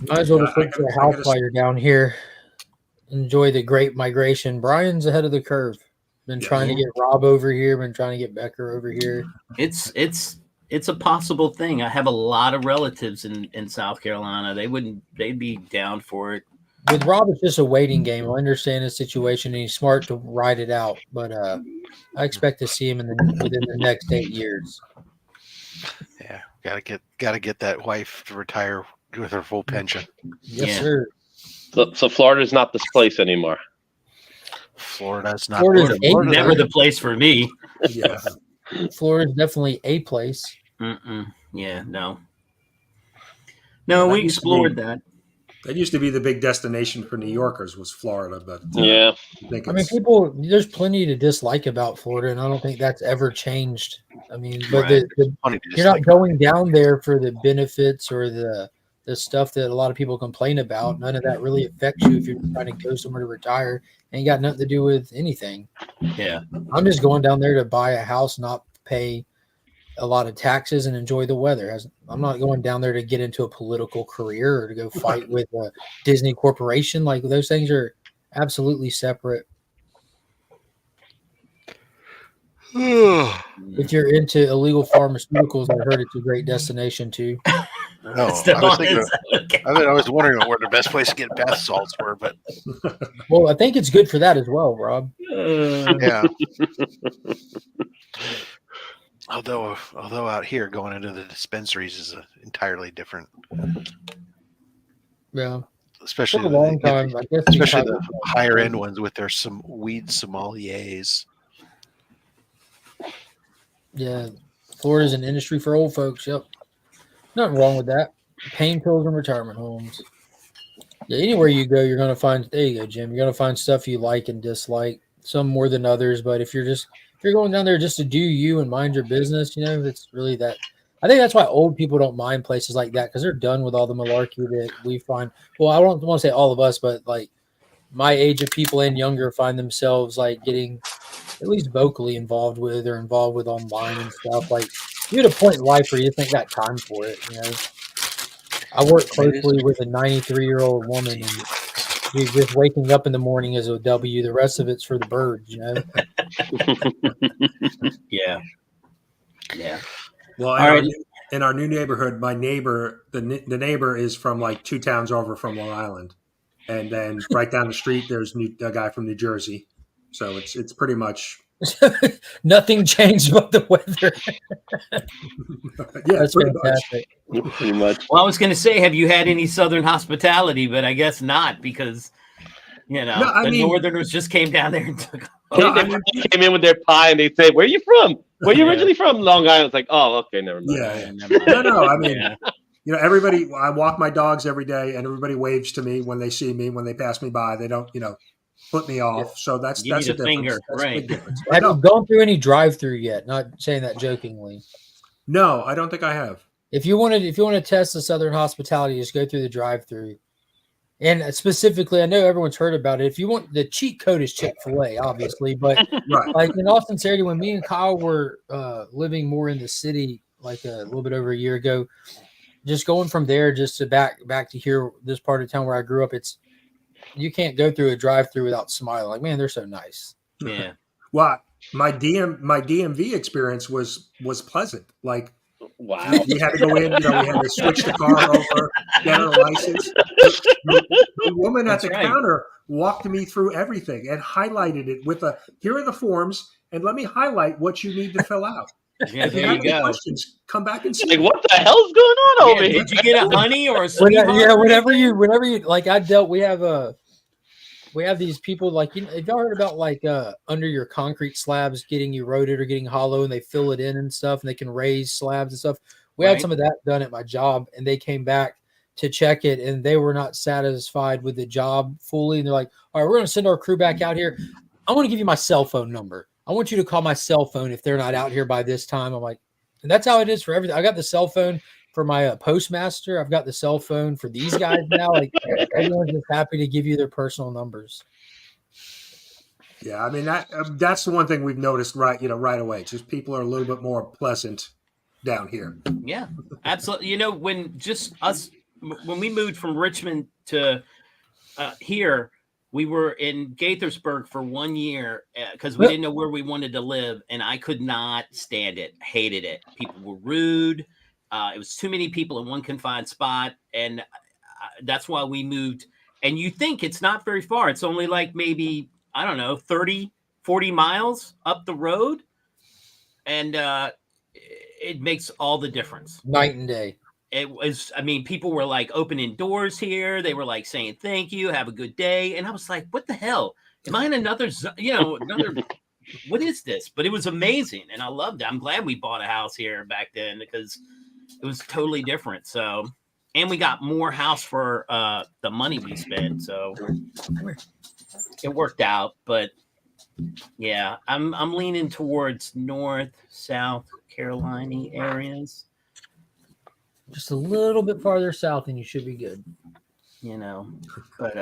might as well look for a house while you're down here. Enjoy the great migration. Brian's ahead of the curve. Been trying to get Rob over here. Been trying to get Becker over here. It's a possible thing. I have a lot of relatives in South Carolina. They'd be down for it. With Rob, it's just a waiting game. I understand his situation, and he's smart to ride it out. But I expect to see him within the next 8 years. Yeah, gotta get that wife to retire with her full pension. Yes, sir. So Florida's not this place anymore. Florida's not. Florida's never the place for me. Yeah. Florida's definitely a place. Yeah, no, we explored that. That used to be the big destination for New Yorkers was Florida, but yeah, I mean, there's plenty to dislike about Florida, and I don't think that's ever changed. I mean, but Right. you're not going down there for the benefits or the the stuff that a lot of people complain about, none of that really affects you if you're trying to go somewhere to retire. Ain't got nothing to do with anything. Yeah. I'm just going down there to buy a house, not pay a lot of taxes, and enjoy the weather. I'm not going down there to get into a political career or to go fight with a Disney corporation. Like, those things are absolutely separate. If you're into illegal pharmaceuticals, I heard it's a great destination too. No, I was wondering where the best place to get bath salts were, but well, I think it's good for that as well, Rob. Yeah. Although out here going into the dispensaries is entirely different. Yeah. Especially for a long time, I guess especially the higher end ones with their some weed sommeliers. Yeah, Florida's an industry for old folks. Yep, nothing wrong with that. Pain pills and retirement homes. Yeah, anywhere you go, you're gonna find. There you go, Jim. You're gonna find stuff you like and dislike. Some more than others, but if you're going down there just to do you and mind your business, it's really that. I think that's why old people don't mind places like that, because they're done with all the malarkey that we find. Well, I don't want to say all of us, but like my age of people and younger find themselves like getting at least vocally involved with or involved with online and stuff. Like, you're at a point in life where you think got time for it. I work closely with a 93-year-old woman, and she's just waking up in the morning is a W. The rest of it's for the birds, Yeah. Well, in our new neighborhood, my neighbor, the neighbor is from like 2 towns over from Long Island, and then right down the street there's a guy from New Jersey. So it's pretty much nothing changed but the weather. Yeah, that's fantastic. Pretty much. Well, I was going to say, have you had any Southern hospitality? But I guess not, because Northerners just came down there and took. They came in with their pie and they say, "Where are you from? Where are you originally from?" Long Island. It's like, oh, okay, never mind. Yeah. No. I mean, everybody. I walk my dogs every day, and everybody waves to me when they see me. When they pass me by, they don't, put me off. So that's a difference. Finger, that's right? A big difference. Have you gone through any drive-through yet? Not saying that jokingly. No, I don't think I have. If you want to test the Southern hospitality, just go through the drive-through. And specifically, I know everyone's heard about it. If you want, the cheat code is Chick-fil-A, obviously. But right. Like, in all sincerity, when me and Kyle were living more in the city, like a little bit over a year ago, just going from there just to back to here, this part of town where I grew up, you can't go through a drive-through without smiling. Like, man, they're so nice. Yeah. Well, my DMV experience was pleasant. Like, wow, we had to go in. We had to switch the car over, get our license. The woman at the counter walked me through everything and highlighted it with here are the forms, and let me highlight what you need to fill out. Yeah, if you have any questions, come back and see. Like, what the hell's going on over here? Did you get a honey or a sweetheart? Whenever you like, we have these people, like, have y'all heard about like under your concrete slabs getting eroded or getting hollow, and they fill it in and stuff, and they can raise slabs and stuff. We had some of that done at my job, and they came back to check it, and they were not satisfied with the job fully. And they're like, all right, we're going to send our crew back out here. I want to give you my cell phone number. I want you to call my cell phone if they're not out here by this time. I'm like, and that's how it is for everything. I got the cell phone for my postmaster. I've got the cell phone for these guys now. Like, everyone's just happy to give you their personal numbers. Yeah, I mean that's the one thing we've noticed right away. Just people are a little bit more pleasant down here. Yeah, absolutely. When we moved from Richmond to here, we were in Gaithersburg for 1 year because we didn't know where we wanted to live, and I could not stand it. Hated it. People were rude. It was too many people in one confined spot, and that's why we moved. And you think it's not very far. It's only like maybe, I don't know, 30, 40 miles up the road. And it makes all the difference. Night and day. It was, people were like opening doors here. They were like saying, thank you, have a good day. And I was like, what the hell? Am I in another, what is this? But it was amazing. And I loved it. I'm glad we bought a house here back then because it was totally different. So, and we got more house for the money we spent. So it worked out. But yeah, I'm leaning towards North, South Carolina areas. Just a little bit farther south, and you should be good. You know, but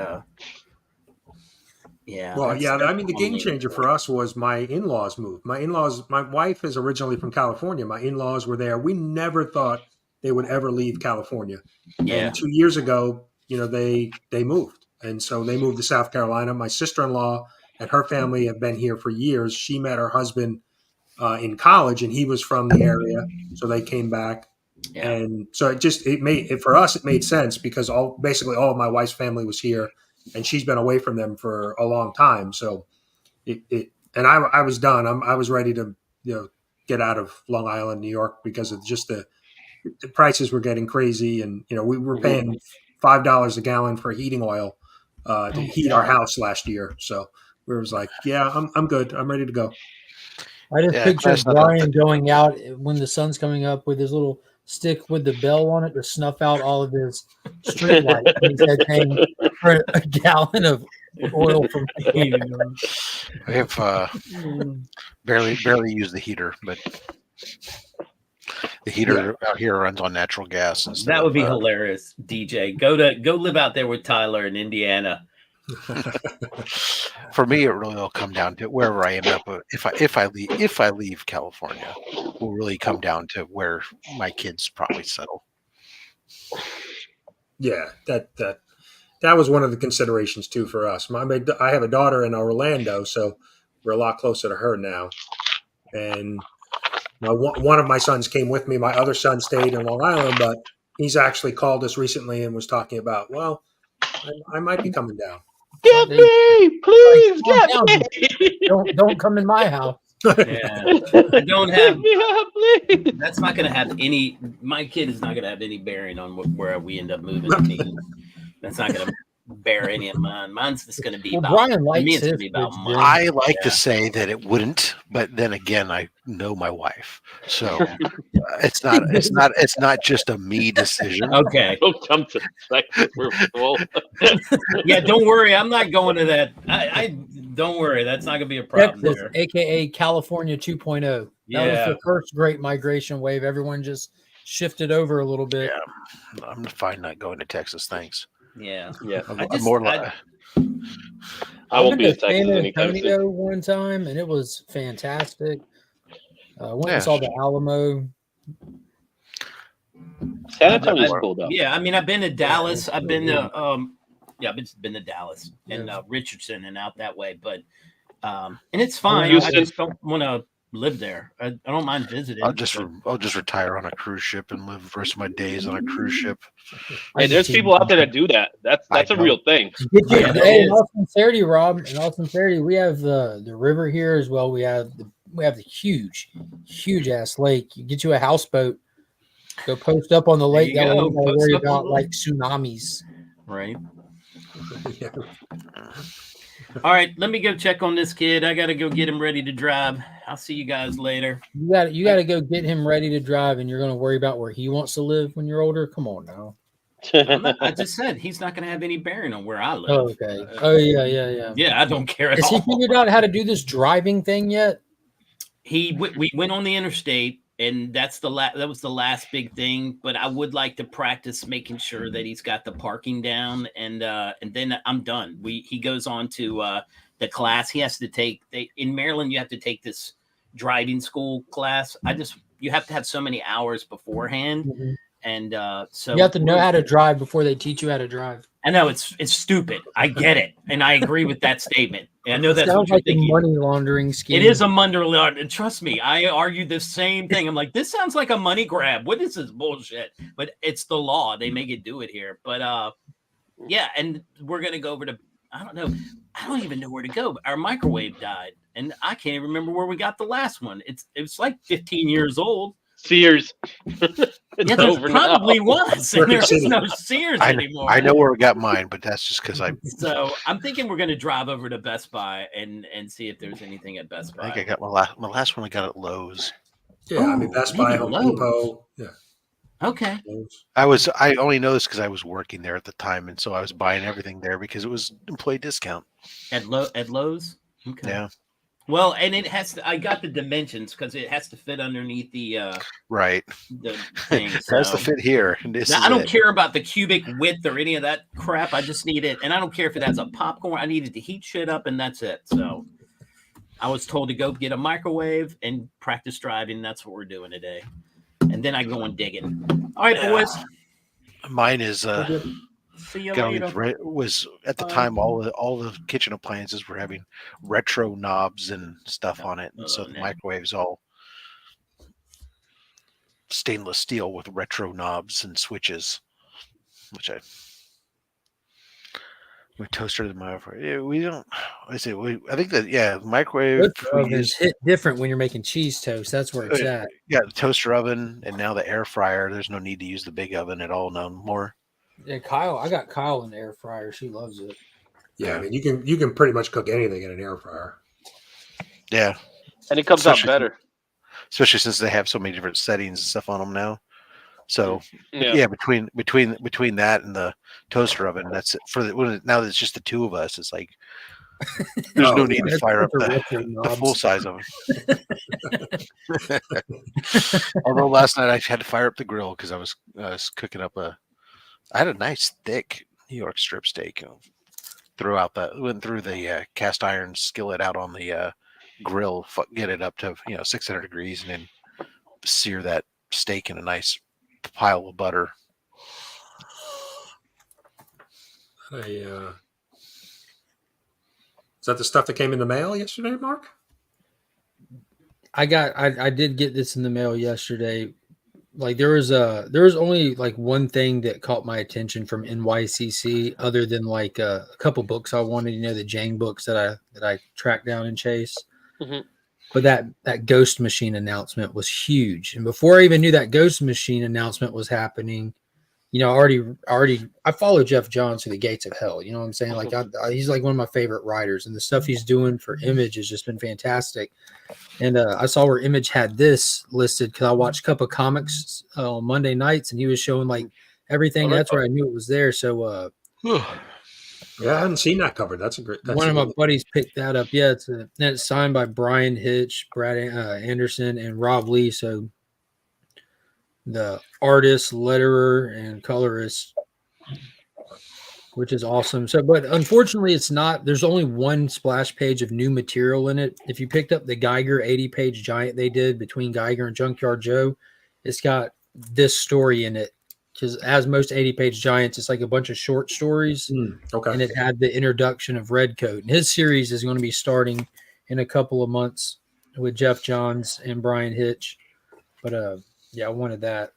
yeah. Well, yeah, I mean, the game only- changer for us was my in-laws moved. My wife is originally from California. My in-laws were there. We never thought they would ever leave California. Yeah, And 2 years ago, they moved. And so they moved to South Carolina. My sister-in-law and her family have been here for years. She met her husband in college, and he was from the area. So they came back. yeah. And so for us, it made sense because basically all of my wife's family was here, and she's been away from them for a long time. So and I was done. I was ready to get out of Long Island, New York, because of just the prices were getting crazy, and we were paying $5 a gallon for heating oil to heat our house last year. So we was like, yeah, I'm good. I'm ready to go. I just Yeah, picture that's not Brian that- going out when the sun's coming up with his little stick with the bell on it to snuff out all of his street lights. And he said, paying for a gallon of oil from the heating oil. We have barely used the heater, but the heater out here runs on natural gas. That would be hilarious, DJ. Go live out there with Tyler in Indiana. For me, it really will come down to wherever I end up. If I leave California, will really come down to where my kids probably settle. Yeah, that was one of the considerations too for us. I have a daughter in Orlando, so we're a lot closer to her now. And one of my sons came with me. My other son stayed in Long Island, but he's actually called us recently and was talking about, well, I might be coming down. Get me, please, get me. Don't come in my house. Yeah, I don't have. Yeah, please. That's not going to have any. My kid is not going to have any bearing on where we end up moving. That's not going to bear any of mine. Mine's just going to be about. Brian likes me, it's going to his be about kids, money. I like to say that it wouldn't, but then again, I know my wife, so it's not just a me decision. Okay. Don't come to we're full. Yeah, don't worry. I'm not going to that. I don't worry. That's not going to be a problem Texas, there. aka California 2.0. That was Yeah. the first great migration wave. Everyone just shifted over a little bit. Yeah, I'm fine not going to Texas. Thanks. Yeah. Yeah, I'm more like. I won't be in I've been Texas to San anytime soon. Antonio one time, and it was fantastic. Went Yeah. and saw the Alamo. San Antonio's cool though. Yeah, I mean, I've been to Dallas. I've been to I've been to Dallas and Richardson and out that way, but and it's fine. Houston. I just don't want to live there. I don't mind visiting. I'll just retire on a cruise ship and live the rest of my days on a cruise ship. Hey, there's people out there that do that. That's a real thing. In all sincerity, Rob, in all sincerity, we have the river here as well. We have the huge ass lake. You get you a houseboat, go post up on the lake. That way you don't worry about like tsunamis. Right. Yeah. All right, let me go check on this kid. I got to go get him ready to drive. I'll see you guys later. You got to go get him ready to drive, and you're going to worry about where he wants to live when you're older. Come on now. I just said he's not going to have any bearing on where I live. Oh, okay. Oh yeah. Yeah, I don't care at Has all. he figured out how to do this driving thing yet? We went on the interstate, and that was the last big thing. But I would like to practice making sure that he's got the parking down, and then I'm done. He goes on to the class he has to take. In Maryland, you have to take this driving school class. You have to have so many hours beforehand, and so you have to know how to drive before they teach you how to drive. I know it's stupid. I get it, and I agree with that statement. And I know that's sounds what like you're a thinking. money laundering scheme. It is a money laundering. Trust me, I argue the same thing. I'm like, this sounds like a money grab. What is this bullshit? But it's the law. They make it do it here. But yeah, and we're gonna go over to. I don't know. I don't even know where to go. Our microwave died, and I can't even remember where we got the last one. It's like 15 years old. Sears. Yeah, there probably was. And there's no Sears anymore. I know where we got mine, but that's just because I. So I'm thinking we're gonna drive over to Best Buy and see if there's anything at Best Buy. I think I got my last one. I got at Lowe's. Yeah, I mean Best Buy, Home Depot. Yeah. Okay. I only know this because I was working there at the time, and so I was buying everything there because it was employee discount. At Lowe's. Okay. Yeah. Well, and it has to. I got the dimensions because it has to fit underneath Right. the thing. It has to So fit here. And this now, is I don't it. care about the cubic width or any of that crap. I just need it, and I don't care if it has a popcorn. I needed to heat shit up, and that's it. So I was told to go get a microwave and practice driving. That's what we're doing today. And then I go and digging. All right, boys. Mine is See you later. was at the time all the kitchen appliances were having retro knobs and stuff on it, and so the microwave's all stainless steel with retro knobs and switches, which we toaster the microwave. Yeah, we don't. I say I think that the microwave ovens hit different when you're making cheese toast. That's where it's at. Yeah, the toaster oven and now the air fryer. There's no need to use the big oven at all no more. Yeah, I got Kyle in the air fryer. She loves it. Yeah, I mean you can pretty much cook anything in an air fryer. Yeah, and it comes out better. Especially since they have so many different settings and stuff on them now. So between that and the toaster oven, that's it now that it's just the two of us. It's like there's no need to fire up the full size oven. Although last night I had to fire up the grill because I was cooking up I had a nice thick New York strip steak. Went through the cast iron skillet out on the grill, get it up to 600 degrees, and then sear that steak in a nice pile of butter. Is that the stuff that came in the mail yesterday, Mark? I did get this in the mail yesterday. Like there was only like one thing that caught my attention from NYCC, other than like a couple books I wanted, the Jang books that I tracked down and chased. Mm-hmm. But that Ghost Machine announcement was huge, and before I even knew that Ghost Machine announcement was happening, I follow Jeff Johns through the gates of hell. You know what I'm saying? Like he's like one of my favorite writers, and the stuff he's doing for Image has just been fantastic. And I saw where Image had this listed because I watched Cup of Comics on Monday nights, and he was showing like everything. That's where I knew it was there. So yeah, I hadn't seen that covered. That's one of my buddies picked that up. Yeah, it's signed by Brian Hitch, Brad Anderson, and Rob Lee. So the artist, letterer, and colorist, which is awesome. So, but unfortunately, it's not. There's only one splash page of new material in it. If you picked up the Geiger 80-page giant they did between Geiger and Junkyard Joe, it's got this story in it. Because as most 80-page giants, it's like a bunch of short stories. Okay. And it had the introduction of Redcoat. And his series is going to be starting in a couple of months with Jeff Johns and Brian Hitch. But I wanted that.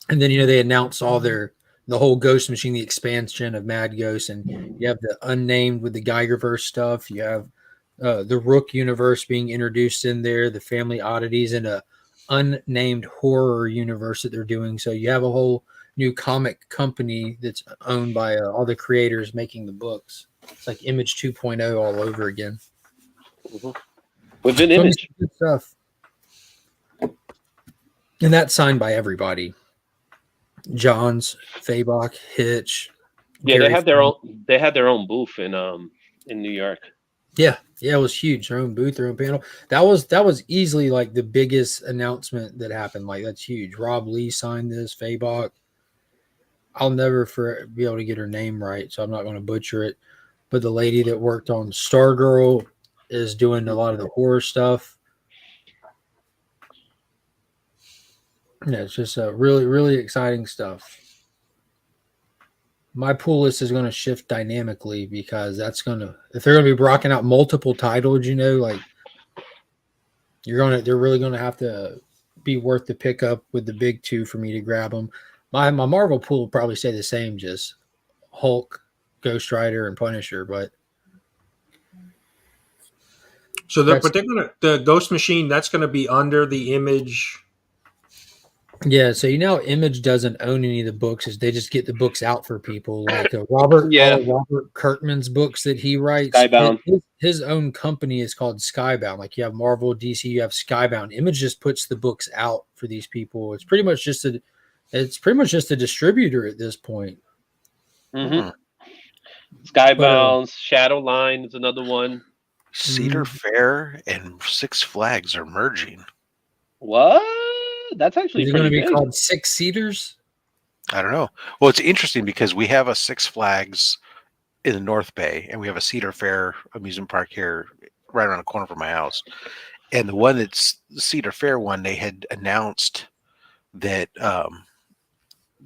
And then they announced the whole Ghost Machine, the expansion of Mad Ghost, and you have the Unnamed with the Geigerverse stuff. You have the Rook universe being introduced in there, the Family Oddities, and a unnamed horror universe that they're doing. So you have a whole new comic company that's owned by all the creators making the books. It's like Image 2.0 all over again. Mm-hmm. Within Image. Good stuff. And that's signed by everybody. Johns, Fabok, Hitch. Yeah, Gary they had their own booth in New York. Yeah, it was huge. Their own booth, their own panel. That was easily like the biggest announcement that happened. Like that's huge. Rob Lee signed this. Fabok. I'll never be able to get her name right, so I'm not going to butcher it. But the lady that worked on Stargirl is doing a lot of the horror stuff. Yeah, it's just really, really exciting stuff. My pool list is going to shift dynamically because if they're going to be rocking out multiple titles, like they're really going to have to be worth the pickup with the big two for me to grab them. My Marvel pool will probably stay the same, just Hulk, Ghost Rider, and Punisher. But so the Ghost Machine that's going to be under the Image. Yeah, so Image doesn't own any of the books; they just get the books out for people. Like Robert Kirkman's books that he writes. Skybound. His own company is called Skybound. Like you have Marvel, DC, you have Skybound. Image just puts the books out for these people. It's pretty much just a distributor at this point. Mm-hmm. Skybound, Shadowline is another one. Cedar Fair and Six Flags are merging. What? That's actually Is it pretty going to be big. called Six Seaters? I don't know. Well, it's interesting because we have a Six Flags in the North Bay, and we have a Cedar Fair amusement park here right around the corner from my house. And the one that's the Cedar Fair one, they had announced that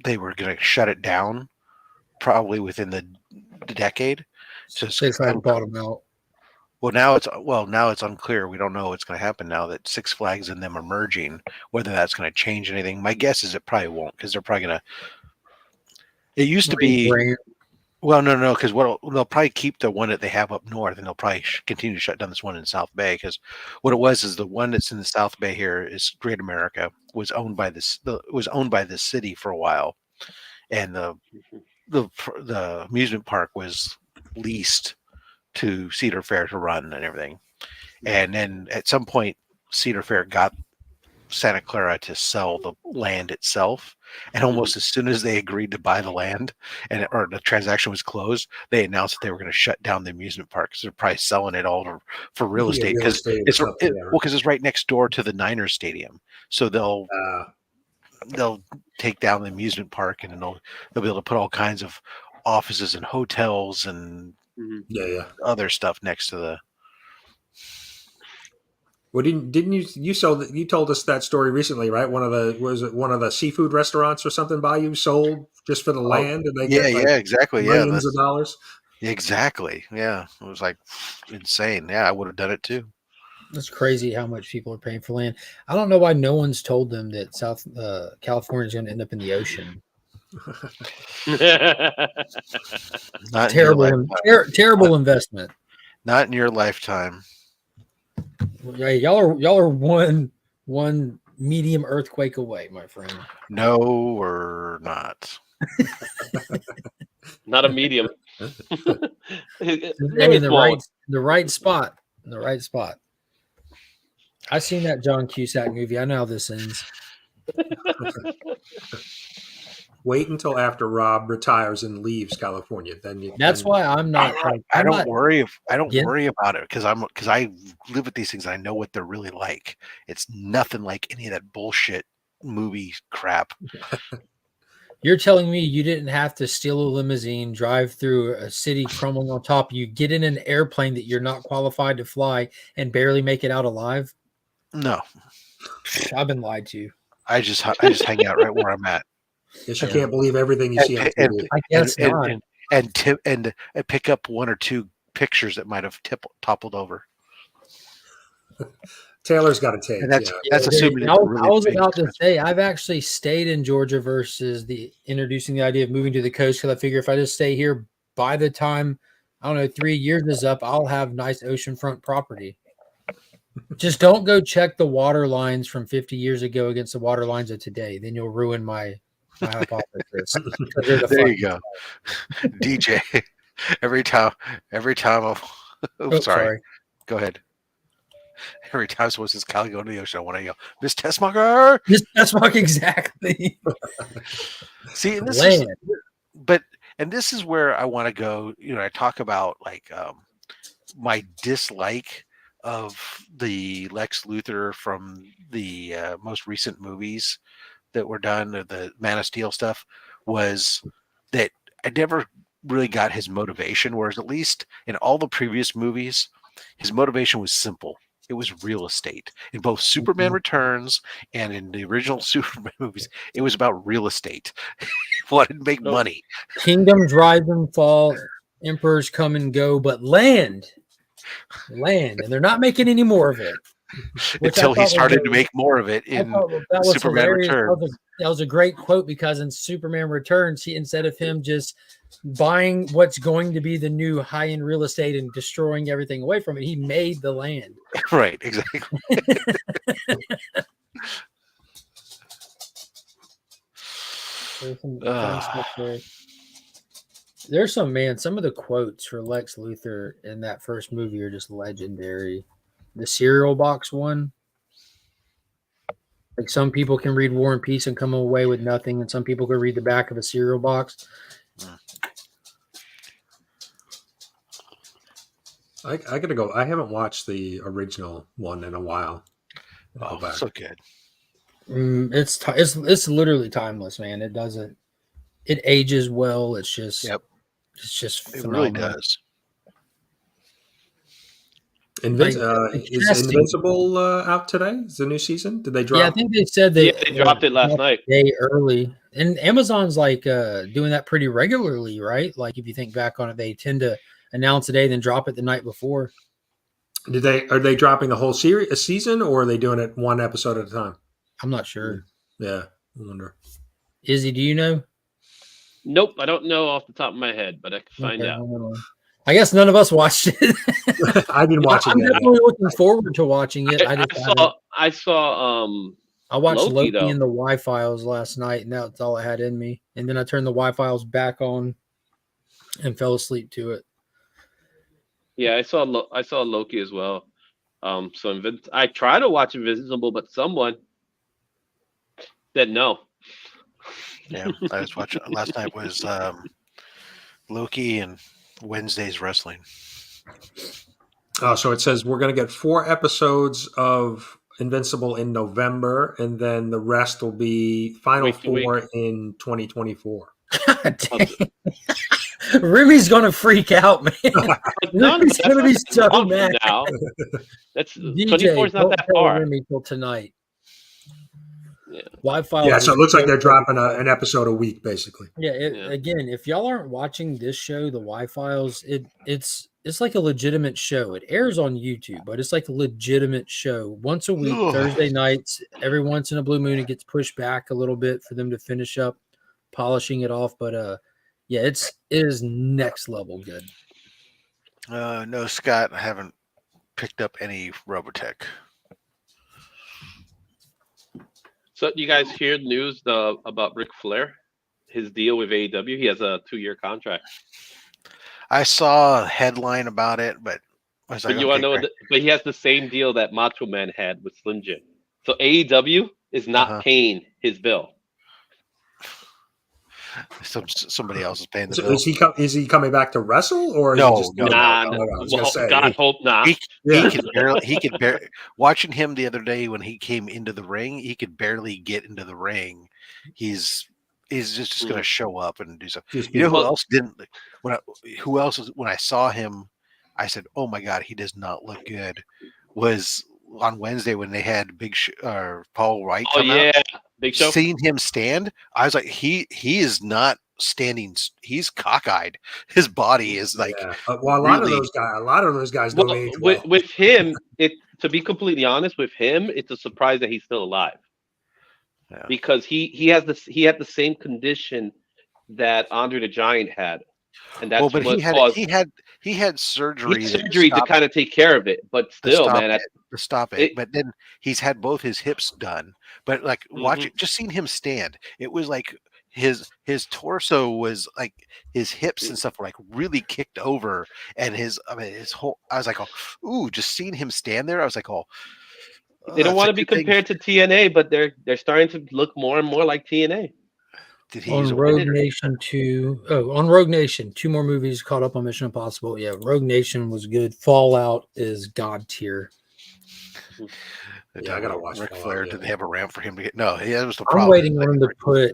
they were going to shut it down probably within the decade. So Six Flags bought them out. Well, now it's unclear. We don't know what's going to happen now that Six Flags and them are merging. Whether that's going to change anything, my guess is it probably won't, because they're probably going to. It used to be. Well, no, because they'll probably keep the one that they have up north, and they'll probably continue to shut down this one in South Bay. Because what it was is the one that's in the South Bay here is Great America was owned by this city for a while, and the amusement park was leased to Cedar Fair to run and everything. And then at some point, Cedar Fair got Santa Clara to sell the land itself. And almost as soon as they agreed to buy the land or the transaction was closed, they announced that they were going to shut down the amusement park because they're probably selling it all for real estate because it's right next door to the Niners stadium. So they'll take down the amusement park, and then they'll be able to put all kinds of offices and hotels and other stuff next to the. Well, didn't you told us that story recently, right? One of the seafood restaurants or something by you sold just for the land, and they get exactly, millions of dollars. Exactly, yeah, it was like insane. Yeah, I would have done it too. It's crazy how much people are paying for land. I don't know why no one's told them that South California is going to end up in the ocean. Terrible investment. Not in your lifetime. Right, y'all are one medium earthquake away, my friend. No, we're not. Not a medium. In the right spot. In the right spot. I've seen that John Cusack movie. I know how this ends. Wait until after Rob retires and leaves California. That's why I'm not. I don't worry about it because I live with these things. And I know what they're really like. It's nothing like any of that bullshit movie crap. You're telling me you didn't have to steal a limousine, drive through a city crumbling on top. You get in an airplane that you're not qualified to fly and barely make it out alive? No, I've been lied to. I just hang out right where I'm at. Yes, you can't believe everything you see on TV. I guess not. And pick up one or two pictures that might have toppled over. Taylor's got a take. And that's assuming. I was about to say I've actually stayed in Georgia versus introducing the idea of moving to the coast, because I figure if I just stay here, by the time 3 years is up, I'll have nice oceanfront property. Just don't go check the water lines from 50 years ago against the water lines of today. Then you'll ruin my hypothesis. There you go. DJ. Every time sorry. Go ahead. Every time someone says Cali go to the ocean, I want to go, Miss Tessmacher. Miss Tessmacher, exactly. See, and this is where I want to go. I talk about my dislike of the Lex Luthor from the most recent movies that were done, the Man of Steel stuff, was that I never really got his motivation, whereas at least in all the previous movies, his motivation was simple. It was real estate. In both Superman Returns and in the original Superman movies, it was about real estate. He wanted to make money. Kingdoms rise and fall, emperors come and go, but land, and they're not making any more of it. Until he started to make more of it in Superman Returns. That was a great quote, because in Superman Returns, instead of him just buying what's going to be the new high-end real estate and destroying everything away from it, he made the land. Right, exactly. There's some of the quotes for Lex Luthor in that first movie are just legendary. The cereal box one. Like, some people can read War and Peace and come away with nothing, and some people can read the back of a cereal box. I gotta go. I haven't watched the original one in a while. I'll go back. So good. It's literally timeless, man. It ages well. It's just Yep. it's just It really phenomenal. does. Is Invincible out today? Is the new season? Did they drop? Yeah, I think they said they dropped it last night. A day early, and Amazon's like doing that pretty regularly, right? Like if you think back on it, they tend to announce a day, then drop it the night before. Are they dropping the whole series, a season, or are they doing it one episode at a time? I'm not sure. Yeah, I wonder. Izzy, do you know? Nope, I don't know off the top of my head, but I can find out. I guess none of us watched it. I've been watching I'm it. definitely looking forward to watching it. I watched Loki in the Y-Files last night, and that's all I had in me. And then I turned the Y-Files back on and fell asleep to it. Yeah, I saw Loki as well. I tried to watch Invincible, but someone said no. Yeah, I was watching last night was Loki and Wednesday's wrestling. Oh, so it says we're going to get 4 episodes of Invincible in November, and then the rest will be final 4 in 2024. God dang. Ruby's going to freak out, man. Ruby's going to be so mad. Now. That's 24 is not that far. Remy till tonight. Yeah. Wi-Fi. Yeah, so it looks like they're dropping an episode a week, basically. Yeah, again, if y'all aren't watching this show, the Y-Files, it's like a legitimate show. It airs on YouTube, but it's like a legitimate show. Once a week, Thursday nights, every once in a blue moon, it gets pushed back a little bit for them to finish up polishing it off. But yeah, it is next level good. No, Scott, I haven't picked up any Robotech. So you guys hear news about Ric Flair, his deal with AEW? He has a 2-year contract. I saw a headline about it, but I was like, but you want to know? But he has the same deal that Macho Man had with Slim Jim. So AEW is not paying his bill. Somebody else is paying the so bill. Is he coming back to wrestle, or no? Is he just God hope not. He could barely watching him the other day when he came into the ring. He could barely get into the ring. He's just going to show up and do something. You know who else didn't? When I saw him, I said, "Oh my God, he does not look good." Was on Wednesday when they had Paul Wright come out. Big Show. Seeing him stand, I was like, he is not standing. He's cockeyed. His body is like. Yeah. Well, a lot of those guys don't age well. With him, to be completely honest, with him, it's a surprise that he's still alive. Yeah. Because he had the same condition that Andre the Giant had, and that's but he had surgery. To kind of take care of it, but still, to stop it. But then he's had both his hips done. But like just seeing him stand, it was like his torso was like his hips and stuff were like really kicked over, and his whole. I was like, just seeing him stand there, I was like, they don't want to be compared to TNA, but they're starting to look more and more like TNA. On Rogue Nation 2. Oh, on Rogue Nation, 2 more movies caught up on Mission Impossible. Yeah, Rogue Nation was good. Fallout is God tier. Yeah, I gotta watch Ric Flair. Did they have a ramp for him to get? No, that was the problem. I'm waiting on them to put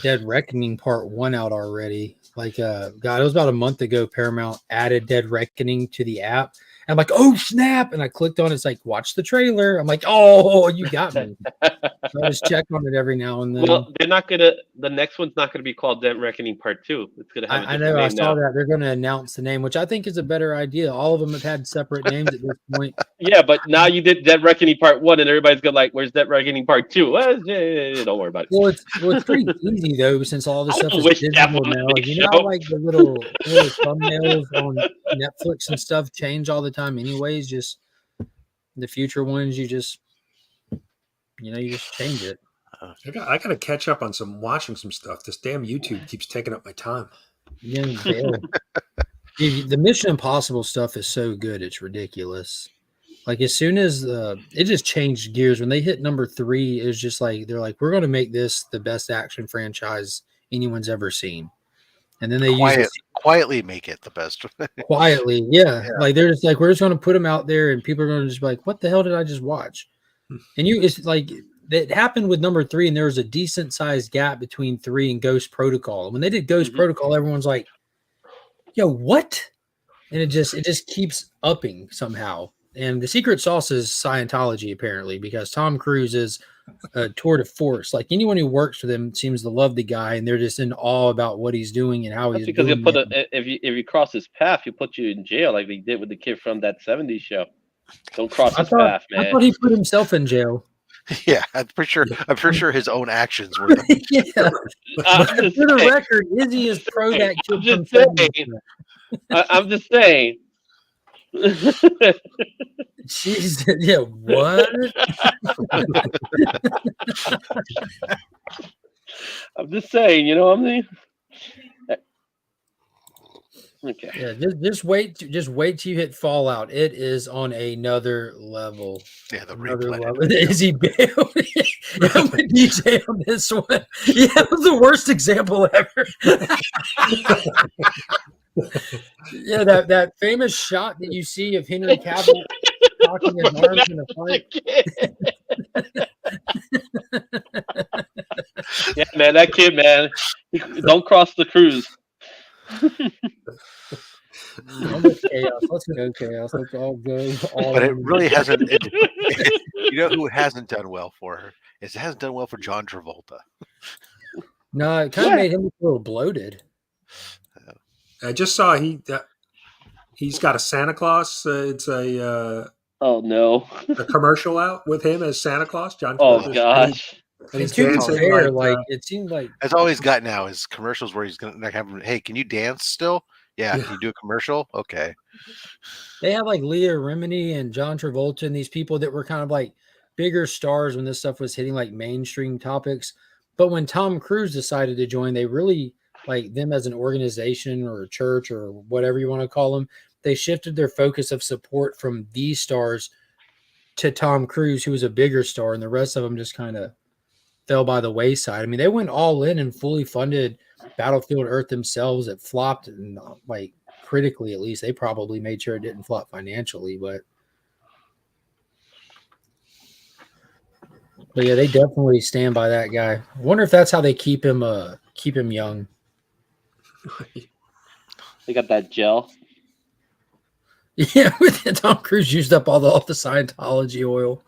Dead Reckoning Part 1 out already. Like, God, it was about a month ago. Paramount added Dead Reckoning to the app. And I'm like, oh snap! And I clicked on it. It's like, watch the trailer. I'm like, oh, you got me. So I just check on it every now and then. Well, they're not gonna. The next one's not gonna be called Dead Reckoning Part 2. It's gonna have. I know. I saw that they're gonna announce the name, which I think is a better idea. All of them have had separate names at this point. Yeah, but now you did Dead Reckoning Part 1, and everybody's gonna like, where's Dead Reckoning Part 2? Well, don't worry about it. Well, it's pretty easy though, since all this stuff is digital now. You know, like the little thumbnails on Netflix and stuff change all the time, anyways. Just the future ones, you just change it. I gotta catch up on watching some stuff. This damn YouTube keeps taking up my time. Yeah, the Mission Impossible stuff is so good, it's ridiculous. Like as soon as it just changed gears when they hit number 3, it's just like they're like, we're going to make this the best action franchise anyone's ever seen. And then they quietly make it the best. Quietly, yeah. Like they're just like, we're just going to put them out there, and people are going to just be like, what the hell did I just watch? And it's like that happened with number 3, and there was a decent sized gap between 3 and Ghost Protocol. And when they did Ghost Protocol, everyone's like, yo, what? And it just keeps upping somehow. And the secret sauce is Scientology, apparently, because Tom Cruise is a tour de force. Like anyone who works with him seems to love the guy, and they're just in awe about what he's doing and how That's he's because doing if you cross his path, you put you in jail like they did with the kid from that '70s show. Don't cross his path, man. I thought he put himself in jail. Yeah, I'm pretty sure his own actions were. Yeah. But for the record, Izzy is pro that kid. I'm just saying. Jeez, yeah, what? I'm just saying, you know what I mean? Okay. Yeah, just wait till you hit Fallout. It is on another level. Yeah, the another replay. level. Izzy Bale. I'm with DJ on this one. Yeah, it was the worst example ever. Yeah, that famous shot that you see of Henry Cavill talking his arms in a fight. Yeah, man, that kid, man, don't cross the cruise. I'm with Chaos. Let's go, Chaos. Let's all go. But it really hasn't. You know who hasn't done well for her? It hasn't done well for John Travolta. No, it kind of made him a little bloated. I just saw he's got a Santa Claus. It's a oh no, a commercial out with him as Santa Claus. John. Oh gosh. And he's dancing like it seemed like that's all he's got now is commercials where he's gonna have him. Hey, can you dance still? Yeah, can you do a commercial? Okay. They had like Leah Remini and John Travolta and these people that were kind of like bigger stars when this stuff was hitting like mainstream topics. But when Tom Cruise decided to join, they really like them as an organization or a church or whatever you want to call them. They shifted their focus of support from these stars to Tom Cruise, who was a bigger star, and the rest of them just kind of fell by the wayside. I mean, they went all in and fully funded Battlefield Earth themselves. It flopped, and like critically, at least, they probably made sure it didn't flop financially. But yeah, they definitely stand by that guy. I wonder if that's how they keep him young. They got that gel. Yeah, Tom Cruise used up all the Scientology oil.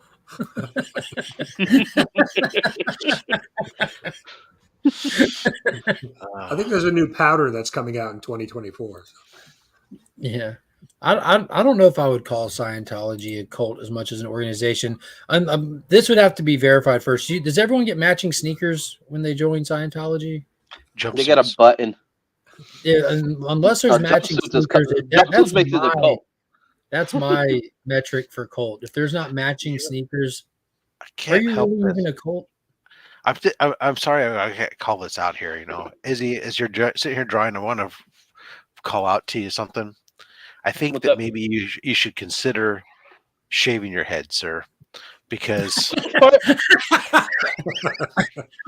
I think there's a new powder that's coming out in 2024. Yeah. I don't know if I would call Scientology a cult as much as an organization. This would have to be verified first. Does everyone get matching sneakers when they join Scientology? They got a button. Yeah, unless there's matching sneakers. That's my metric for cult. If there's not matching sneakers, I can't help really even a cult? I'm sorry I can't call this out here. You know, Izzy, as you're sitting here drawing, I want to call out to you something. I think that maybe you should consider shaving your head, sir, because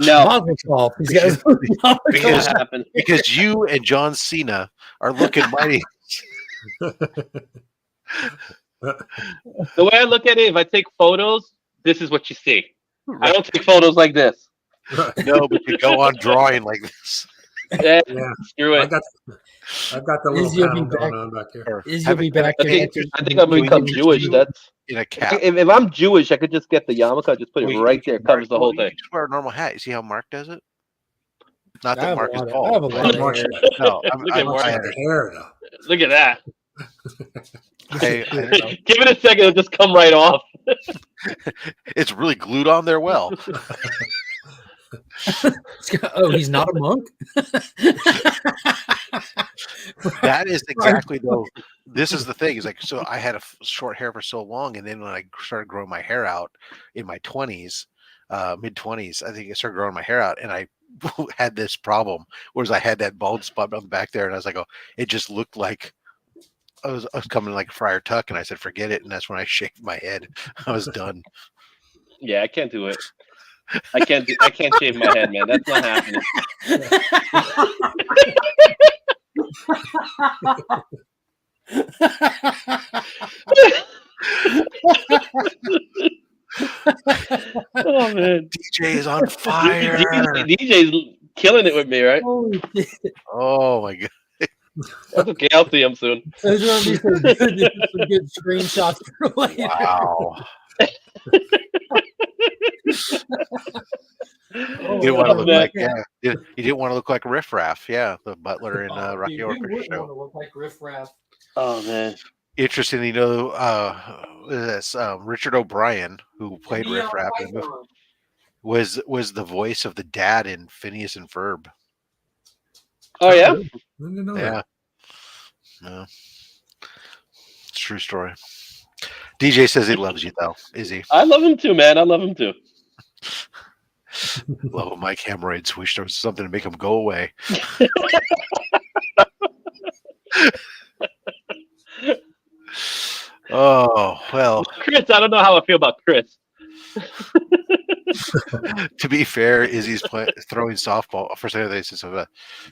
no, because you and John Cena are looking mighty. The way I look at it, if I take photos, this is what you see. Right. I don't take photos like this. No, but you go on drawing like this. Yeah, screw it. I've got the little panel going on back here. Izzy will be back. I think I'm going to become Jewish. That's in a cap. If I'm Jewish, I could just get the yarmulke, just put it right there, covers the whole thing. Just wear a normal hat. You see how Mark does it? Not that Mark is I have bald. a lot of hair. No, Look at Mark. Hair, though. Look at that. I Give it a second; it'll just come right off. It's really glued on there well. Oh, he's not a monk? That is exactly though. This is the thing. Is like, so I had a short hair for so long, and then when I started growing my hair out in my 20s, mid-20s, I think I started growing my hair out, and I had this problem. Whereas I had that bald spot on the back there, and I was like, oh, it just looked like I was coming like Friar Tuck, and I said, forget it. And that's when I shaved my head. I was done. Yeah, I can't do it. I can't shave my head, man. That's not happening. Oh man, DJ is on fire. DJ's killing it with me, right? Holy shit. Oh my god. That's okay. I'll see him soon. Those are gonna be some good screenshots for later. Wow. Oh, You didn't want to look man. like you didn't want to look like Riff Raff, the butler in Rocky dude, Horror who Picture wouldn't Show. want to look like Riff Raff? Oh man. Interesting, this Richard O'Brien, who played Riff Raff in the movie, was the voice of the dad in Phineas and Ferb. Oh yeah. I didn't know that. Yeah. It's a true story. DJ says he loves you though. Is he? I love him too, man. I love him too. Love Mike hemorrhoids. Wish there was something to make him go away. Oh well. Chris, I don't know how I feel about Chris. To be fair, Izzy's throwing softball for Saturday,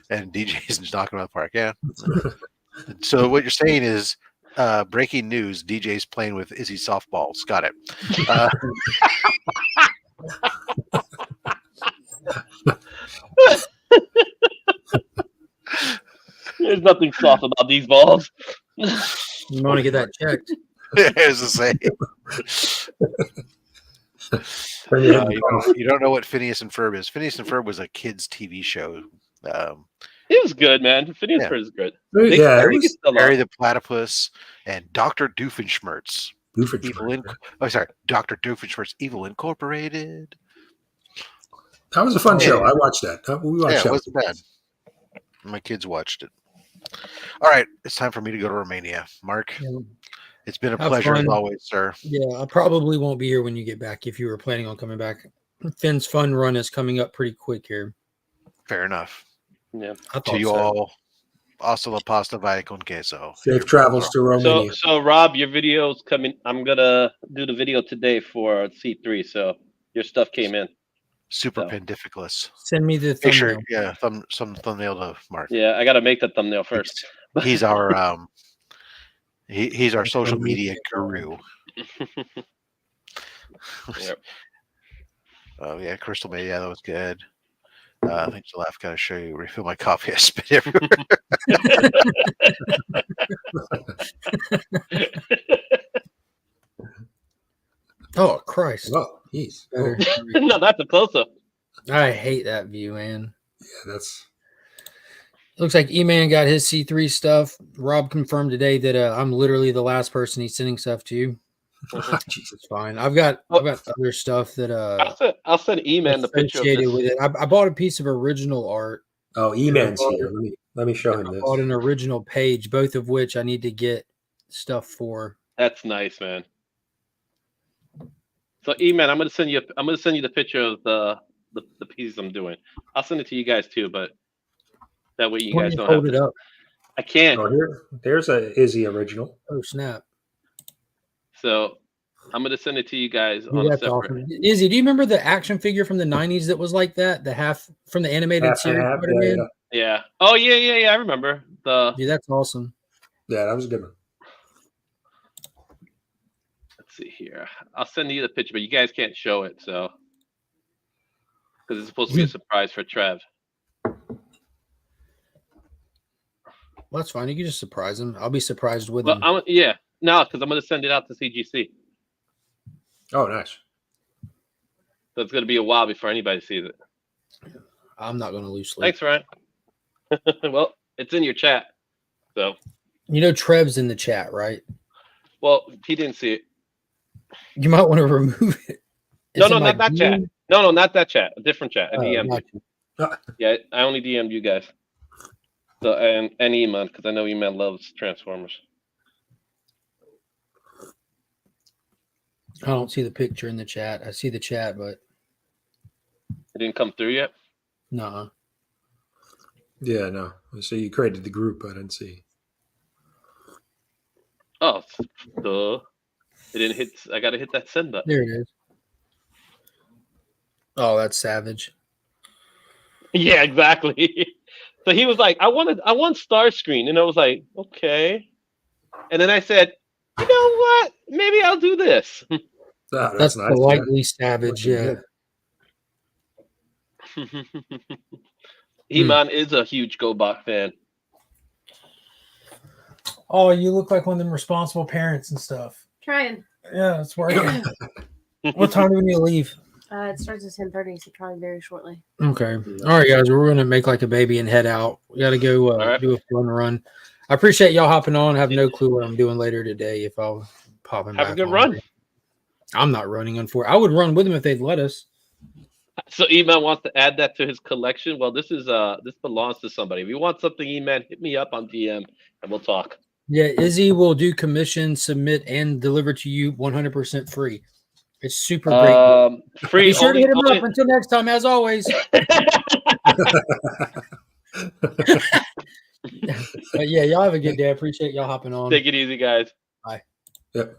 and DJ's knocking him out of the park. Yeah. So what you're saying is, breaking news: DJ's playing with Izzy's softballs. Got it. There's nothing soft about these balls. You want to get that checked? As I say, you don't know what Phineas and Ferb is. Phineas and Ferb was a kids' TV show. It was good, man. Phineas Ferb is good. Yeah, Harry the Platypus and Dr. Doofenshmirtz. Dr. Doofenshmirtz, Evil Incorporated. That was a fun show. I watched that. We watched it wasn't bad. My kids watched it. All right, it's time for me to go to Romania. Mark, it's been a pleasure as always, sir. Yeah, I probably won't be here when you get back if you were planning on coming back. Finn's fun run is coming up pretty quick here. Fair enough. Yeah. To you all, hasta la pasta via con queso. Safe travels to Romania. So Rob, your video's coming. I'm gonna do the video today for C3. So your stuff came in. Super pendificus. Send me the thumbnail. Picture, some thumbnail to Mark. Yeah, I gotta make the thumbnail first. He's our he's our social media guru. Yep. Oh yeah, Crystal Bay. Yeah, that was good. I think the laugh gotta show you refill my coffee. I spit everywhere. Oh Christ! Oh, jeez. No, that's a close-up. I hate that view, man. Yeah, that's. Looks like Eman got his C3 stuff. Rob confirmed today that I'm literally the last person he's sending stuff to. Jesus, fine. I've got other stuff that I'll send Eman the picture of this. With it. I bought a piece of original art. Oh, Eman's here. Let me show him this. I bought an original page, both of which I need to get stuff for. That's nice, man. So Eman, I'm gonna send you the picture of the pieces I'm doing. I'll send it to you guys too, but that way you guys don't have it up. I can't. Oh, there's a Izzy original. Oh snap! So I'm gonna send it to you guys on a separate. Awesome. Izzy, do you remember the action figure from the '90s that was like that? The half from the animated series. Yeah. Oh yeah. I remember Dude, that's awesome. Yeah, that was a good one. Let's see here. I'll send you the picture, but you guys can't show it, so because it's supposed to be a surprise for Trev. Well, that's fine. You can just surprise him. I'll be surprised with him. No, because I'm going to send it out to CGC. Oh, nice. So it's going to be a while before anybody sees it. I'm not going to lose sleep. Thanks, Ryan. Well, it's in your chat. So you know Trev's in the chat, right? Well, he didn't see it. You might want to remove it. No, not that chat. No, not that chat. A different chat. A DM. Yeah, I only DM'd you guys. So and Eman, because I know Eman loves Transformers. I don't see the picture in the chat. I see the chat, but it didn't come through yet. Nah. Yeah, no. So you created the group. I didn't see. Oh, duh. It didn't hit. I got to hit that send button. There it is. Oh, that's savage. Yeah, exactly. So he was like, I want Starscreen. And I was like, okay. And then I said, you know what? Maybe I'll do this. Oh, That's nice. politely savage. Looking Yeah. good. Eman is a huge GoBot fan. Oh, you look like one of them responsible parents and stuff. Trying. Yeah, it's working. What time do we need to leave? It starts at 10:30, so probably very shortly. Okay. All right, guys. We're gonna make like a baby and head out. We got to go right. do a fun run. I appreciate y'all hopping on. I have no clue what I'm doing later today. If I'll pop in. Have a good run. I'm not running I would run with them if they'd let us. So Eman wants to add that to his collection. Well, this belongs to somebody. If you want something, Eman, hit me up on DM and we'll talk. Yeah, Izzy will do commission, submit, and deliver to you 100% free. It's super great. Free. Be sure to hit him up. Until next time, as always. But yeah, y'all have a good day. I appreciate y'all hopping on. Take it easy, guys. Bye. Yep.